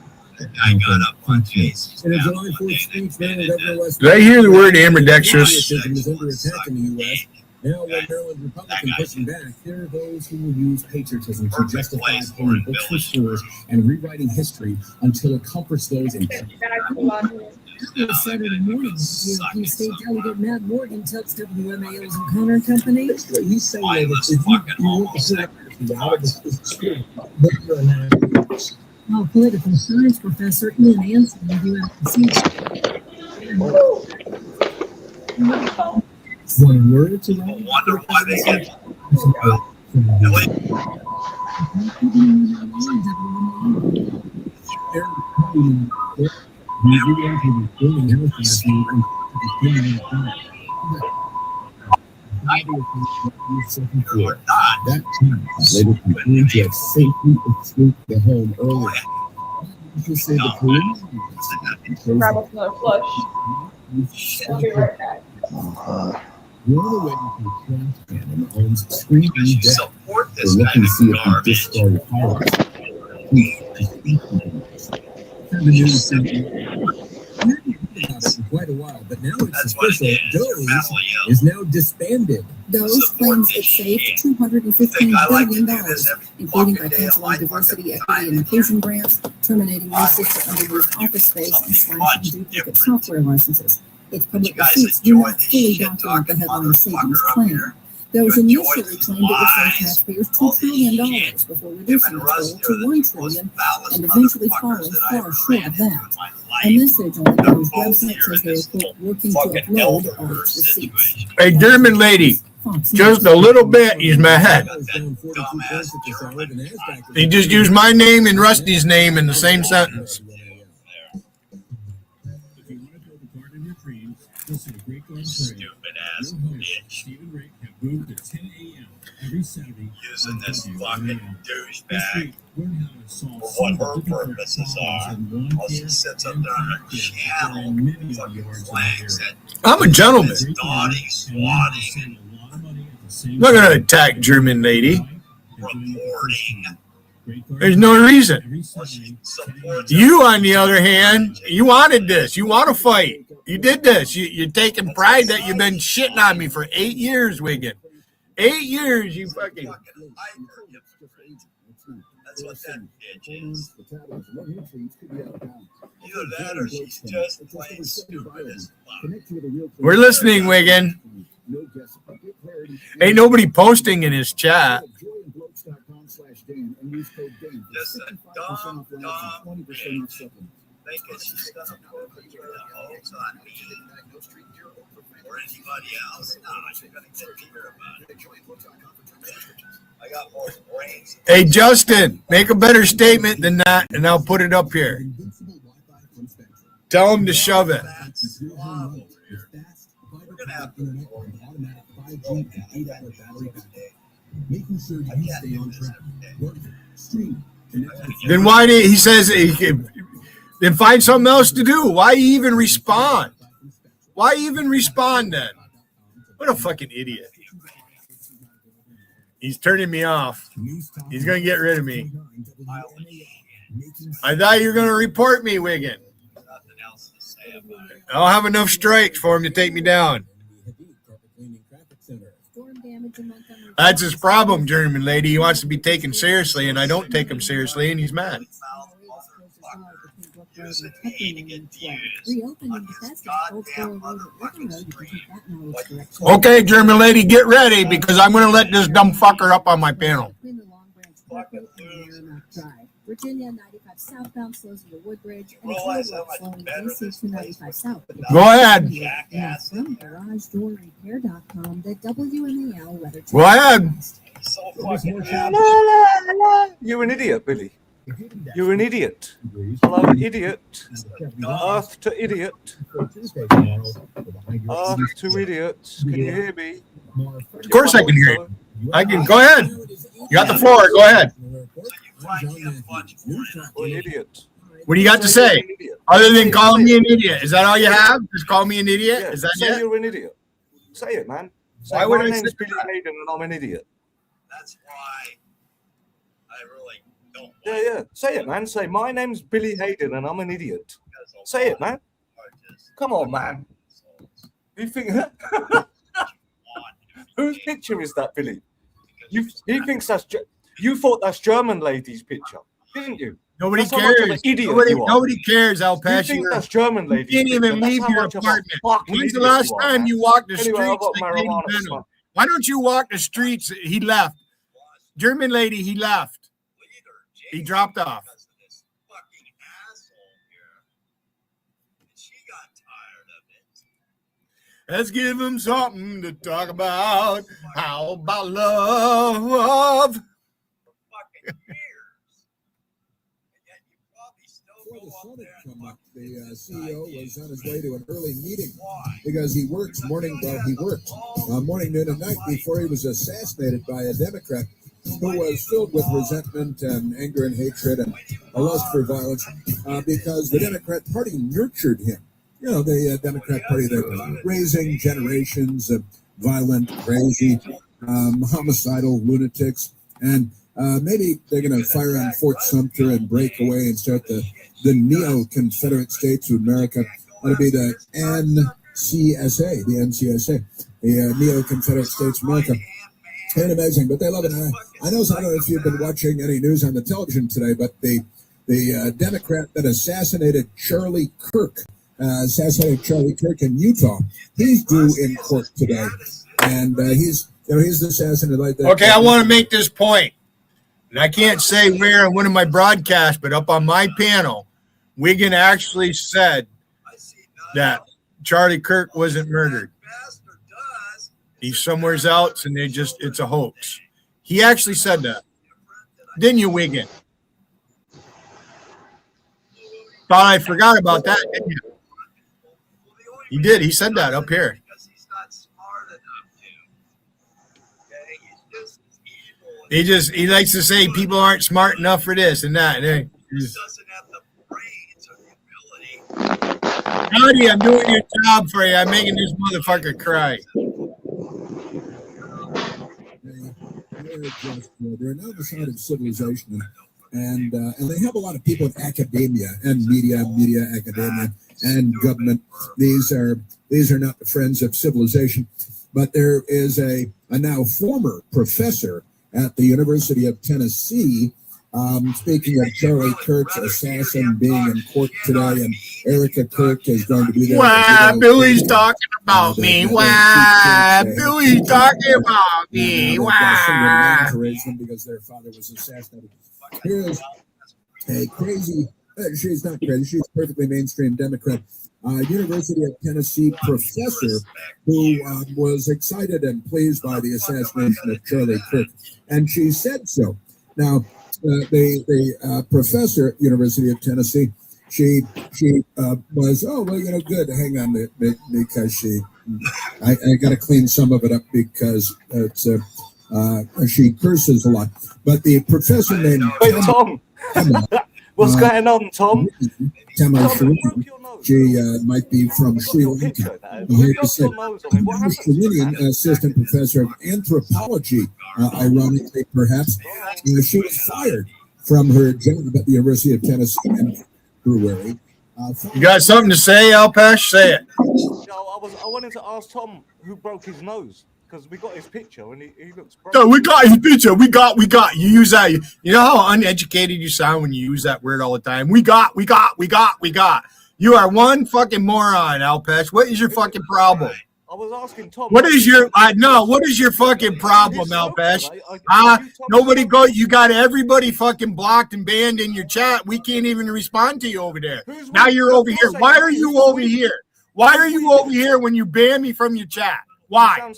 I got up on Jesus. In a July 4th speech, Maryland Governor West Did I hear the word ambidextrous? patriotism is under attack in the U.S. Now, when Maryland Republican pushing back, there are those who will use patriotism to justify pulling books from stores and rewriting history until it comforts those in Saturday morning, GOP State Delegate Matt Morgan tells WMAO's O'Connor Company. He's saying that if you want the out of the While political science professor Ian Anson of UMC. One word to write. Wonder why they get That time, later concluded to have safely escaped the home early. You say the police. Grab us another flush. I'll be right back. We're on the way to a trash can in the home's screaming death. support We're this looking kind to see of if we garbage. discard the news said in quite a while, but now it's official. Doze is now disbanded. Those claims it saved $215 billion, including by canceling diversity, equity, and inclusion grants, terminating leases for underused office space, and slashing duplicate software licenses. Its public receipts do not fully document the headline savings claim. Those initially claimed it would save taxpayers $2 trillion before reducing its goal to $1 trillion and eventually falling far short of that. A message on the Doge website says they are quote, working to upload all its receipts. Hey, German lady, just a little bit, he's mad. He just used my name and Rusty's name in the same sentence. Stupid ass bitch. Using this fucking douchebag for what her purposes are. While she sits up there on her channel, fucking flags at I'm a gentleman. dotting, swatting, I'm not going to attack German lady. reporting. There's no reason. Supports You, on the other hand, you wanted this. You want to fight. You did this. You're taking pride that you've been shitting on me for 8 years, Wiggin. 8 years, you fucking... That's what that bitch is. Either that or she's just plain stupid as fuck. We're listening, Wiggin. Ain't nobody posting in his chat. Just a dumb bitch. Thinking she's gonna put your hopes on me or anybody else. No, she's gonna get bigger about it. I got more brains. Hey, Justin, make a better statement than that, and I'll put it up here. Tell him to shove it. We're gonna have to Making sure you stay on track. Work, stream, Then why did he says then find something else to do? Why even respond? Why even respond then? What a fucking idiot. He's turning me off. He's gonna get rid of me. I thought you were gonna report me, Wiggin. I don't have enough strikes for him to take me down. Storm damage in Montgomery. That's his problem, German lady. He wants to be taken seriously, and I don't take him seriously, and he's mad. Okay, German lady, get ready because I'm going to let this dumb fucker up on my panel. Virginia 95 southbound slows into Woodbridge and slowing DC 295 south. Go ahead. From GarageDoorRepair.com, the WMAL weather. Go ahead. You're an idiot, Billy. You're an idiot. Hello, idiot. Earth to idiot. Earth to idiot. Can you hear me? Of course I can hear you. I can. Go ahead. You got the floor. Go ahead. Idiot. What do you got to say? Other than calling me an idiot? Is that all you have? Just call me an idiot? Yeah, Is that say it? you're an idiot. Say it, man. Say, Why would my I name's say Billy Hayden and I'm an idiot. That's why I really don't. Yeah. Say it, man. Say, my name's Billy Hayden and I'm an idiot. Say it, man. Come on, man. You think... Whose picture is that, Billy? He thinks that's... You thought that's German lady's picture, didn't you? Nobody That's how much of cares. an idiot Nobody cares, Al You Pash. think that's German lady? You can't even leave your apartment. When's the last time you walked the Anyway, I've streets? got like Lady marijuana to Venom? smoke. Why don't you walk the streets? He left. German lady, he left. He dropped off. Let's give him something to talk about. How about love? The CEO was on his way to an early meeting because he works morning, morning, noon, and night before he was assassinated by a Democrat who was filled with resentment and anger and hatred and a lust for violence because the Democrat Party nurtured him. You know, the Democrat Party, they're raising generations of violent, crazy, homicidal lunatics. And maybe they're going to fire on Fort Sumter and break away and start the neo-Confederate States of America. That'll be the NCSA, the Neo-Confederate States of America. And amazing, but they love it. I don't know if you've been watching any news on the television today, but the Democrat that assassinated Charlie Kirk in Utah, he's due in court today, and he's assassinated like that. Okay, I want to make this point, and I can't say where on one of my broadcasts, but up on my panel, Wiggin actually said that Charlie Kirk wasn't murdered. He's somewhere else, and it's a hoax. He actually said that. Didn't you, Wiggin? Thought I forgot about that, didn't you? He did. He said that up here. He likes to say people aren't smart enough for this and that. Howdy, I'm doing your job for you. I'm making this motherfucker cry. They're now the side of civilization, and they have a lot of people in academia and media, academia, and government. These are not the friends of civilization, but there is a now former professor at the University of Tennessee. Speaking of Charlie Kirk's assassin being in court today, and Erica Kirk is going to be there. Why, Billy's talking about me. Why, Billy's talking about me. Why? Because their father was assassinated. Here's a crazy, she's not crazy, she's a perfectly mainstream Democrat, University of Tennessee professor who was excited and pleased by the assassination of Charlie Kirk. And she said so. Now, the professor at University of Tennessee, she was, good. Hang on, because I got to clean some of it up because it's she curses a lot. But the professor named Tom. What's going on, Tom? She might be from Sri Lanka. Australian assistant professor of anthropology, ironically perhaps. She was fired from her job at the University of Tennessee in February. You got something to say, Alpesh? Say it. I wanted to ask Tom who broke his nose. because we got his picture and he looks. No, we got his picture. We got. You use that. You know how uneducated you sound when you use that word all the time. We got. You are one fucking moron, Alpesh. What is your fucking problem? I was asking Tom. What is your what is your fucking problem, Alpesh? Nobody go. You got everybody fucking blocked and banned in your chat. We can't even respond to you over there. Now you're over here. Why are you over here? Why are you over here when you ban me from your chat? Why?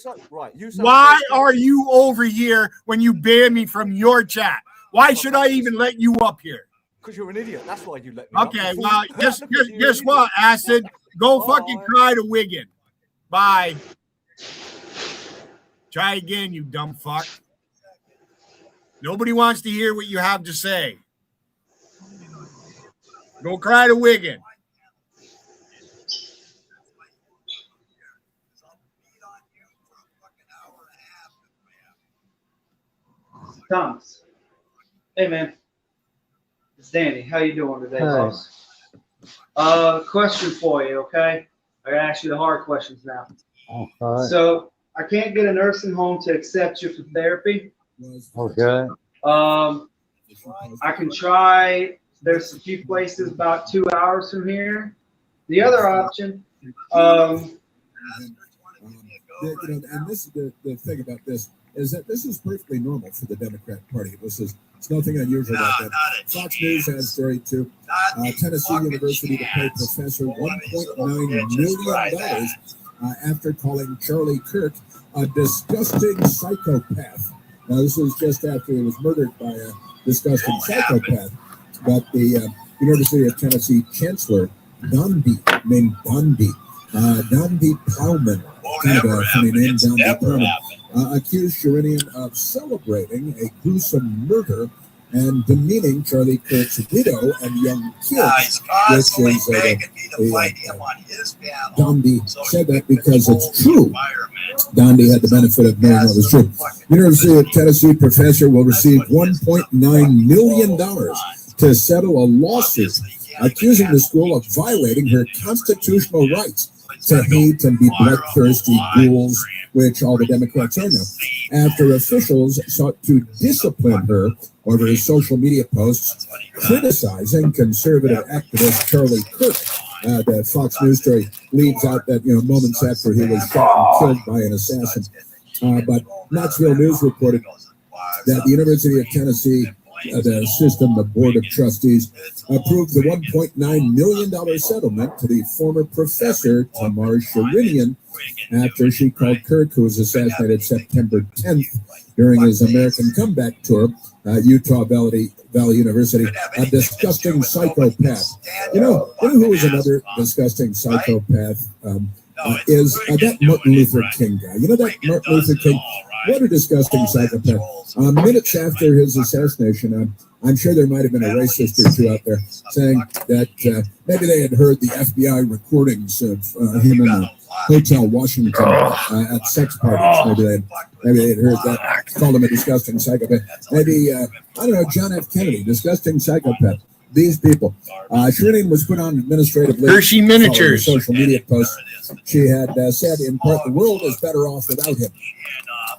Why are you over here when you ban me from your chat? Why should I even let you up here? Because you're an idiot. That's why you let me. Okay, well, guess what, Acid? Go fucking cry to Wigan. Bye. Try again, you dumb fuck. Nobody wants to hear what you have to say. Go cry to Wigan. Thomas. Hey, man. It's Danny. How you doing today, boss? Question for you, okay? I gotta ask you the hard questions now. All right. So I can't get a nursing home to accept you for therapy. Okay. I can try. There's a few places about 2 hours from here. The other option, and this is the thing about this is that this is perfectly normal for the Democrat Party. It's nothing unusual about that. Fox News has story too. Tennessee University to pay professor $1.9 million after calling Charlie Kirk a disgusting psychopath. Now, this is just after he was murdered by a disgusting psychopath. But the University of Tennessee Chancellor, Dondi Plowman, kind of a funny name, Dondi Plowman, accused Sherinian of celebrating a gruesome murder and demeaning Charlie Kirk's widow and young kids, which is Dondi said that because it's true. Dondi had the benefit of knowing what was true. University of Tennessee professor will receive $1.9 million to settle a lawsuit accusing the school of violating her constitutional rights to hate and be bloodthirsty ghouls, which all the Democrats are now, after officials sought to discipline her over her social media posts criticizing conservative activist Charlie Kirk. The Fox News story leaves out that, moments after he was shot and killed by an assassin. But Knoxville News reported that the University of Tennessee, the Board of Trustees, approved the $1.9 million settlement to the former professor, Tamar Sherinian, after she called Kirk, who was assassinated September 10th during his American comeback tour, Utah Valley University, a disgusting psychopath. You know who is another disgusting psychopath? Is that Martin Luther King guy. You know that Martin Luther King? What a disgusting psychopath. Minutes after his assassination, I'm sure there might have been a racist or two out there saying that maybe they had heard the FBI recordings of him in the Hotel Washington at sex parties. Maybe they had heard that. Called him a disgusting psychopath. Maybe, I don't know, John F. Kennedy, disgusting psychopath. These people. Sherinian was put on administrative leave. Hershey miniatures. Social media posts. She had said, in part, the world is better off without him.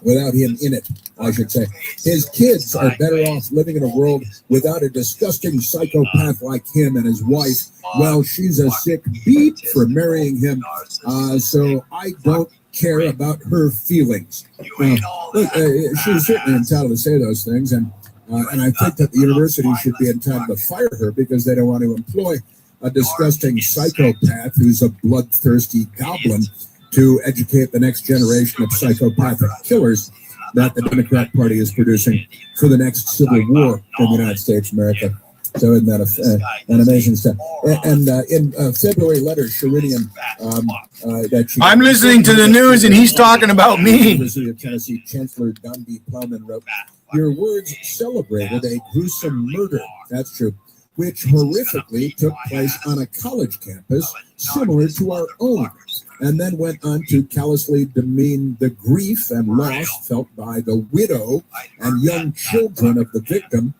Without him in it, I should say. His kids are better off living in a world without a disgusting psychopath like him and his wife. Well, she's a sick beat for marrying him. So I don't care about her feelings. Look, she's certainly entitled to say those things, and I think that the university should be entitled to fire her because they don't want to employ a disgusting psychopath who's a bloodthirsty goblin to educate the next generation of psychopathic killers that the Democrat Party is producing for the next civil war in the United States of America. So isn't that an amazing step? And in February letter, Sherinian, that she... I'm listening to the news and he's talking about me. University of Tennessee Chancellor Dondi Plowman wrote, "Your words celebrated a gruesome murder." That's true. Which horrifically took place on a college campus similar to our own, and then went on to callously demean the grief and loss felt by the widow and young children of the victim,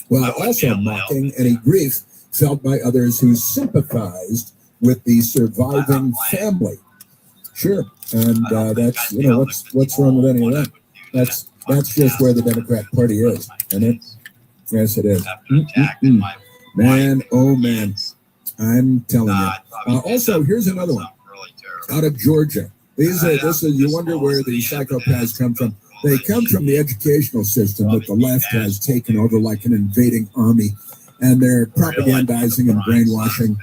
while also mocking any grief felt by others who sympathized with the surviving family. Sure, and that's what's wrong with any of that? That's just where the Democrat Party is, isn't it? Yes, it is. Man, oh man, I'm telling you. Also, here's another one out of Georgia. This is you wonder where the psychopaths come from. They come from the educational system that the left has taken over like an invading army, and they're propagandizing and brainwashing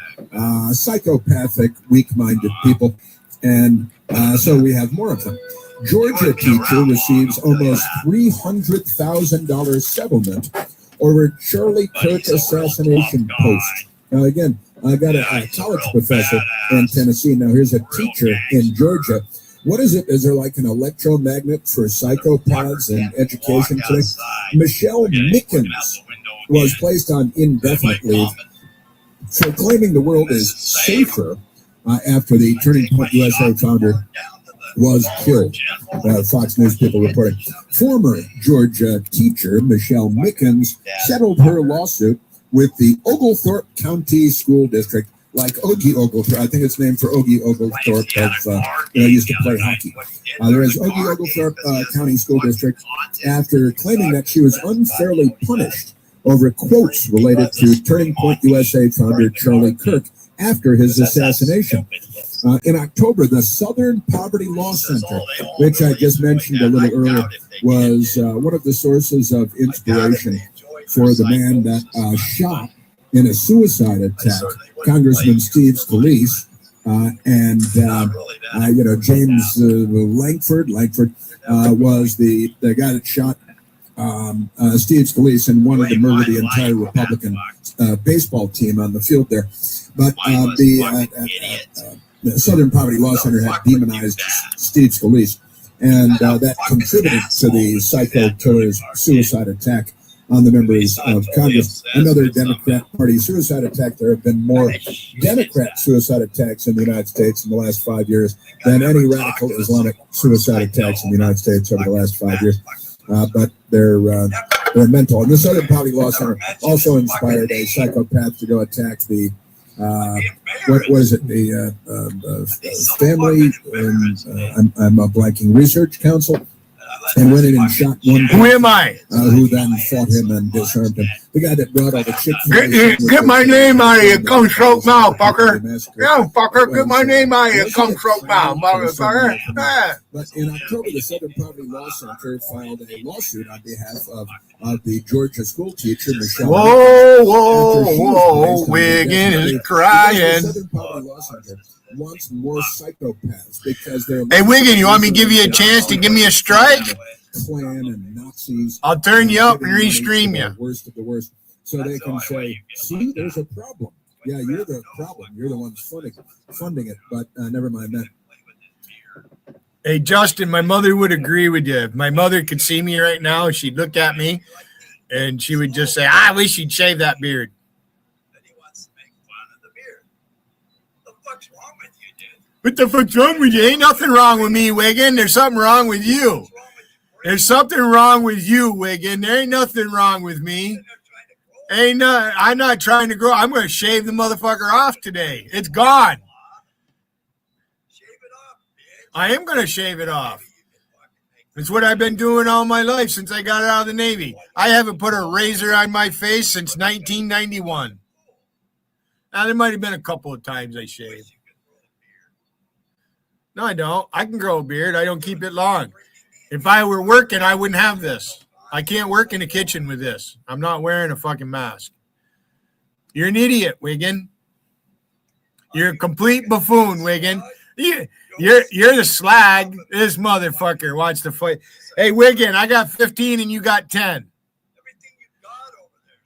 psychopathic, weak-minded people, and so we have more of them. Georgia teacher receives almost $300,000 settlement over Charlie Kirk assassination post. Now again, I got a college professor in Tennessee. Now here's a teacher in Georgia. What is it? Is there like an electromagnet for psychopaths in education today? Michelle Mickens was placed on indefinite leave for claiming the world is safer after the Turning Point USA founder was killed. Fox News people reporting. Former Georgia teacher Michelle Mickens settled her lawsuit with the Oglethorpe County School District, like Ogie Oglethorpe. I think it's named for Ogie Oglethorpe of used to play hockey. There is Ogie Oglethorpe County School District after claiming that she was unfairly punished over quotes related to Turning Point USA founder Charlie Kirk after his assassination. In October, the Southern Poverty Law Center, which I just mentioned a little earlier, was one of the sources of inspiration for the man that shot in a suicide attack Congressman Steve Scalise and James Langford. Langford was the guy that shot Steve Scalise and wanted to murder the entire Republican baseball team on the field there. But the Southern Poverty Law Center had demonized Steve Scalise, and that contributed to the psycho killer's suicide attack on the members of Congress. Another Democrat Party suicide attack. There have been more Democrat suicide attacks in the United States in the last 5 years than any radical Islamic suicide attacks in the United States over the last 5 years. But they're mental. And the Southern Poverty Law Center also inspired a psychopath to go attack the what is it? The family. I'm blanking. Research Council. And went in and shot one. Who am I? Who then fought him and disarmed him. The guy that brought all the chicks. Get my name out of your cum throat mouth, fucker. Yeah, fucker. Get my name out of your cum throat mouth, motherfucker. But in October, the Southern Poverty Law Center filed a lawsuit on behalf of the Georgia school teacher, Michelle. Whoa, Wiggin is crying. The Southern Poverty Law Center wants more psychopaths because they're. Hey, Wiggin, you want me to give you a chance to give me a strike? Klan and Nazis. I'll turn you up and restream you. Worst of the worst. So they can say, see, there's a problem. Yeah, you're the problem. You're the ones funding it. But never mind that. Hey, Justin, my mother would agree with you. If my mother could see me right now, she'd look at me and she would just say, I wish you'd shave that beard. What the fuck's wrong with you? Ain't nothing wrong with me, Wiggin. There's something wrong with you. There's something wrong with you, Wiggin. There ain't nothing wrong with me. I'm not trying to grow. I'm going to shave the motherfucker off today. It's gone. I am going to shave it off. It's what I've been doing all my life since I got out of the Navy. I haven't put a razor on my face since 1991. Now, there might have been a couple of times I shaved. No, I don't. I can grow a beard. I don't keep it long. If I were working, I wouldn't have this. I can't work in the kitchen with this. I'm not wearing a fucking mask. You're an idiot, Wiggin. You're a complete buffoon, Wiggin. You're the slag. This motherfucker wants to fight. Hey, Wiggin, I got 15 and you got 10.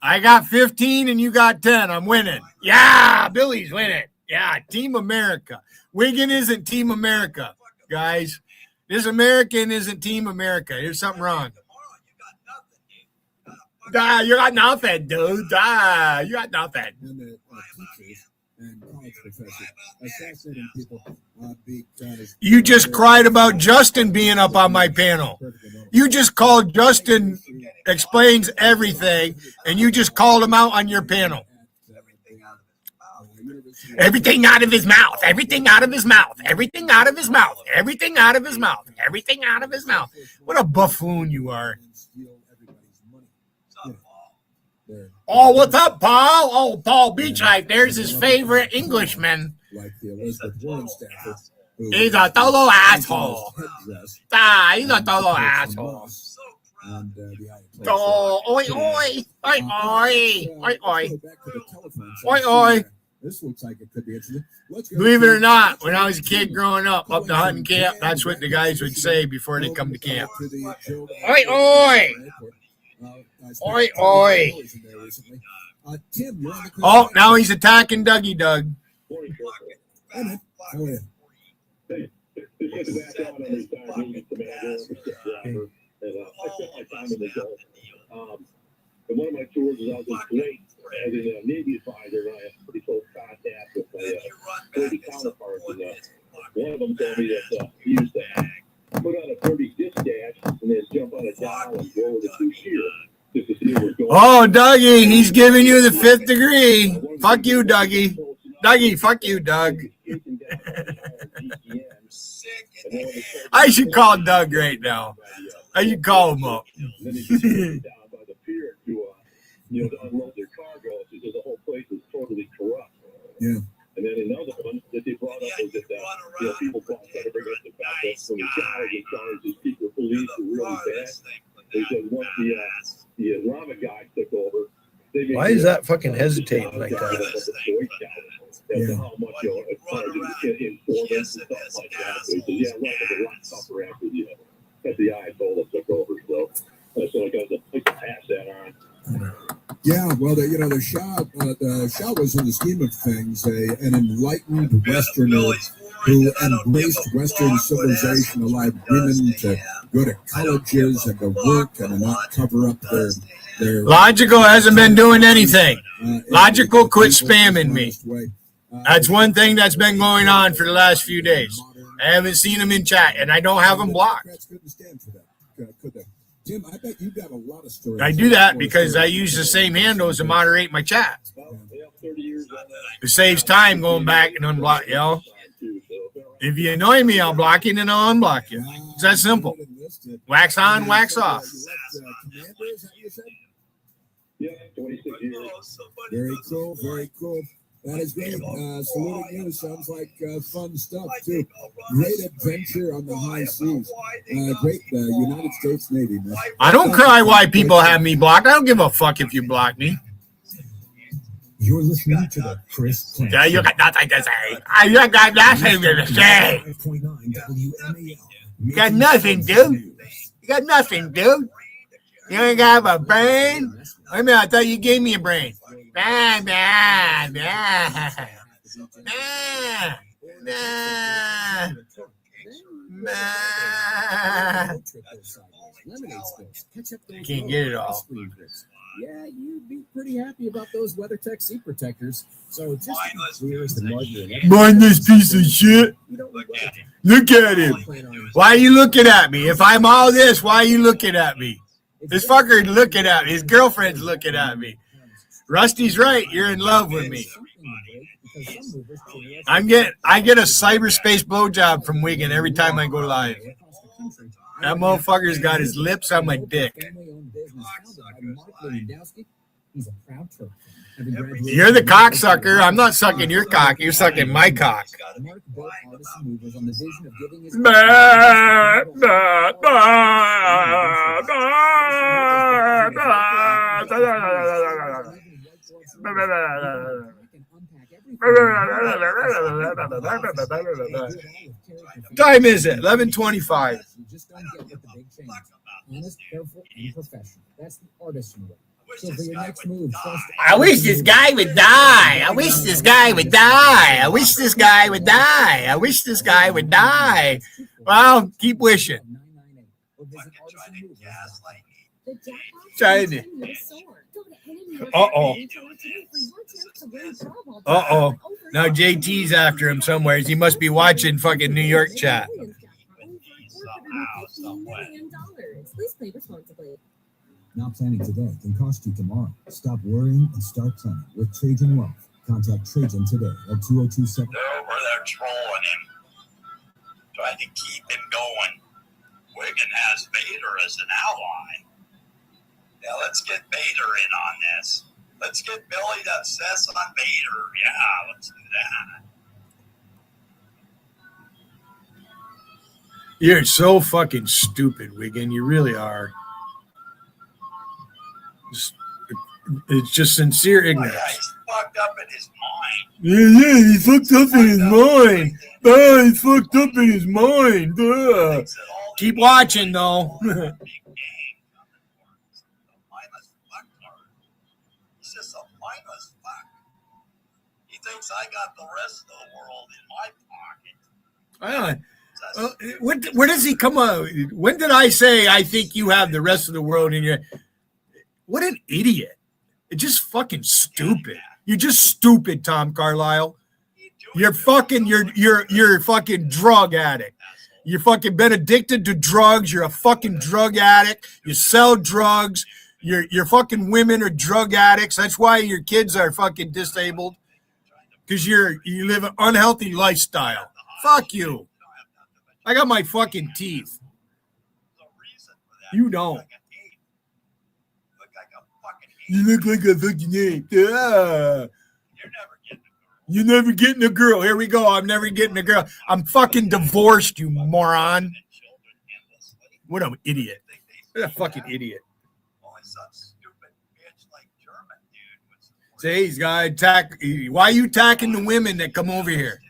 I got 15 and you got 10. I'm winning. Yeah, Billy's winning. Yeah, Team America. Wiggin isn't Team America, guys. This American isn't Team America. There's something wrong. You got nothing, dude. You got nothing. And the teachers and college professors assassinating people because you just cried about Justin being up on my panel. You just called Justin Explains Everything, and you just called him out on your panel. Everything out of his mouth. Everything out of his mouth. Everything out of his mouth. Everything out of his mouth. Everything out of his mouth. What a buffoon you are. Oh, what's up, Paul? Oh, Paul Beachlight. There's his favorite Englishman. Like the Elizabeth Warren staffer. He's a total asshole. He's a total asshole. And Oh, oi, oi, oi, oi, oi, oi, oi, oi. This looks like it could be interesting. Believe it or not, when I was a kid growing up to hunting camp, that's what the guys would say before they come to camp. Oi, oi, oi, oi. Oh, now he's attacking Dougie Doug. And one of my tours was out this great as a Navy advisor, and I had pretty close contact with my Navy counterparts. And one of them told me that he used to put on a 30 dispatch and then jump on a dial and go over to shear just to see what was going on. Oh, Dougie, he's giving you the 5th degree. Fuck you, Dougie. Dougie, fuck you, Doug. I should call Doug right now. I should call him up. To unload their cargo because the whole place is totally corrupt. Yeah. And then another one that they brought up was that people try to bring up the fact that when the guys in charge of secret police were really bad, they said once the Islamic guy took over, Why is that fucking hesitating like that? And how much as far as informants and stuff like that. So he said, yeah, right, but a lot tougher after the Ayatollah took over. So I got to pass that on. Yeah, well, the Shah was, in the scheme of things, an enlightened Westerner who embraced Western civilization, allowed women to go to colleges and to work and to not cover up their Logical hasn't been doing anything. Logical quit spamming me. That's one thing that's been going on for the last few days. I haven't seen him in chat, and I don't have him blocked. Tim, I bet you've got a lot of stories. I do that because I use the same handles to moderate my chat. It saves time going back and unblock, If you annoy me, I'll block you, and then I'll unblock you. It's that simple. Wax on, wax off. Very cool, very cool. That is great. Saluting you sounds like fun stuff, too. Great adventure on the high seas. Great United States Navy, man. I don't cry why people have me blocked. I don't give a fuck if you block me. You're listening to the Chris Clancy. Yeah, you got nothing to say. You got nothing to say. You got nothing, dude. You got nothing, dude. You ain't got a brain. Wait a minute, I thought you gave me a brain. Nah. Can't get it all. Yeah, you'd be pretty happy about those WeatherTech seat protectors. So just to be clear as the market. Mind this piece of shit. Look at him. Why are you looking at me? If I'm all this, why are you looking at me? This fucker looking at me. His girlfriend's looking at me. Rusty's right. You're in love with me. I get a cyberspace blowjob from Wigan every time I go live. That motherfucker's got his lips on my dick. You're the cocksucker. I'm not sucking your cock. You're sucking my cock. Time is it? 11:25. Honest, careful, and professional. That's the artisan way. So for your next move, I wish this guy would die. I wish this guy would die. I wish this guy would die. I wish this guy would die. Well, keep wishing. Trying to. Uh-oh. Uh-oh. Now JT's after him somewhere. He must be watching fucking New York chat. Please play responsibly. Not planning today can cost you tomorrow. Stop worrying and start planning with Trajan Wealth. Contact Trajan today at 2027. They're over there trolling him, trying to keep him going. Wigan has Vader as an ally. Yeah, let's get Vader in on this. Let's get Billy to obsess on Vader. Yeah, let's do that. You're so fucking stupid, Wigan. You really are. It's just sincere ignorance. Yeah, he's fucked up in his mind. Yeah, he's fucked up in his mind. Oh, he's fucked up in his mind. Keep watching, though. He's just a mindless fuck. He thinks I got the rest of the world in my pocket. Where does he come out? When did I say I think you have the rest of the world in your? What an idiot! It's just fucking stupid. You're just stupid, Tom Carlisle. You're fucking you're fucking drug addict. You're fucking been addicted to drugs. You're a fucking drug addict. You sell drugs. Your fucking women are drug addicts. That's why your kids are fucking disabled. Because you live an unhealthy lifestyle. Fuck you. I got my fucking teeth. You don't. You look like a fucking ape. You're never getting a girl. Here we go. I'm never getting a girl. I'm fucking divorced, you moron. What an idiot. What a fucking idiot. Say he's got to attack. Why are you attacking the women that come over here?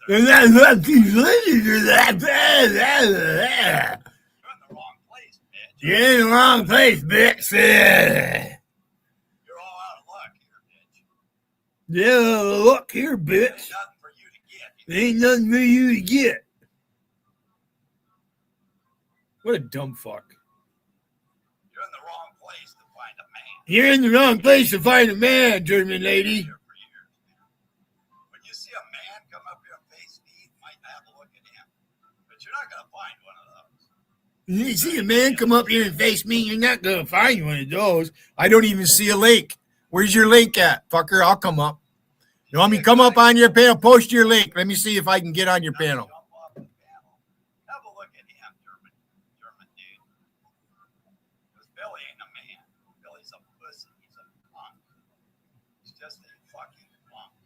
You're in the wrong place, bitch. You're all out of luck here, bitch. Yeah, look here, bitch. Ain't nothing for you to get. What a dumb fuck. You're in the wrong place to find a man. You're in the wrong place to find a man, German lady. You see a man come up here and face me, you're not going to find one of those. I don't even see a link. Where's your link at, fucker? I'll come up. You want me to come up on your panel? Post your link. Let me see if I can get on your panel. Have a look at him, German dude. Because Billy ain't a man. Billy's a pussy. He's a punk. He's just a fucking punk.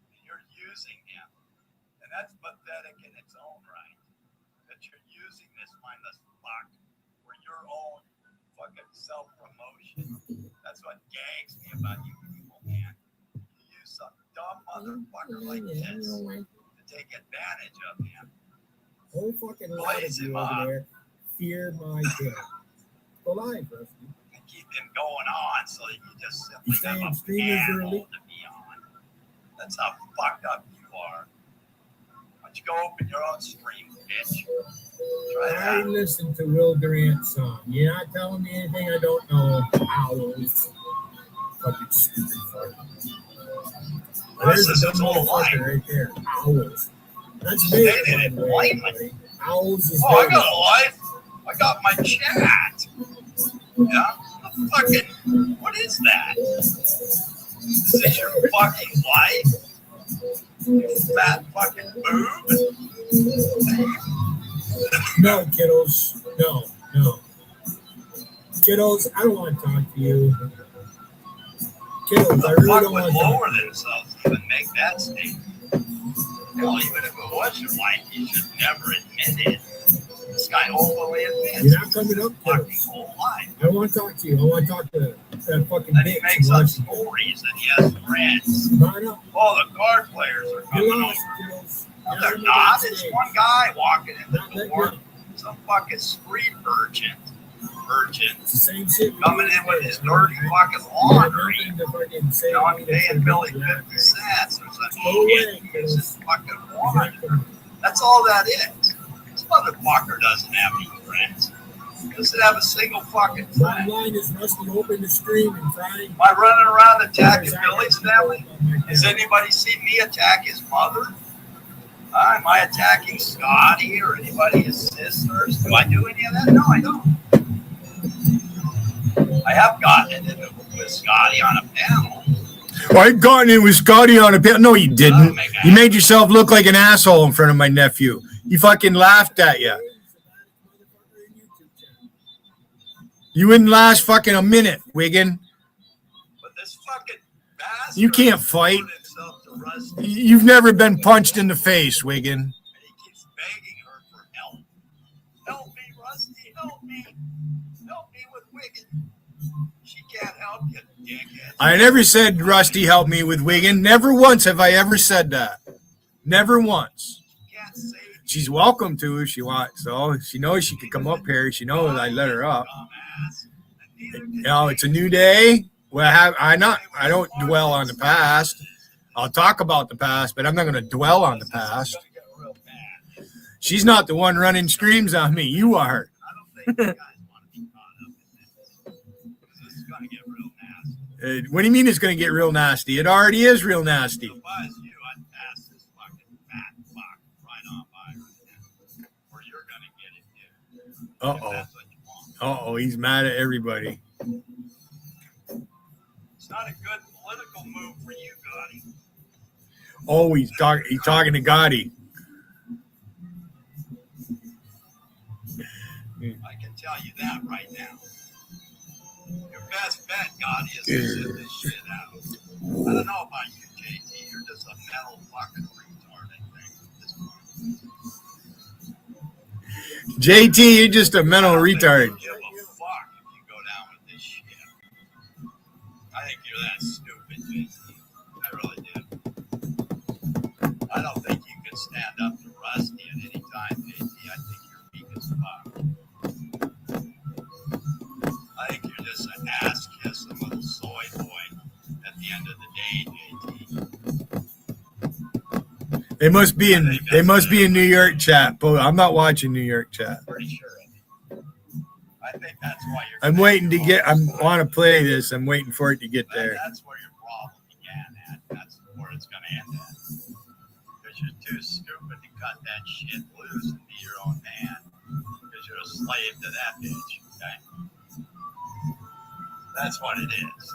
And you're using him. And that's pathetic in its own right. That you're using this mindless fuck for your own fucking self-promotion. That's what gags me about you people, man. You use some dumb motherfucker like this to take advantage of him. Whole fucking lot of you over there fear my death. The lie, bro. And keep him going on so that you just simply have a panel to be on. That's how fucked up you are. Why don't you go open your own stream, bitch? I listen to Will Durant's song. You're not telling me anything I don't know. Owls. Fucking stupid fuck. There's a dumb motherfucker right there. Owls. That's me. They didn't blame me. Owls is I got a life. I got my chat. Yeah? Fucking, what is that? Is this your fucking life? You fat fucking boob? No, kiddos. No. Kiddos, I don't want to talk to you. Kiddos, I really don't want to lower themselves to even make that statement. Hell, even if it was your life, you should never admit it. This guy openly admits you're not coming up, fucking whole life. I don't want to talk to you. I want to talk to that fucking Then bitch. he makes up stories that he has friends. Oh, the card players are coming over. No, they're not. It's one guy walking in the door. Some fucking street urchin. Coming in with his dirty fucking laundry. Not paying Billy 50 cents. There's an idiot using fucking water. That's all that is. This motherfucker doesn't have any friends. Doesn't have a single fucking Bottom thing. line is Rusty hoping to scream and crying. Am I running around attacking Billy's family? Has anybody seen me attack his mother? Am I attacking Scotty or anybody, his sisters? Do I do any of that? No, I don't. I have gotten into it with Scotty on a panel. Well, I got in with Scotty on a panel. No, you didn't. You made yourself look like an asshole in front of my nephew. He fucking laughed at you. You wouldn't last fucking a minute, Wiggin. But this fucking bastard You can't fight. himself to Rusty. You've never been punched in the face, Wiggin. And he keeps begging her for help. Help me, Rusty, help me. Help me with Wiggin. She can't help you, dickhead. I never said Rusty helped me with Wiggin. Never once have I ever said that. Never once. She's welcome to if she wants. So she knows she could come up here. She knows I let her up. You know, it's a new day. Well, I don't dwell on the past. I'll talk about the past, but I'm not going to dwell on the past. She's not the one running screams on me. You are. What do you mean it's going to get real nasty? It already is real nasty. Uh-oh. Uh-oh, he's mad at everybody. It's not a good political move for you, Gotti. Oh, he's talking to Gotti. I can tell you that right now. Your best bet, Gotti, is to sit this shit out. I don't know about you, JT. You're just a metal fucking retard, I think, at this point. JT, you're just a mental retard. Give a fuck if you go down with this shit. I think you're that stupid, JT. I really do. I don't think you can stand up to Rusty at any time, JT. I think you're weak as fuck. I think you're just an ass kissing little soy boy at the end of the day, JT. They must be in New York chat, but I'm not watching New York chat. Pretty sure. I think that's why you're. I'm waiting to get. I want to play this. I'm waiting for it to get there. That's where your problem began at. That's where it's going to end at. Because you're too stupid to cut that shit loose and be your own man. Because you're a slave to that bitch. Okay. That's what it is.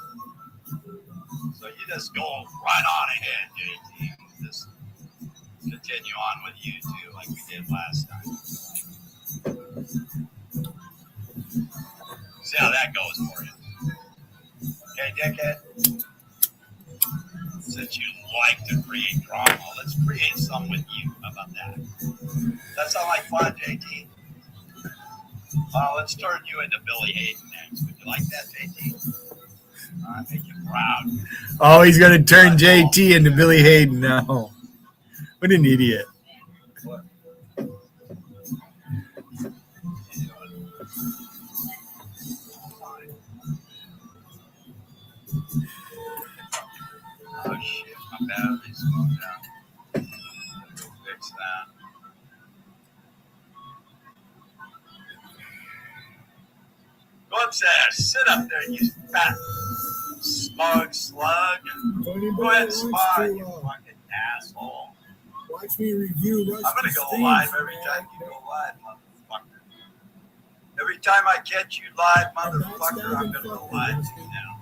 So you just go right on ahead, JT. Just continue on with you two like we did last time. See how that goes for you. Okay, dickhead? Since you like to create drama, let's create some with you. How about that? That sound like fun, JT? Let's turn you into Billy Hayden next. Would you like that, JT? I make you proud. Oh, he's gonna turn JT into Billy Hayden now. What an idiot. Oh shit, my battery's going down. Fix that. Go upstairs, sit up there, you fat smug slug. Go ahead and smile, you fucking asshole. Watch me review Rusty's I'm gonna go live every time you go live, motherfucker. Every time I catch you live, motherfucker, I'm gonna go live with you now.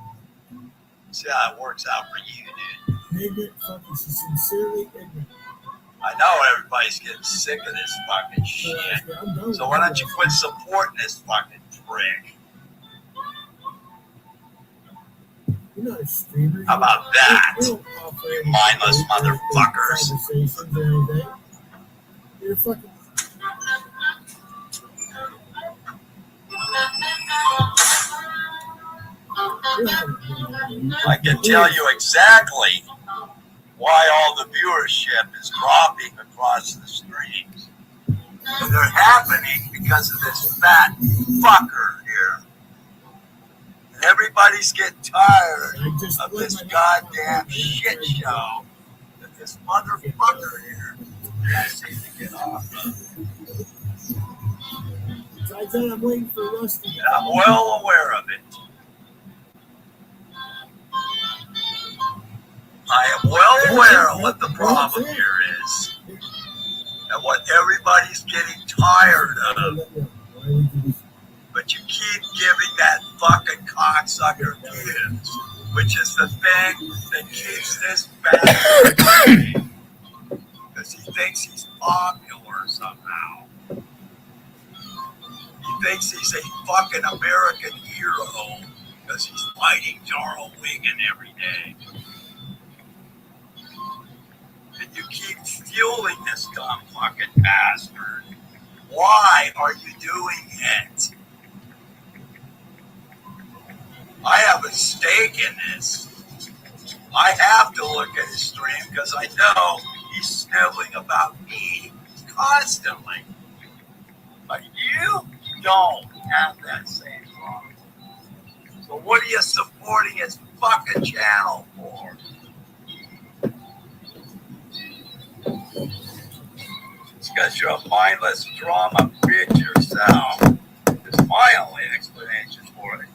See how it works out for you, dude. Ignorant, fucking sincerely ignorant. I know everybody's getting sick of this fucking shit. So why don't you quit supporting this fucking prick? You're not a streamer. How about that? You mindless motherfuckers. You're fucking. I can tell you exactly why all the viewership is dropping across the streams. And they're happening because of this fat fucker here. And everybody's getting tired of this goddamn shit show that this motherfucker here seems to get off of. I'm waiting for Rusty. And I'm well aware of it. I am well aware of what the problem here is. And what everybody's getting tired of. But you keep giving that fucking cocksucker views, which is the thing that keeps this bastard going. Because he thinks he's popular somehow. He thinks he's a fucking American hero because he's fighting Jarl Wigan every day. And you keep fueling this dumb fucking bastard. Why are you doing it? I have a stake in this. I have to look at his stream because I know he's sniveling about me constantly. But you don't have that same problem. So what are you supporting his fucking channel for? It's because you're a mindless drama bitch yourself. It's my only explanation for it.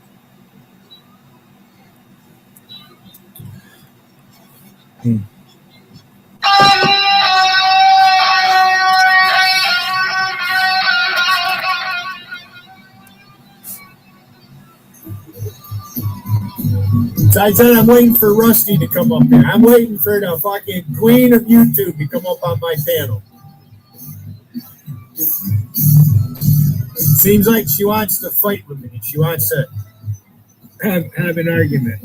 I said I'm waiting for Rusty to come up here. I'm waiting for the fucking queen of YouTube to come up on my panel. Seems like she wants to fight with me. She wants to have an argument.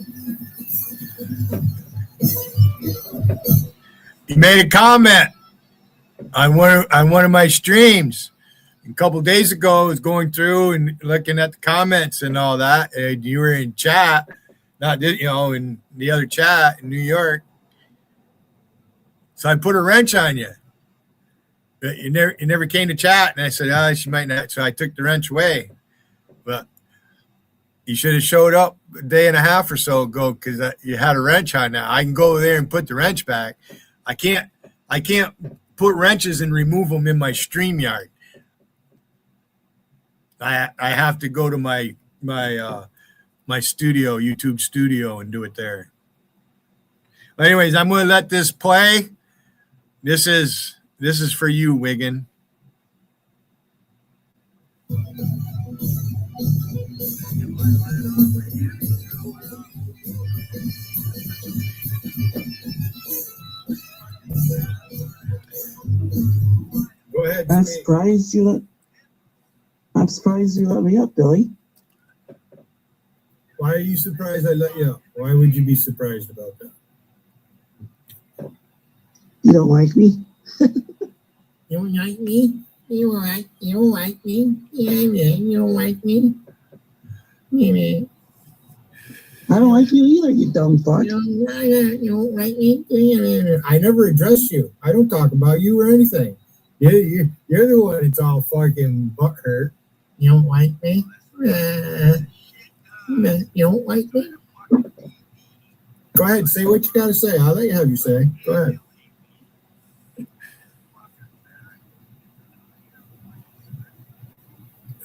He made a comment on one of my streams a couple of days ago. I was going through and looking at the comments and all that, and you were in chat, in the other chat in New York. So I put a wrench on you. But you never came to chat, and I said, she might not. So I took the wrench away. But you should have showed up a day and a half or so ago because you had a wrench on now. I can go there and put the wrench back. I can't put wrenches and remove them in my StreamYard. I have to go to my studio, YouTube studio, and do it there. But anyways, I'm going to let this play. This is for you, Wigan. Go ahead. I'm surprised you let me up, Billy. Why are you surprised I let you up? Why would you be surprised about that? You don't like me? You don't like me? You don't like me? Yeah, you don't like me? Yeah. I don't like you either, you dumb fuck. You don't like me? I never address you. I don't talk about you or anything. You're the one that's all fucking butthurt. You don't like me? You don't like me? Go ahead, say what you got to say. I'll let you have you say. Go ahead.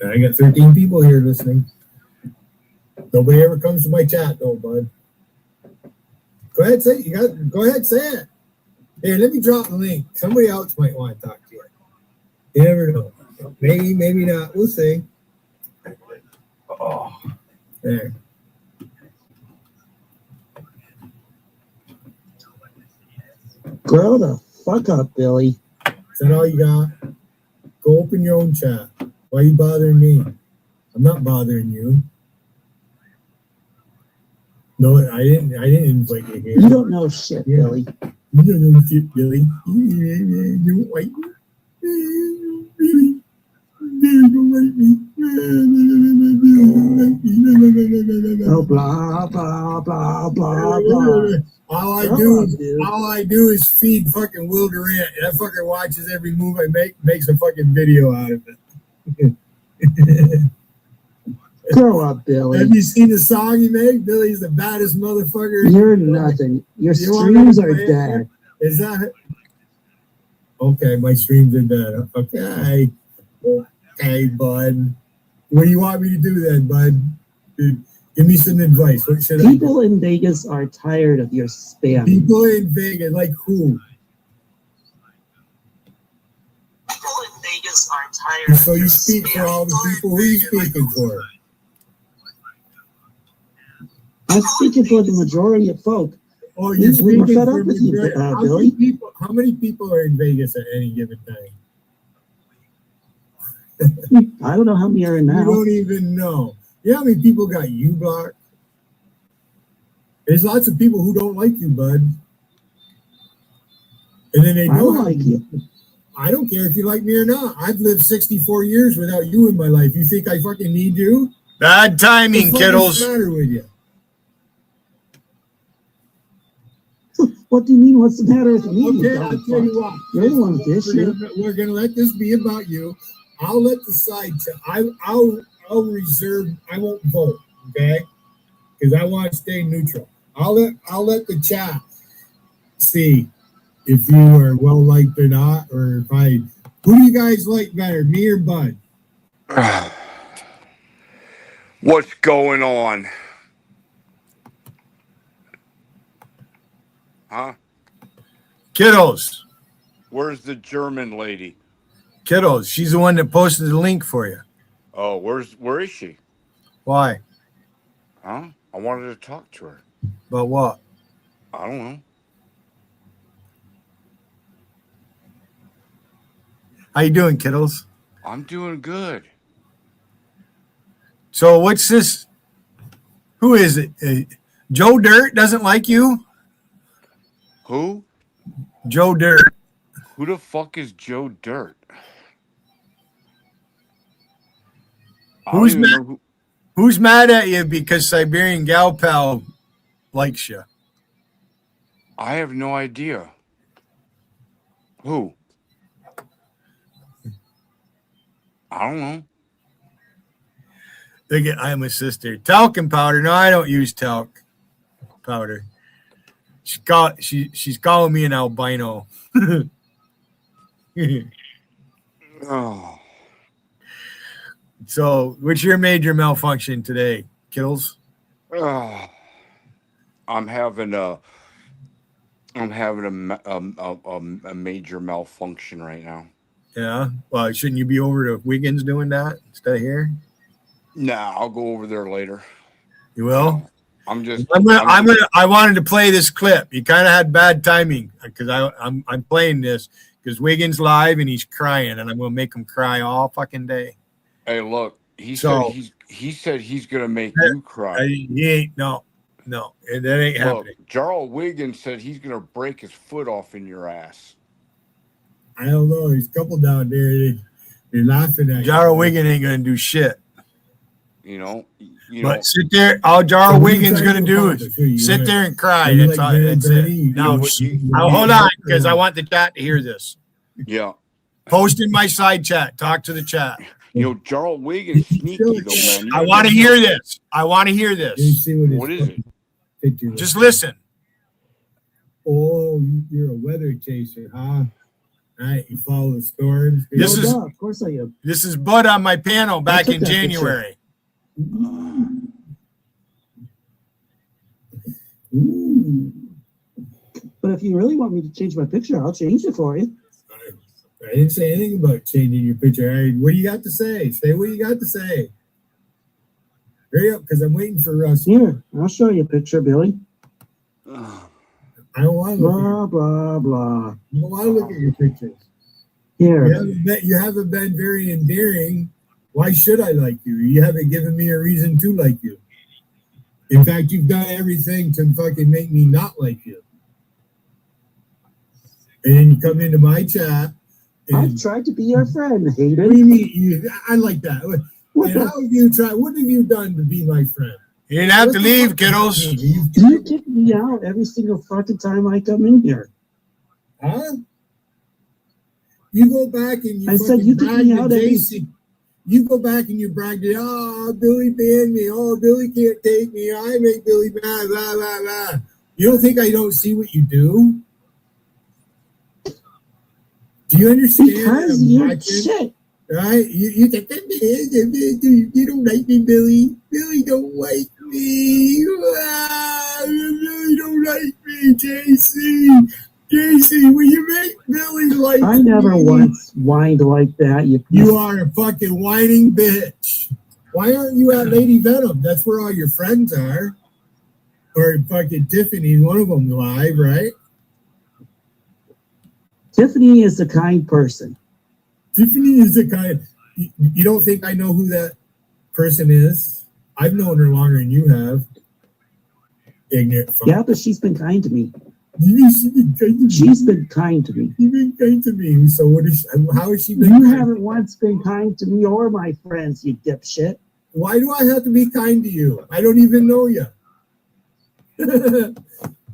I got 13 people here listening. Nobody ever comes to my chat, though, bud. Go ahead, say it. Go ahead, say it. Here, let me drop the link. Somebody else might want to talk to you. You never know. Maybe, maybe not. We'll see. Oh, there. Grow the fuck up, Billy. Is that all you got? Go open your own chat. Why are you bothering me? I'm not bothering you. No, I didn't invite you here. You don't know shit, Billy. You don't know shit, Billy. You don't like me. Billy. You don't like me. Oh, blah, blah, blah, blah, blah. All I do is feed fucking Will Durant. That fucker watches every move I make, makes a fucking video out of it. Grow up, Billy. Have you seen the song he made? Billy's the baddest motherfucker. You're nothing. Your streams are dead. Is that it? Okay, my streams are dead. Okay, bud. What do you want me to do then, bud? Dude, give me some advice. What should People in Vegas are tired of your spam. People in Vegas, like who? People in Vegas are tired. So you speak for all the people. Who are you speaking for? I'm speaking for the majority of folk. Oh, you're We're speaking fed for up with you, Billy. Billy. How many people are in Vegas at any given time? I don't know how many are in now. You don't even know. You know how many people got you blocked? There's lots of people who don't like you, bud. And then they I know don't how like you. I don't care if you like me or not. I've lived 64 years without you in my life. You think I fucking need you? Bad timing, What's kiddos. the matter with you? What do you mean? What's the matter with me? Okay, I'll tell you what. You're the one with this shit. We're gonna let this be about you. I'll let the side chat. I'll reserve. I won't vote. Okay, because I want to stay neutral. I'll let the chat see if you are well liked or not, or if I. Who do you guys like better, me or Bud? What's going on? Huh? Kiddos. Where's the German lady? Kiddos. She's the one that posted the link for you. Oh, where is she? Why? Huh? I wanted to talk to her. About what? I don't know. How you doing, kiddos? I'm doing good. So what's this? Who is it? Joe Dirt doesn't like you? Who? Joe Dirt. Who the fuck is Joe Dirt? Who's mad at you because Siberian Gal Pal likes you? I have no idea. Who? I don't know. Look at I'm a sister. Talcum powder. No, I don't use talc powder. She's calling me an albino. Oh. So, what's your major malfunction today, Kills? I'm having a major malfunction right now. Yeah. Well, shouldn't you be over to Wiggins doing that instead of here? Nah, I'll go over there later. You will? I wanted to play this clip. You kind of had bad timing because I'm playing this because Wiggins live and he's crying, and I'm going to make him cry all fucking day. Hey, look, he said he's gonna make you cry. He ain't that ain't happening. Jarl Wiggins said he's gonna break his foot off in your ass. I don't know. There's a couple down there. They're laughing at Jarl Wiggins ain't gonna do shit. You know. But sit there. All Jarl Wiggins gonna do is sit there and cry. That's all. That's it. Now, hold on, because I want the chat to hear this. Yeah. Post in my side chat. Talk to the chat. Jarl Wiggins sneaky though, man. I want to hear this. I want to hear this. What is it? Just listen. Oh, you're a weather chaser, huh? All right, you follow the storms. Of course I am. This is Bud on my panel back in January. But if you really want me to change my picture, I'll change it for you. I didn't say anything about changing your picture. What do you got to say? Say what you got to say. Hurry up, because I'm waiting for Russ. Here, I'll show you a picture, Billy. I don't want to look blah, blah, blah. I don't want to look at your pictures. Here. You haven't been very endearing. Why should I like you? You haven't given me a reason to like you. In fact, you've done everything to fucking make me not like you. And then you come into my chat. I've tried to be your friend, Hayden. What do you mean? I like that. And how have you tried? What have you done to be my friend? You didn't have to leave, kiddos. You kick me out every single fucking time I come in here. Huh? You go back and you I said you kick me out every. You go back and you brag to, oh, Billy banned me. Oh, Billy can't take me. I make Billy mad. Blah, blah, blah. You don't think I don't see what you do? Do you understand? Because you're shit. Right? You think you don't like me, Billy. Billy don't like me. Billy don't like me, JC. JC, will you make Billy like I never me? once whined like that. You are a fucking whining bitch. Why aren't you at Lady Venom? That's where all your friends are. Or fucking Tiffany, one of them live, right? Tiffany is a kind person. Tiffany is a kind. You don't think I know who that person is? I've known her longer than you have. Ignorant fuck. Yeah, but she's been kind to me. She's been kind to me. She's been kind to me. She's been kind to me. So what is? How has she been? You kind? haven't once been kind to me or my friends, you dipshit. Why do I have to be kind to you? I don't even know you. I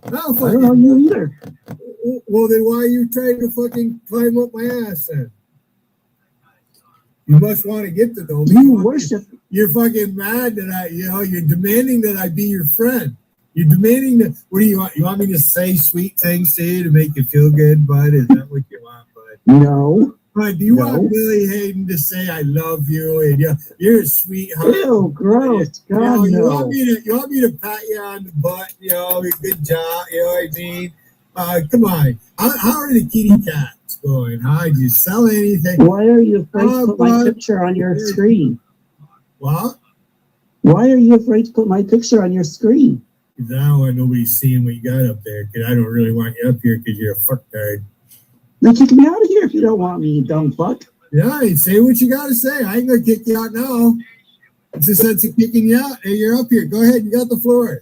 don't know you either. Well, then why are you trying to fucking climb up my ass then? You must want to get to know me. You worship. You're fucking mad that you're demanding that I be your friend. You're demanding that. What do you want? You want me to say sweet things to you to make you feel good, bud? Is that what you want, bud? No. Bud, do you want Billy Hayden to say I love you and you're a sweetheart? Ew, gross. God, You no. want me to pat you on the butt? Good job. You know what I mean? Come on. How are the kitty cats going? Huh? Did you sell anything? Why are you afraid to put my picture on your screen? What? Why are you afraid to put my picture on your screen? Because I don't want nobody seeing what you got up there. Because I don't really want you up here because you're a fucktard. Then kick me out of here if you don't want me, you dumb fuck. Yeah, say what you got to say. I ain't going to kick you out now. It's a sense of kicking you out. Hey, you're up here. Go ahead. You got the floor.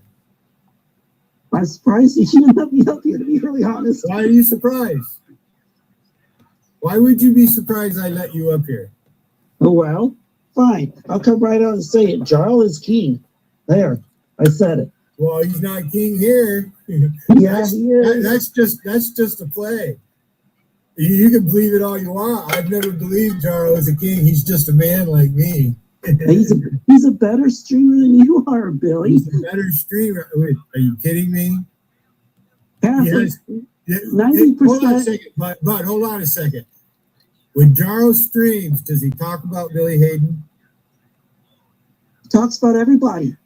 I'm surprised you even let me up here, to be really honest. Why are you surprised? Why would you be surprised I let you up here? Oh, well, fine. I'll come right out and say it. Jarl is king. There. I said it. Well, he's not king here. Yeah, he is. That's just a play. You can believe it all you want. I've never believed Jarl is a king. He's just a man like me. He's a better streamer than you are, Billy. He's a better streamer. Wait, are you kidding me? Yes. 90%. Hold on a second, but hold on a second. When Jarl streams, does he talk about Billy Hayden? He talks about everybody.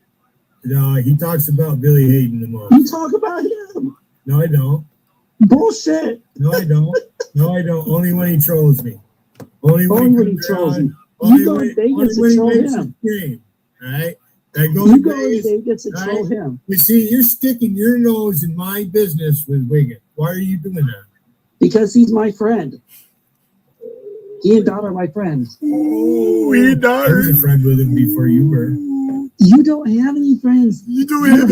No, he talks about Billy Hayden the most. You talk about him. No, I don't. Bullshit. No, I don't. No, I don't. Only when he trolls me. Only when he trolls me. You go to Vegas to troll him. All right? I go You to go to Vegas, Vegas to troll him. You see, you're sticking your nose in my business with Wiggin. Why are you doing that? Because he's my friend. He and Dot are my friends. Oh, he and Dot. I was a friend with him before you were. You don't have any friends. You don't have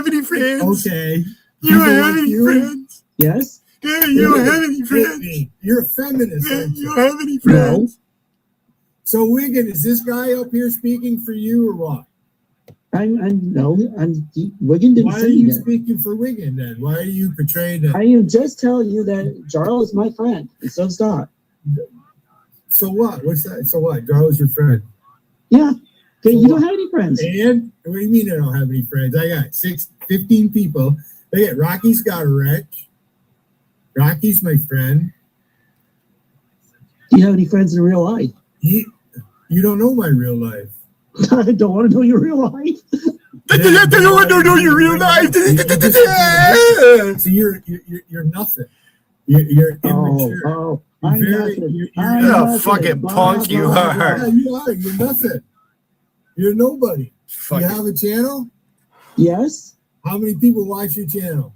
any friends. Okay. You don't have any friends. Yes. Yeah, you don't have any friends. You're a feminist. You don't have any friends. So, Wiggin, is this guy up here speaking for you or what? Wiggin didn't Why say are you that. speaking for Wiggin then? Why are you portraying that? I am just telling you that Jarl is my friend, and so's Dot. So what? What's that? So what? Jarl's your friend. Yeah. Okay, So you don't what? have any friends. And what do you mean I don't have any friends? I got 15 people. They get Rocky's got a wrench. Rocky's my friend. Do you have any friends in real life? You don't know my real life. I don't want to know your real life. I don't want to know your real life. So you're nothing. You're immature. I'm You're a fucking punk, you are. Yeah, you are. You're nothing. You're nobody. You have a channel? Yes. How many people watch your channel?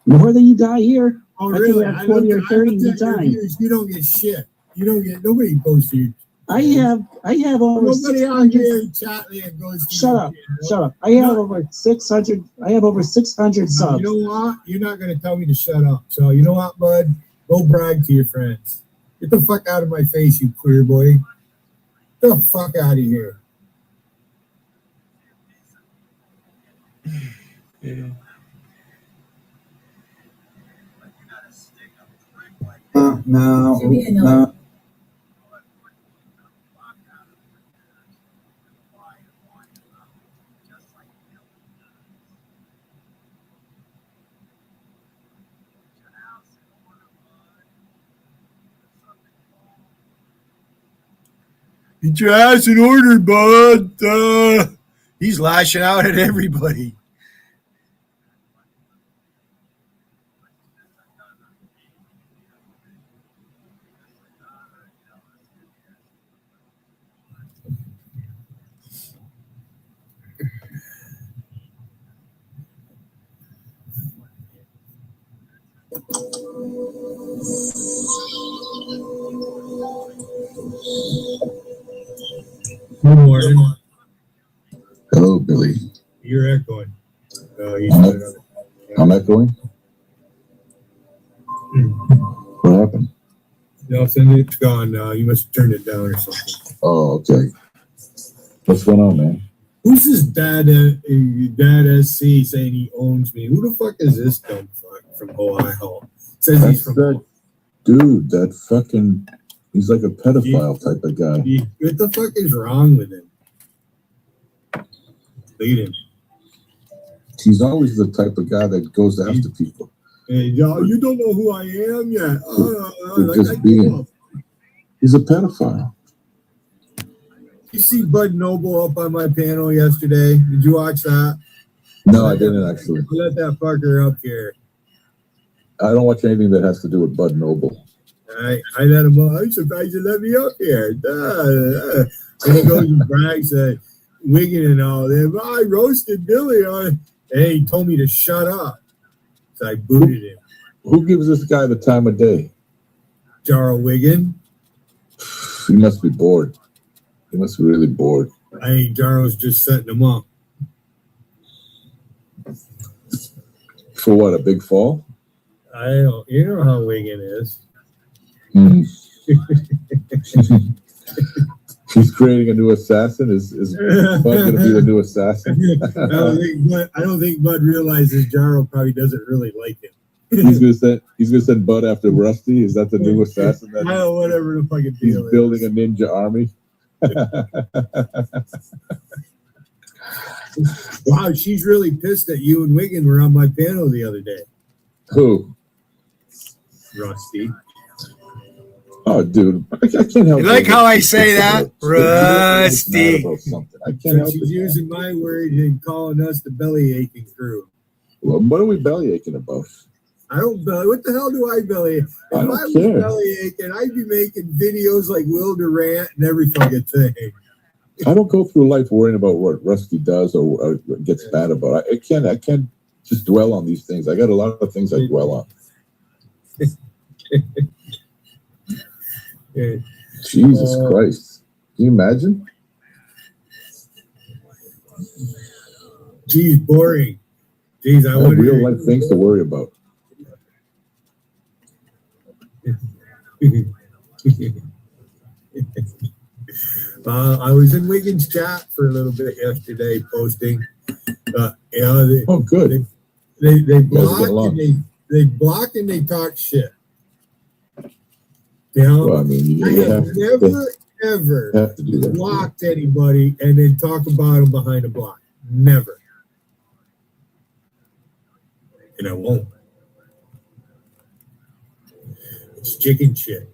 More than you got here. Oh, I really? think I have 20 or 30 at a time. You don't get shit. You don't get nobody posts you. I have over Nobody out here in Chatland goes to Shut up. I have over 600 subs. You know what? You're not gonna tell me to shut up. So you know what, bud? Go brag to your friends. Get the fuck out of my face, you queer boy. Get the fuck out of here. Yeah. No. Get your ass in order, bud. He's lashing out at everybody. Good morning. Hello, Billy. You're echoing. I'm echoing? What happened? Nothing. It's gone now. You must have turned it down or something. Oh, okay. What's going on, man? Who's this dad SC saying he owns me? Who the fuck is this dumb fuck from Ohio? Says he's from that dude, that fucking, he's like a pedophile type of guy. What the fuck is wrong with him? Lead him. He's always the type of guy that goes after people. Hey, y'all, you don't know who I am yet. For just being, he's a pedophile. You see Bud Noble up on my panel yesterday? Did you watch that? No, I didn't actually. Let that fucker up here. I don't watch anything that has to do with Bud Noble. I let him up. I'm surprised you let me up here. And he goes and brags at Wiggin and all that. I roasted Billy on, and he told me to shut up. So I booted him. Who gives this guy the time of day? Jarl Wiggin. He must be bored. He must be really bored. I think Jarl's just setting him up. For what, a big fall? I don't. You know how Wiggin is. He's creating a new assassin. Is Bud going to be the new assassin? I don't think Bud realizes Jarl probably doesn't really like him. He's gonna send Bud after Rusty. Is that the new assassin? Whatever the fucking deal He's building a ninja army. Wow, she's really pissed that you and Wiggin were on my panel the other day. Who? Rusty. Oh, dude, I can't help. You like how I say that, Rusty? I can't help She's using my word and calling us the belly aching crew. Well, what are we belly aching about? I don't belly. What the hell do I belly? If I was care. belly aching, I'd be making videos like Will Durant and every fucking thing. I don't go through life worrying about what Rusty does or gets bad about. I can't just dwell on these things. I got a lot of things I dwell on. Jesus Christ. Can you imagine? Geez, boring. Geez, I have real life things to worry about. I was in Wiggins' chat for a little bit yesterday, posting. Good. They block and they talk shit. You know, well, I mean, I have never blocked anybody and then talk about them behind a block. Never. And I won't. It's chicken shit.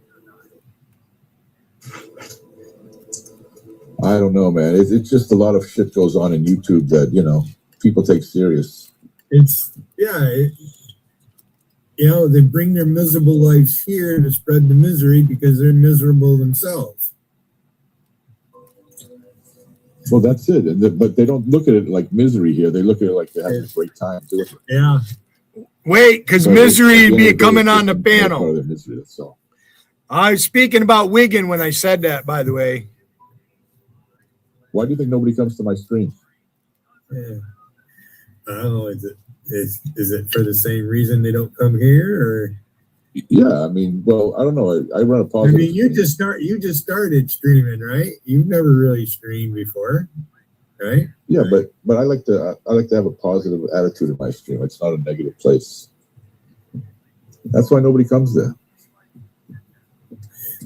I don't know, man. It's just a lot of shit goes on in YouTube that, people take serious. They bring their miserable lives here to spread the misery because they're miserable themselves. Well, that's it. But they don't look at it like misery here. They look at it like they're having a great time doing it. Yeah. Wait, because misery be coming on the panel. Part of their misery, that's all. I was speaking about Wiggin when I said that, by the way. Why do you think nobody comes to my stream? Yeah. I don't know. Is it for the same reason they don't come here, or? Yeah, I mean, well, I don't know. I run a positive. I mean, you just started streaming, right? You've never really streamed before, right? Yeah, but I like to have a positive attitude in my stream. It's not a negative place. That's why nobody comes there.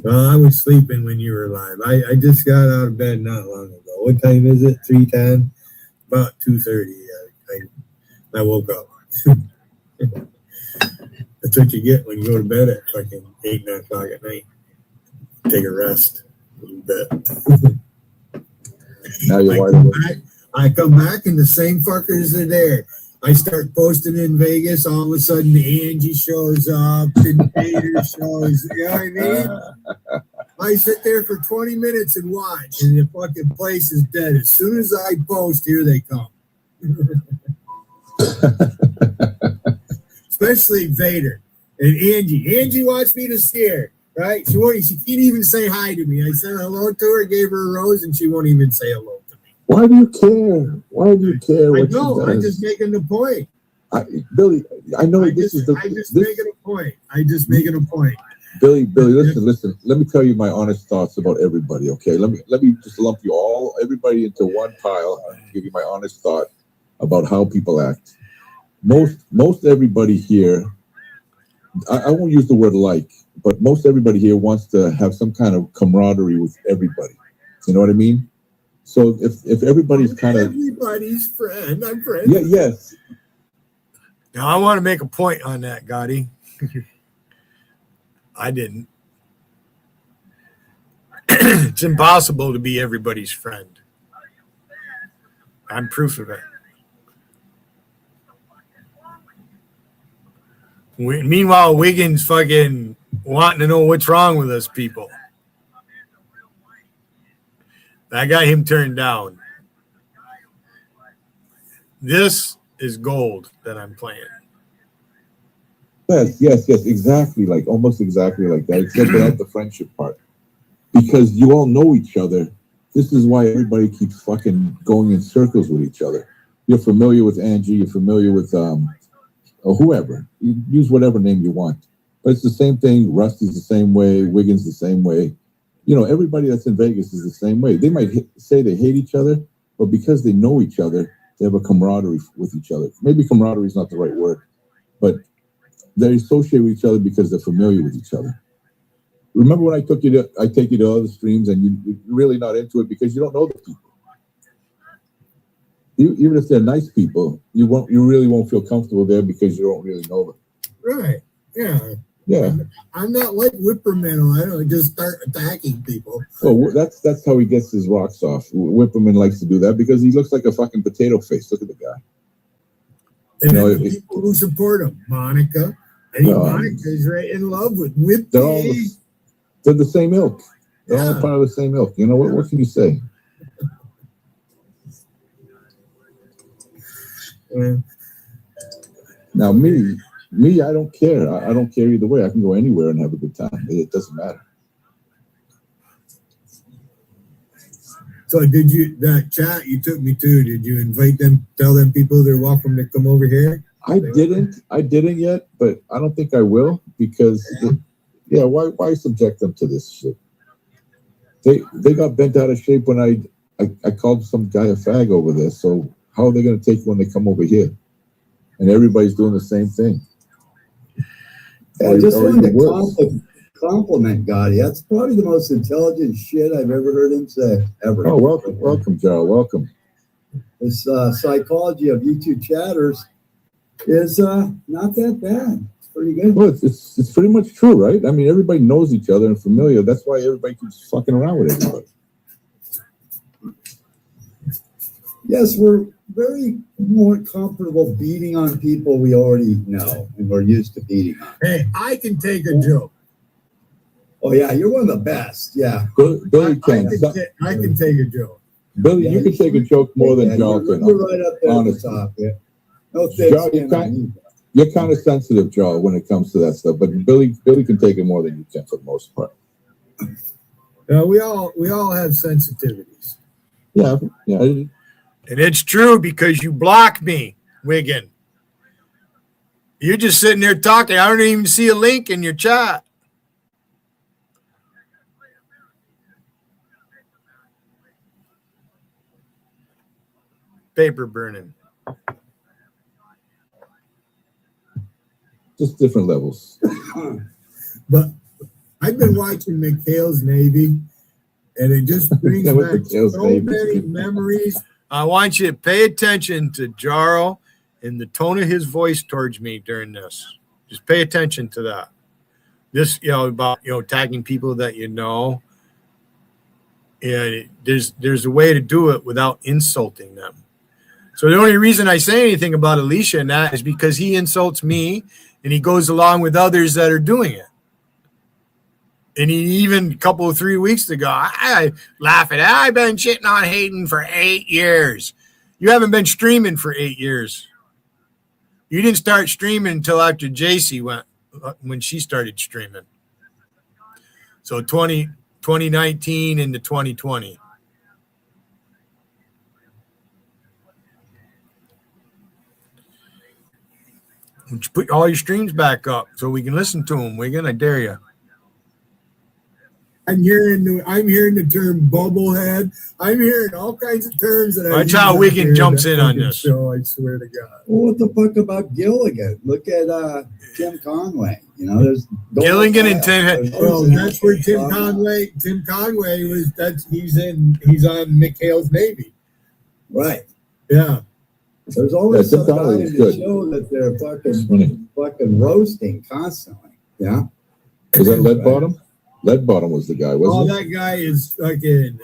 Well, I was sleeping when you were live. I just got out of bed not long ago. What time is it? 3:10? About 2:30. I woke up. That's what you get when you go to bed at fucking 8, 9 o'clock at night. Take a rest. Now you're I wide come awake. back, I come back and the same fuckers are there. I start posting in Vegas. All of a sudden, Angie shows up and Peter shows. You know what I mean? I sit there for 20 minutes and watch, and the fucking place is dead. As soon as I post, here they come. Especially Vader and Angie. Angie wants me to see her, right? She can't even say hi to me. I said hello to her, gave her a rose, and she won't even say hello to me. Why do you care? Why do you care? I What know. she I'm does? just making the point. Billy, I know I this just, is the. I just this, making a point. I just making a point. Billy, listen. Let me tell you my honest thoughts about everybody. Okay, let me just lump you all, everybody, into one pile and give you my honest thought about how people act. Most everybody here, I won't use the word like, but most everybody here wants to have some kind of camaraderie with everybody. You know what I mean? So if everybody's kind of everybody's friend, I'm friends. yeah, yes. Now I want to make a point on that, Gotti. I didn't. It's impossible to be everybody's friend. I'm proof of it. Meanwhile, Wiggins fucking wanting to know what's wrong with us people. I got him turned down. This is gold that I'm playing. Yes, exactly. Almost exactly like that, except without the friendship part. Because you all know each other. This is why everybody keeps fucking going in circles with each other. You're familiar with Angie, you're familiar with or whoever. You use whatever name you want. But it's the same thing. Rusty's the same way. Wiggins the same way. You know, everybody that's in Vegas is the same way. They might say they hate each other, but because they know each other, they have a camaraderie with each other. Maybe camaraderie is not the right word, but they associate with each other because they're familiar with each other. Remember when I take you to other streams and you're really not into it because you don't know the people. Even if they're nice people, you really won't feel comfortable there because you don't really know them. Right. Yeah. Yeah. I'm not like Whipperman. I don't just start attacking people. Well, that's how he gets his rocks off. Whipperman likes to do that because he looks like a fucking potato face. Look at the guy. And then the people who support him, Monica. And Monica's right in love with Whippy. They're the same ilk. They're all part of the same ilk. You know what can you say? Now me, I don't care. I don't care either way. I can go anywhere and have a good time. It doesn't matter. So that chat you took me to, did you invite them, tell them people they're welcome to come over here? I didn't yet, but I don't think I will because why subject them to this shit? They got bent out of shape when I called some guy a fag over there. So how are they going to take when they come over here? And everybody's doing the same thing. I just wanted to compliment Gotti. That's probably the most intelligent shit I've ever heard him say, ever. Oh, welcome, Joe. Welcome. This psychology of YouTube chatters is not that bad. It's pretty good. Well, it's pretty much true, right? I mean, everybody knows each other and familiar. That's why everybody keeps fucking around with everybody. Yes, we're very more comfortable beating on people we already know and we're used to beating on. Hey, I can take a joke. Oh yeah, you're one of the best. Yeah, Billy can. I can take a joke. Billy, you can take a joke more than Joe can. You're right up there at the top. Yeah. No thanks. You're kind of sensitive, Joe, when it comes to that stuff. But Billy can take it more than you can for the most part. We all have sensitivities. Yeah. And it's true because you block me, Wiggin. You're just sitting there talking. I don't even see a link in your chat. Paper burning. Just different levels. But I've been watching McHale's Navy, and it just brings back so many memories. I want you to pay attention to Jarl and the tone of his voice towards me during this. Just pay attention to that. This, about tagging people that you know. Yeah, there's a way to do it without insulting them. So the only reason I say anything about Alicia and that is because he insults me and he goes along with others that are doing it. And he even a couple of 3 weeks ago, I laugh at it. I've been shitting on Hayden for 8 years. You haven't been streaming for 8 years. You didn't start streaming until after JC went, when she started streaming. So 2019 into 2020. Put all your streams back up so we can listen to them. Wigan, I dare you. I'm hearing the term bubblehead. I'm hearing all kinds of terms that Watch how Wigan jumps in on this. Show, I swear to God. Well, what the fuck about Gilligan? Look at Tim Conway. You know, there's Gilligan and Tim. Oh, that's where Tim Conway was. He's on Mick Hale's Navy. Right. Yeah. There's always Tim some guy Conway in is the good. show that they're fucking roasting constantly. Yeah. Was that Lead Bottom? Lead Bottom was the guy, Oh, wasn't he? that guy is fucking.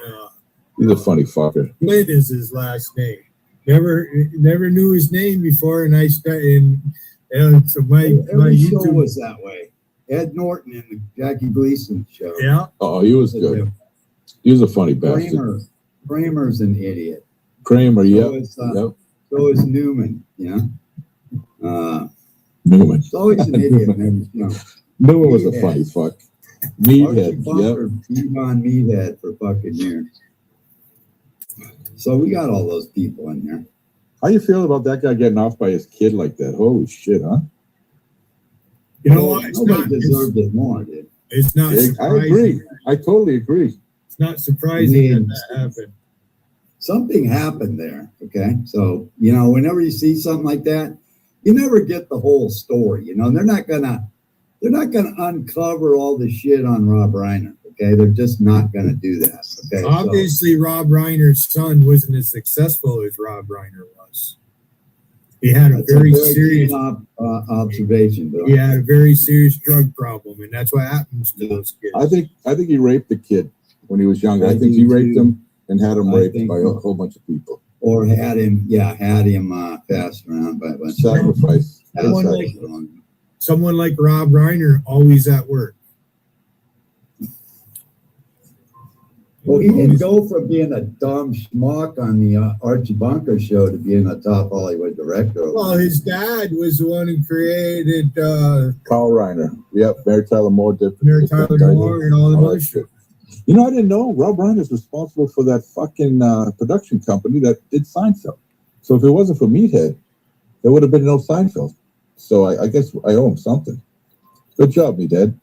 He's a funny fucker. Flynn is his last name. Never knew his name before, and I started. And so my Every show YouTube was that way. Ed Norton in the Jackie Gleason show. Yeah. Oh, he was good. He was a funny bastard. Kramer's an idiot. Kramer, yep. So is Newman. Yeah. Newman. It's always an idiot. And, you know, Newman was a Meathead. funny fuck. Archie Meathead, Bunker beat on Meathead for fucking years. So we got all those people in here. How you feel about that guy getting off by his kid like that? Holy shit, huh? You know what? Nobody deserved it more, dude. It's not I surprising. agree. I totally agree. It's not surprising that happened. Something happened there. Okay. So, you know, whenever you see something like that, you never get the whole story. You know, they're not gonna uncover all the shit on Rob Reiner. Okay. They're just not gonna do that. Okay. Obviously, Rob Reiner's son wasn't as successful as Rob Reiner was. He had a very serious observation, Bill. He had a very serious drug problem, and that's what happens to those kids. I think he raped the kid when he was younger. I think he raped him and had him raped by a whole bunch of people. Or had him passed around by a bunch of sacrifice. Someone like Rob Reiner, always at work. Well, he didn't go from being a dumb schmuck on the Archie Bunker show to being a top Hollywood director. Well, his dad was the one who created Carl Reiner. Yep, Mary Tyler Moore did. Mary Tyler Moore and all the other shit. You know, I didn't know Rob Reiner's responsible for that fucking production company that did Seinfeld. So if it wasn't for Meathead, there would have been no Seinfeld. So I guess I owe him something. Good job, Meathead.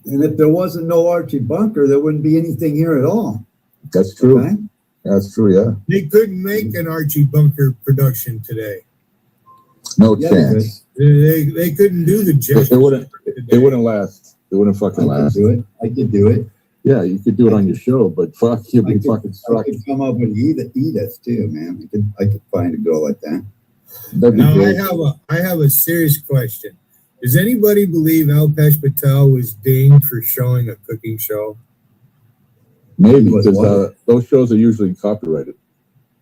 And if there wasn't no Archie Bunker, there wouldn't be anything here at all. That's true. Okay? That's true, yeah. They couldn't make an Archie Bunker production today. No chance. They couldn't do the job. They wouldn't last. They wouldn't fucking last. I could do it. Yeah, you could do it on your show, but fuck, you'd be fucking I stuck. could come up with Edith too, man. I could find a girl like that. That'd be Now great. I have a serious question. Does anybody believe Alpesh Patel was dinged for showing a cooking show? Maybe, because those shows are usually copyrighted.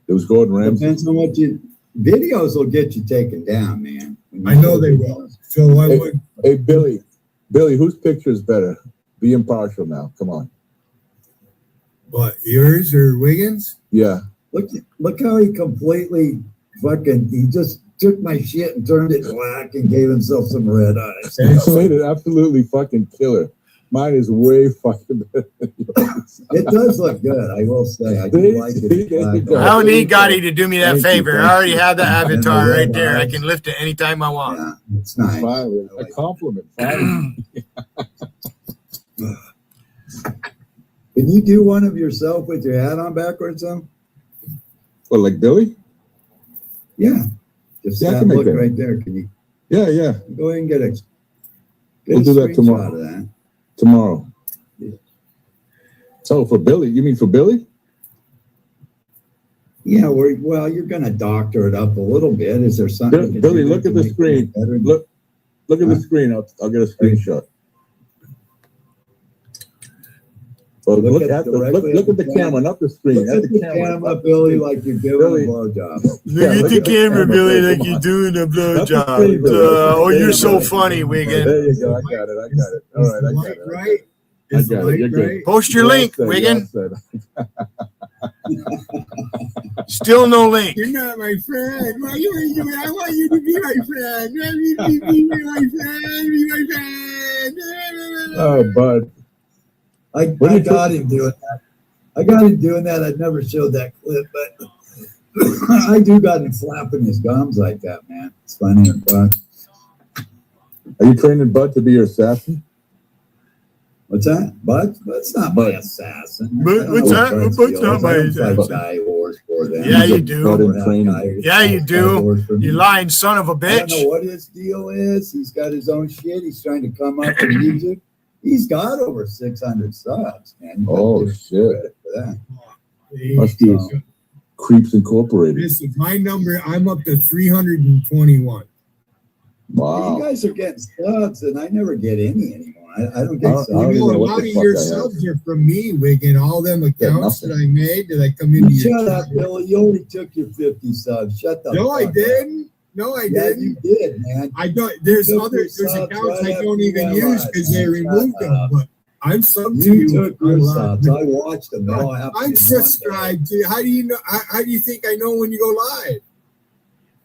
It was Gordon Ramsay. Depends on what videos will get you taken down, man. I know they will. So I would. Hey, Billy, whose picture is better? Be impartial now. Come on. What, yours or Wiggins? Yeah. Look how he completely he just took my shit and turned it black and gave himself some red eyes. Made it absolutely fucking killer. Mine is way fucking better. It does look good, I will say. I do like it. I don't need Gotti to do me that favor. I already have the avatar right there. I can lift it anytime I want. Yeah, it's nice. Finally, a compliment. Finally. Can you do one of yourself with your hat on backwards, though? What, like Billy? Yeah. Just Yeah, I that can make look that. right there. Can you Yeah. go ahead and get a We'll do that screenshot tomorrow. of that? Tomorrow. So for Billy, you mean for Billy? Yeah, well, you're going to doctor it up a little bit. Is there something? Billy, look at the screen. Look at the screen. I'll get a screenshot. Well, look at the camera, not the screen. Look at the camera, Billy, like you're giving a blowjob. Look at the camera, Billy, like you're doing a blowjob. Oh, you're so funny, Wigan. There you go. I got it. All right, I got it. Right? I got it. You're good. Post your link, Wigan. Still no link. You're not my friend. Why are you doing? I want you to be my friend. Be my friend. Be my friend. Oh, bud. I got him doing that. I never showed that clip, but I do got him flapping his gums like that, man. It's funny and fun. Are you training Bud to be your assassin? What's that? Bud? Bud's not my assassin. What's that? Bud's not my assassin. Yeah, you do. Yeah, you do. You lying son of a bitch. I don't know what his deal is. He's got his own shit. He's trying to come up with music. He's got over 600 subs, man. Oh, shit. For that. Must be Creeps Incorporated. This is my number. I'm up to 321. Wow. You guys are getting subs, and I never get any anymore. I don't get subs. A lot of your subs are from me, Wigan. All them accounts that I made that I come into your Shut up, Billy. You only took your 50 subs. Shut the No, fuck I up. didn't. No, I didn't. You did, man. I don't. There's accounts I don't even use because they removed them. But I'm subbed to you. You took your subs. I watched them. I'm subscribed to you. How do you know? How do you think I know when you go live?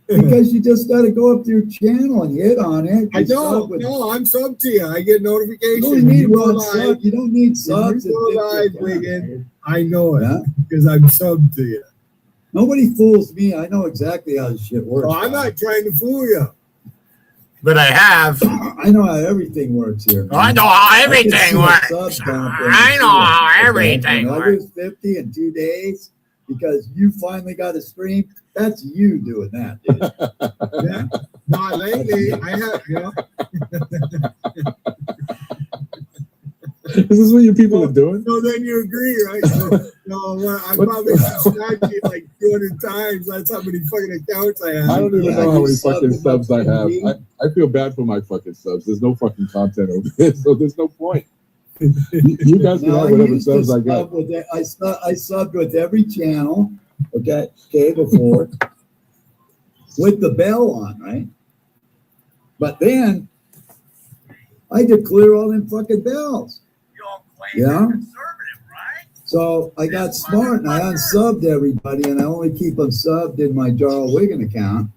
Because you just got to go up to your channel and hit on it. I don't. No, I'm subbed to you. I get notifications. You don't need one sub. You don't need subs. You go live, Wigan. I know it because I'm subbed to you. Nobody fools me. I know exactly how this shit works. Well, I'm not trying to fool you. But I have. I know how everything works here. Man. I know how everything works. I know how everything works. I lose 50 in 2 days because you finally got a stream. That's you doing that, dude. Yeah. Not lately. I have, Is this what you people are doing? So then you agree, right? I probably subscribed to you like 200 times. That's how many fucking accounts I have. I don't even know how many fucking subs I have. I feel bad for my fucking subs. There's no fucking content over there, so there's no point. You guys can have whatever subs I got. I subbed with every channel, okay, before, with the bell on, right? But then I had to clear all them fucking bells. Yeah. So I got smart and I unsubbed everybody, and I only keep them subbed in my Jarl Wigan account,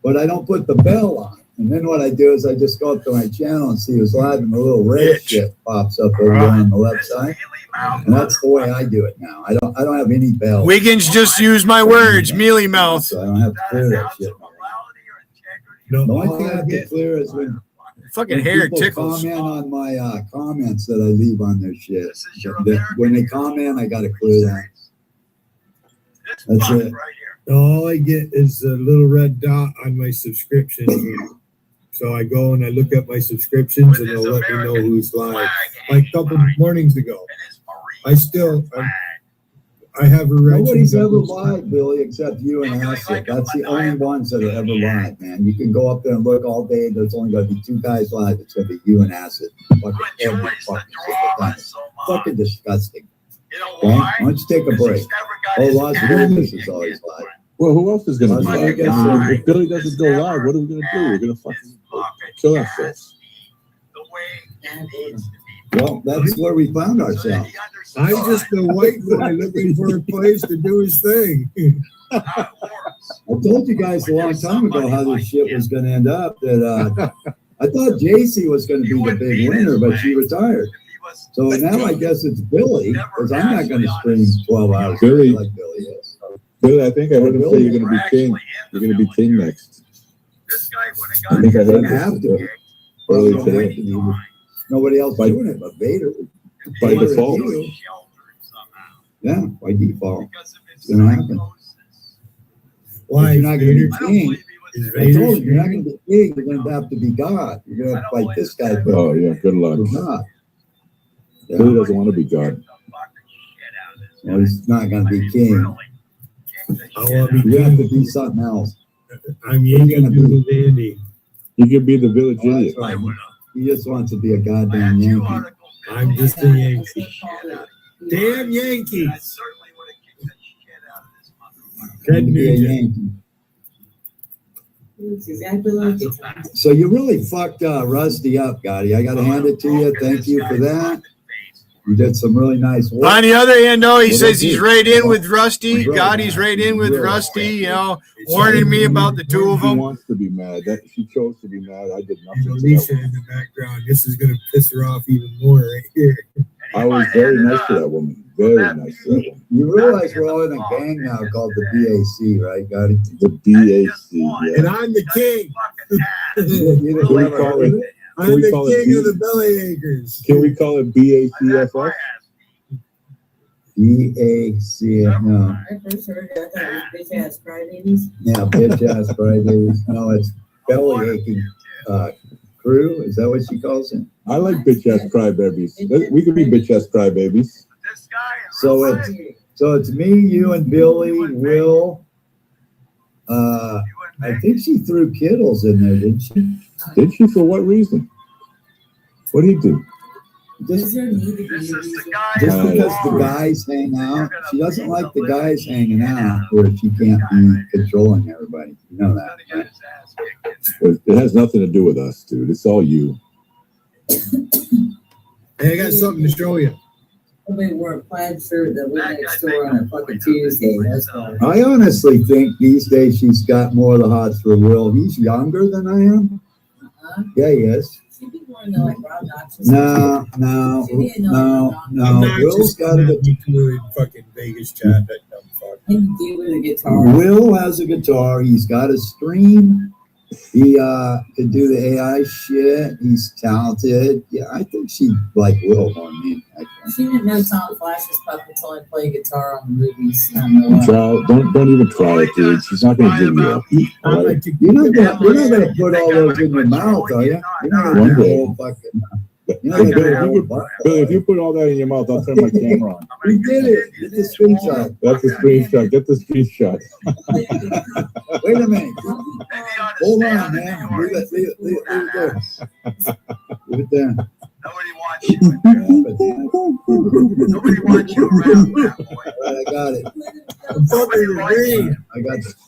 but I don't put the bell on. And then what I do is I just go up to my channel and see who's live, and the little red shit pops up over there on the left side. And that's the way I do it now. I don't have any bells. Wiggins just used my words, mealy mouth. So I don't have to clear that shit. The only thing I have to clear is when fucking hair tickles. Comment on my comments that I leave on their shit. When they comment, I got to clear that. That's it. All I get is a little red dot on my subscriptions. So I go and I look at my subscriptions, and they'll let me know who's live. Like a couple mornings ago, I have a Nobody's ever live, Billy, except you and Asset. That's the only ones that are ever live, man. You can go up there and look all day. There's only going to be 2 guys live. It's going to be you and Asset. Fucking every fucking single time. Fucking disgusting. Okay? Why don't you take a break? Oh, Las Vegas is always live. Well, who else is going to be live? If Billy doesn't go live, what are we going to do? We're going to fucking kill ourselves. Well, that's where we found ourselves. I'm just a white guy looking for a place to do his thing. I told you guys a long time ago how this shit was going to end up. That I thought JC was going to be the big winner, but she retired. So now I guess it's Billy, because I'm not going to stream 12 hours Billy, like Billy is. Billy, I think I heard him say you're going to be king. You're going to be king next. I think I heard have to. Early today. Nobody else doing it but Vader. By default. Yeah, by default. It's going to happen. Why? You're not going to be king. I told you, you're not going to be king. You're going to have to be God. You're going to have to fight this guy. Oh, yeah, good luck. Yeah. Billy doesn't want to be God. Well, he's not going to be king. You have to be something else. I'm Yankee Doodle Dandy. You can be the village idiot. Right. He just wants to be a goddamn Yankee. I'm just a Yankee. Damn Yankees. I certainly would have kicked the shit out of this motherfucker. Ted Be a Nugent. Yankee. It's exactly like it. So you really fucked Rusty up, Gotti. I got to hand it to you. Thank you for that. You did some really nice work. On the other hand, though, he Well, says he's right in with He's Rusty. really Gotti's mad. right in with He's really Rusty, mad. you know, warning me about the two of She them. wants to be mad. That she chose to be mad. I did And nothing. to Alicia that in the background. This is going to piss her off even more right here. I was very nice to that woman. Very nice to that woman. You realize we're all in a gang now called the BAC, right, Gotti? The BAC, yeah. And I'm the king. You didn't Can we ever call heard it? it? I'm Can we the call it king B- of the Bellyacres. Can we call it BACFF? BAC, no. I first heard it, I thought it was bitch ass crybabies. Yeah, bitch ass crybabies. No, it's belly aching crew. Is that what she calls it? I like bitch ass crybabies. We could be bitch ass crybabies. So it's me, you, and Billy, Will. I think she threw Kittles in there, didn't she? Did she? For what reason? What did he do? Just There need to be a reason. because the guys hang out. She doesn't like the guys hanging out where she can't be controlling everybody. You know that, right? It has nothing to do with us, dude. It's all you. Hey, I got something to show you. Somebody wore a plaid shirt that went next door on a fucking Tuesday. That's why. I honestly think these days she's got more of the hots for Will. He's younger than I am. Yeah, he is. She'd be wearing the like Rob Knox. No. Will's got a fucking Vegas chat. That dumb fuck. And do with a guitar. Will has a guitar. He's got a stream. He can do the AI shit. He's talented. Yeah, I think she'd like Will more than me. She didn't know Tom Flash's puppets only play guitar on the movies. I don't know why. Don't even try it, dude. She's not gonna give you up. All right? You're not gonna put all those in your mouth, are you? You're not gonna One do the day. whole fucking. You're not Hey, gonna do the Billy, whole butt. if you put all that in your mouth, I'll turn my camera on. We did it. Get the screenshot. That's a screenshot. Get the screenshot. Wait a minute. Hold on, man. Leave it there. Leave it there. Nobody wants you. Nobody wants you around, that boy. All right, I got it. Nobody wants you.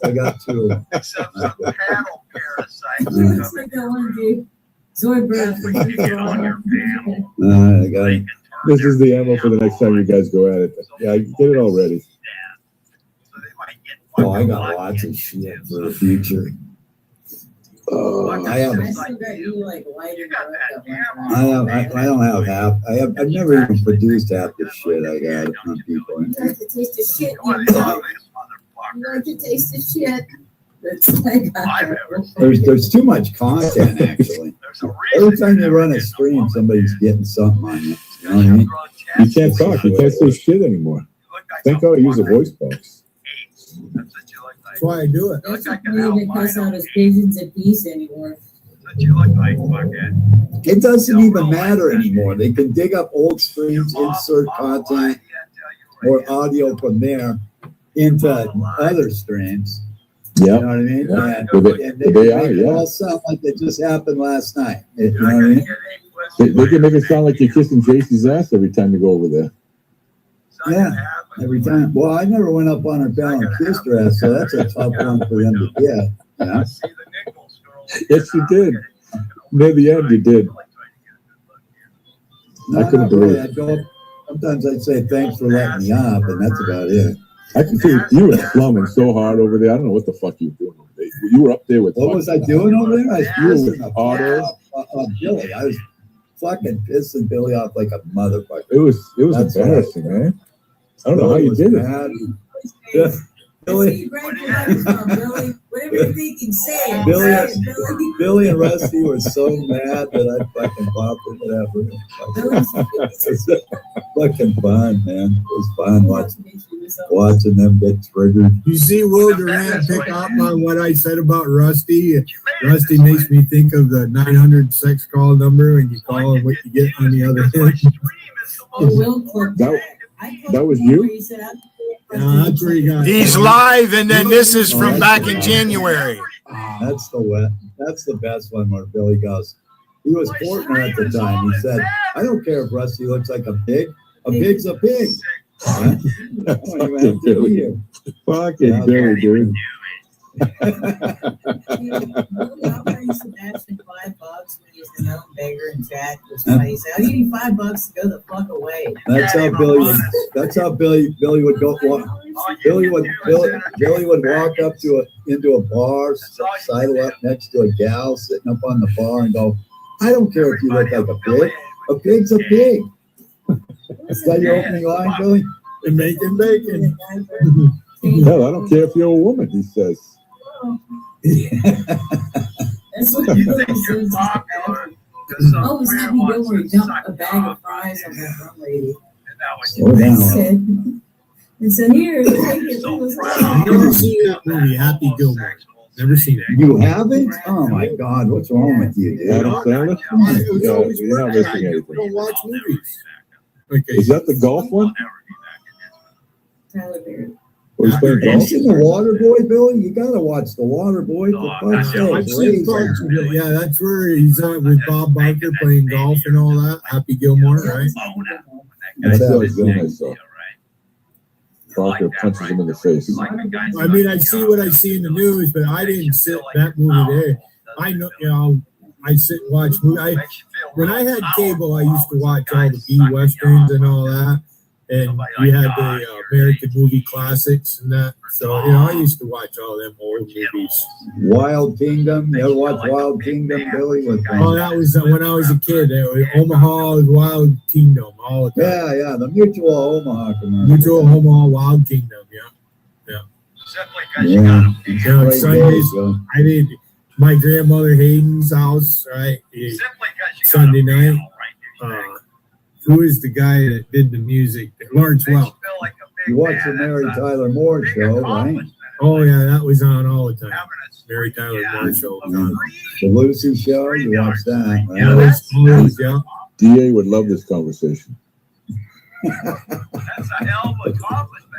I got two. Except some cattle parasites. Let's make that one, dude. Zoidberg. I got it. This is the ammo for the next time you guys go at it. Yeah, get it all ready. Oh, I got lots of shit for the future. I have. I still got you like lighting up. I don't have half. I've never even produced half the shit I got on people. You like to taste the shit, you like to taste the shit. That's like, There's too much content actually. Every time you run a stream, somebody's getting something on you. You know what I mean? You can't talk. You can't say shit anymore. Thank God I use a voice box. That's why I do it. That's not even cuss out his pigeons at peace anymore. It doesn't even matter anymore. They can dig up old streams, insert content or audio from there into other streams. Yeah. You know what I mean? Yeah. And With they AI, make it yeah. all sound like it just happened last night. You know what I mean? They can make it sound like you're kissing JC's ass every time you go over there. Yeah, every time. Well, I never went up on her bell and kissed her ass, so that's a tough one for them to get. Yeah. Yes, you did. Near the end, you did. No, I couldn't not believe really. it. I'd go up, sometimes I'd say thanks for letting me up, and that's about it. I can see you were slumming so hard over there. I don't know what the fuck you were doing over there. You were up there with. What was I doing over there? I was You were pissing with the Otto. fuck off Billy. I was fucking pissing Billy off like a motherfucker. It was That's embarrassing, man. I don't know how you was did it. mad. Yeah. Billy, Whatever you think you can say it. Billy, Say it, Billy. Billy and Rusty were so mad that I fucking popped it. Whatever. Fucking fun, man. It was fun watching them get triggered. You see Will Durant pick up on what I said about Rusty. Rusty makes me think of the 900 sex call number when you call and what you get on the other end. Oh, Will clipped That was you? No, that's where you got. He's live, and then this is from back in January. That's the best one where Billy goes. He was courting her at the time. He said, "I don't care if Rusty looks like a pig. A pig's a pig. Huh? Fucking Billy. Fucking Billy, dude. Sebastian $5 when he's a known beggar and fat. He said, "I'll give you $5 to go the fuck away." That's how Billy would. That's how Billy would go. Billy would walk up into a bar, sidle up next to a gal sitting up on the bar, and go, "I don't care if you look like a pig. A pig's a pig." Is that your opening line, Billy? And making bacon. Hell, I don't care if you're a woman, he says. That's what Billy says. Always happy to go where he dumped a bag of fries on that one lady. Slow down. And so here, take it. I've never seen that movie, Happy Gilmore. Never seen it. You haven't? Oh my God, what's wrong with you, dude? Adam Sandler? Yeah, you're not missing anything. Don't watch movies. Is that the golf one? Tyler Perry. Or he's playing Have you golf? seen The Waterboy, Billy? You gotta watch The Waterboy. For fuck's I've sake. seen parts of it. Yeah, that's where he's on with Bob Barker playing golf and all that. Happy Gilmore, right? That's how he's doing myself. Barker punches him in the face. I mean, I see what I see in the news, but I didn't sit that movie there. I know, you know, I sit and watch movies. When I had cable, I used to watch all the B westerns and all that, and we had the American movie classics and that. So you know, I used to watch all them old movies. Wild Kingdom. You ever watch Wild Kingdom, Billy? Oh, that was when I was a kid. Omaha, Wild Kingdom, all the time. Yeah, the Mutual Omaha commercial. Mutual Omaha, Wild Kingdom. Yeah. You know, Sundays, I did my grandmother Hayden's house, right? Sunday night. Who is the guy that did the music? Lawrence Welk. You watch the Mary Tyler Moore show, right? Oh yeah, that was on all the time. Mary Tyler Moore show. The Lucy show, you watch that, right? Yeah, that's always, yeah. DA would love this conversation. You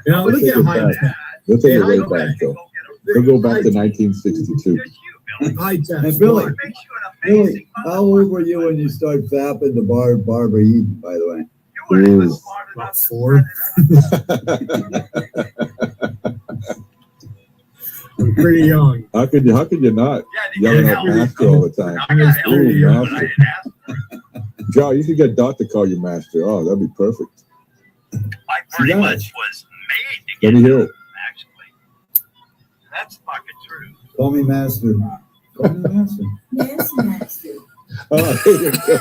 know, look at High Tech. They'll take it right back, though. They'll go back to 1962. High Tech. And Billy, how old were you when you started fapping to Barbara Eden, by the way? Ooh. About 4. I'm pretty young. How could you not yelling out master all the time? Ooh, master. Joe, you should get Doc to call you master. Oh, that'd be perfect. I pretty much was made to Let me hear it. actually. That's fucking true. Call me master. Call me master. Yes, Master. Oh, there you go.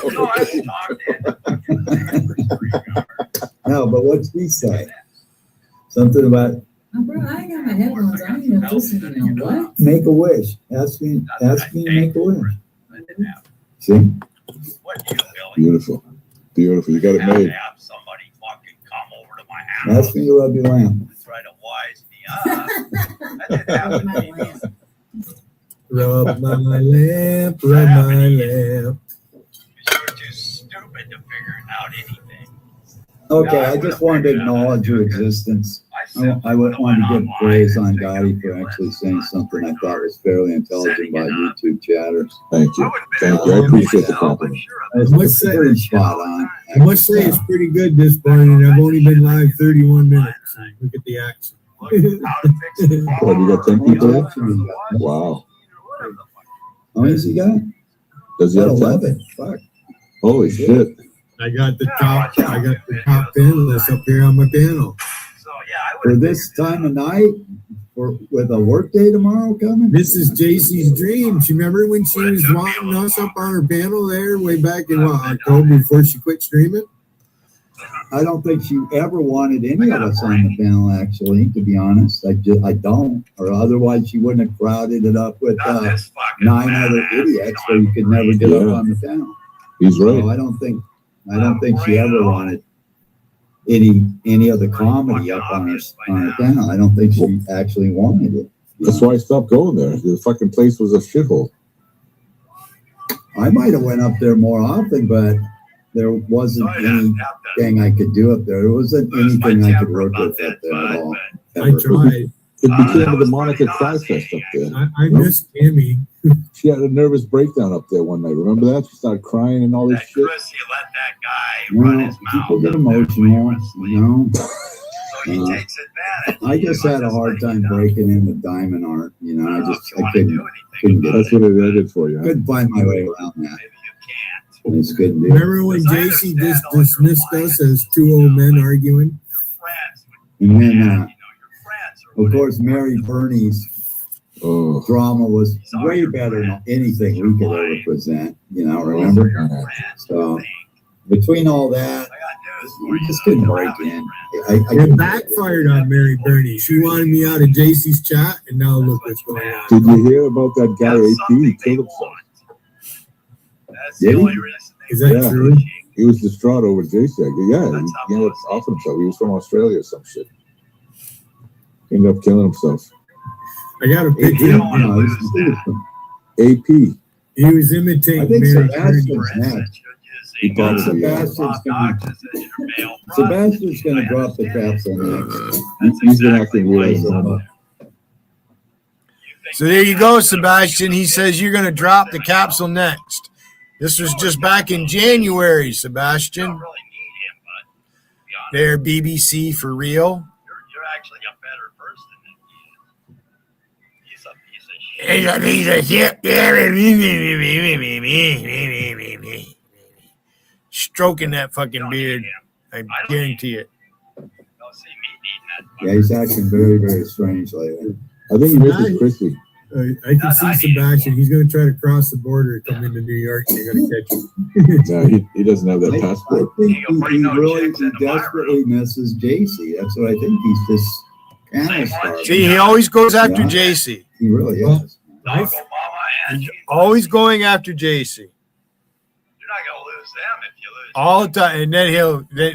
No, but what's he say? Something about Oh, bro, I ain't got my headphones on. I ain't even listening to what? make a wish. Ask me to make a wish. See? Beautiful. Beautiful. You got it made. Have somebody fucking come over to my house. Ask me to rub your lamp. Try to wise me up. That didn't happen. Rub my lamp, rub my lamp. You're too stupid to figure out anything. Okay, I just wanted to acknowledge your existence. I wanted to give praise on Gotti for actually saying something I thought was fairly intelligent by YouTube chatters. Thank you. Thank you. I appreciate the compliment. It's pretty spot on. I must say it's pretty good this morning. I've only been live 31 minutes. Look at the action. What, you got 10 people in? Wow. How many has he got? Does he have 11? Fuck. Holy shit. I got the top panelists up here on my panel. For this time of night, with a work day tomorrow coming? This is JC's dream. She remember when she was wanting us up on her panel there way back in October before she quit streaming? I don't think she ever wanted any of us on the panel, actually, to be honest. I don't. Or otherwise she wouldn't have crowded it up with 9 other idiots so you could never get up on the panel. He's right. So I don't think she ever wanted any of the comedy up on her panel. I don't think she actually wanted it. That's why I stopped going there. The fucking place was a shithole. I might have went up there more often, but there wasn't anything I could do up there. There wasn't anything I could work with up there at all. I tried. It became the Monica Cry Fest up there. I missed Timmy. She had a nervous breakdown up there one night. Remember that? She started crying and all this shit. People get emotional, you know. I just had a hard time breaking into diamond art. You know, I couldn't get That's it. what it did for you. Huh? Couldn't find my way around that. It's good. Remember when JC dismissed us as two old men arguing? And then, of course, Mary Burney's drama was way better than anything we could ever present. You know, remember? So between all that, we just couldn't break in. It backfired on Mary Burney. She wanted me out of JC's chat, and now look what's going on. Did you hear about that guy AP? He killed himself. Did he? Is that true? He was distraught over JC. Yeah, he ended up off himself. He was from Australia or some shit. He ended up killing himself. I got a picture. AP. He was imitating I think Mary Sebastian's Burney. next. Sebastian's gonna drop the capsule next. He's been acting really normal. So there you go, Sebastian. He says you're going to drop the capsule next. This was just back in January, Sebastian. There, BBC for real. You're actually a better person than he is. He's a piece of shit. Stroking that fucking beard. I guarantee it. Yeah, he's acting very, very strange lately. I think he misses Christy. I can see Sebastian. He's going to try to cross the border and come into New York. And they're going to catch him. No, he doesn't have that passport. I think he desperately misses JC. That's what I think. He's just kind of starving. See, he always goes after JC. He really is. He's always going after JC. You're not gonna lose them if you lose. All the time, and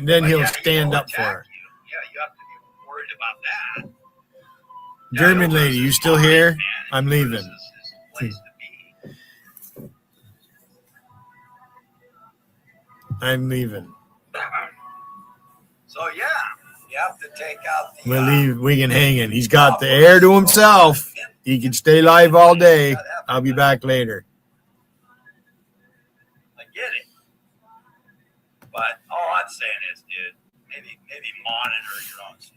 then he'll stand up for her. Yeah, you have to be worried about that. German lady, you still here? I'm leaving. I'm leaving. So yeah, you have to take out the. We'll leave Wigan hanging. He's got the air to himself. He can stay live all day. I'll be back later. I get it, but all I'm saying is, dude, maybe monitor your own strength.